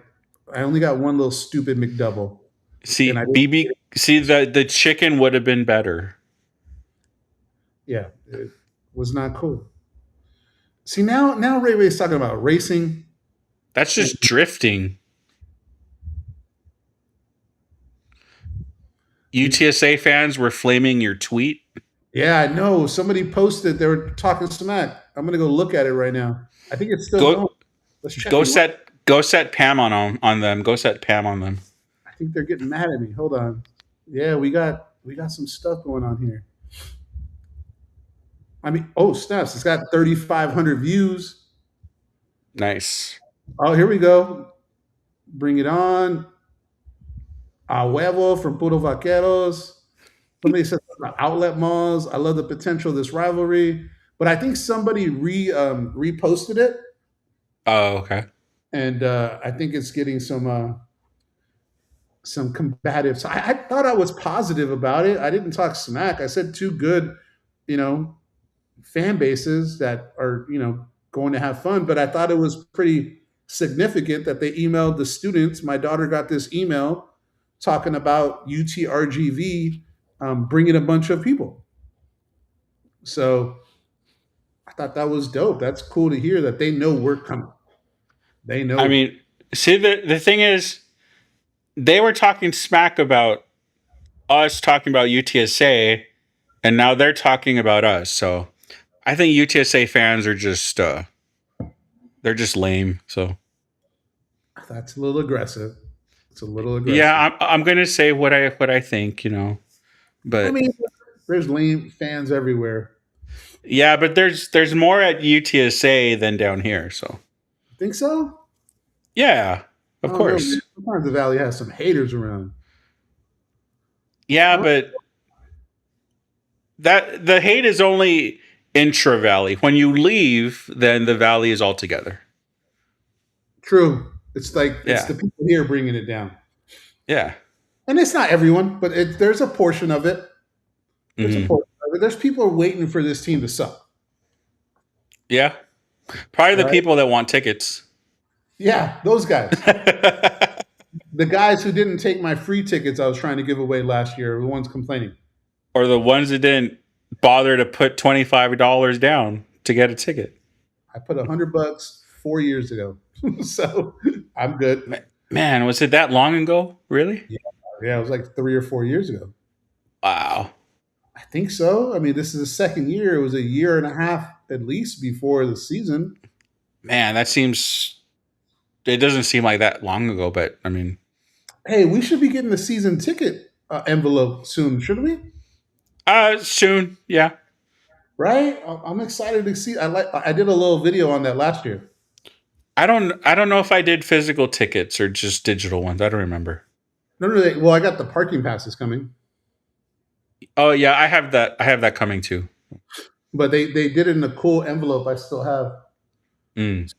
I only got one little stupid McDouble. See, the chicken would have been better. Yeah, it was not cool. See, now Ray Ray's talking about racing. That's just drifting. UTSA fans were flaming your tweet. Yeah, I know. Somebody posted they were talking smack. I'm gonna go look at it right now. I think it's still going. Let's check. Go set Pam on them. Go set Pam on them. I think they're getting mad at me. Hold on. Yeah, we got some stuff going on here. I mean, snaps! It's got 3,500 views. Nice. Oh, here we go. Bring it on. A huevo from Puro Vaqueros. Somebody said outlet malls. I love the potential of this rivalry, but I think somebody reposted it. Oh, okay. And I think it's getting some combative. So I thought I was positive about it. I didn't talk smack. I said two good, fan bases that are, going to have fun. But I thought it was pretty significant that they emailed the students. My daughter got this email talking about UTRGV bringing a bunch of people. So I thought that was dope. That's cool to hear that they know we're coming. They know. I mean, see, the thing is, they were talking smack about us talking about UTSA, and now they're talking about us. So I think UTSA fans are just they're just lame. So that's a little aggressive. It's a little aggressive. Yeah, I'm gonna say what I think, but I mean, there's lame fans everywhere. Yeah, but there's more at UTSA than down here. So Think so? yeah, I of don't know, man. course. Sometimes the Valley has some haters around. Yeah, Huh? but that the hate is only intra valley. When you leave, then the valley is all together. True. It's like it's Yeah, the people here bringing it down, yeah, and it's not everyone, but there's a portion of it. There's a hmm portion of it. There's people waiting for this team to suck. yeah. Probably the Right? people that want tickets. Yeah, those guys. The guys who didn't take my free tickets I was trying to give away last year are the ones complaining. Or the ones that didn't bother to put $25 down to get a ticket. I put $100 4 years ago, so I'm good. Man, was it that long ago? Really? Yeah, it was like 3 or 4 years ago. Wow. I think so. I mean, this is the second year. It was a year and a half at least before the season. Man, that seems. It doesn't seem like that long ago, but I mean, Hey, we should be getting the season ticket envelope soon, shouldn't we? soon. Yeah. Right? I'm excited to see. I did a little video on that last year. I don't know if I did physical tickets or just digital ones. I don't remember. No, well, I got the parking passes coming, Oh yeah, I have that. I have that coming too. but they did it in a cool envelope. I still have. Mm.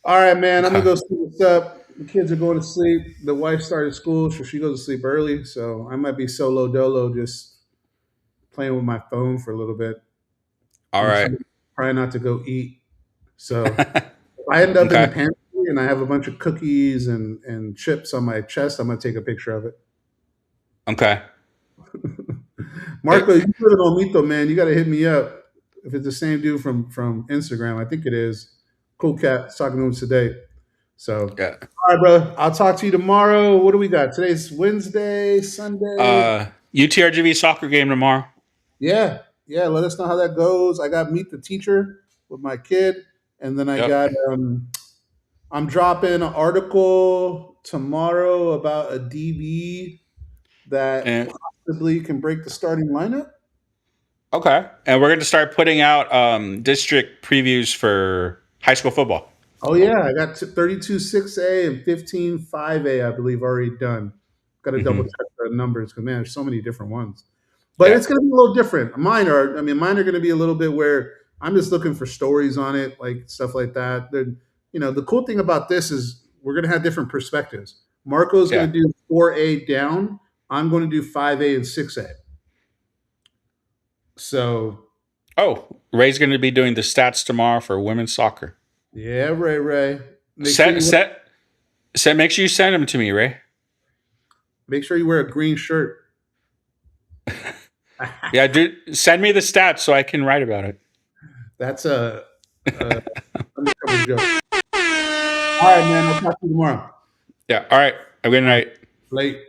All right, man. I'm gonna Okay. go see what's up. The kids are going to sleep. The wife started school, so she goes to sleep early. So I might be solo dolo, just playing with my phone for a little bit. All I'm right. trying not to go eat. So if I end up in the Okay. pantry and I have a bunch of cookies and chips on my chest, I'm gonna take a picture of it. Okay. Marco, you put it on Mito, man. You got to hit me up if it's the same dude from Instagram. I think it is. Cool cat. I was talking to him today. So, Yeah. all right, brother. I'll talk to you tomorrow. What do we got? Today's Wednesday, Sunday. UTRGV soccer game tomorrow. Yeah, yeah. Let us know how that goes. I got meet the teacher with my kid, and then I Yep. got. I'm dropping an article tomorrow about a DB that And possibly can break the starting lineup. okay. And we're going to start putting out district previews for high school football. Oh yeah, I got 32 6A and 15 5A, I believe, already done. Got to double Hmm. check the numbers because man, there's so many different ones. But Yeah. it's going to be a little different. Mine are going to be a little bit where I'm just looking for stories on it, like stuff like that. The cool thing about this is we're going to have different perspectives. Marco's going Yeah. to do 4A down. I'm going to do 5A and 6A. So Oh, Ray's going to be doing the stats tomorrow for women's soccer. yeah, Ray, make sure Set, you set, set. Make sure you send them to me, Ray. make sure you wear a green shirt. Yeah, dude, send me the stats so I can write about it. That's a undercover joke. All right, man. I'll talk to you tomorrow. Yeah. All right. Have a good night. Late.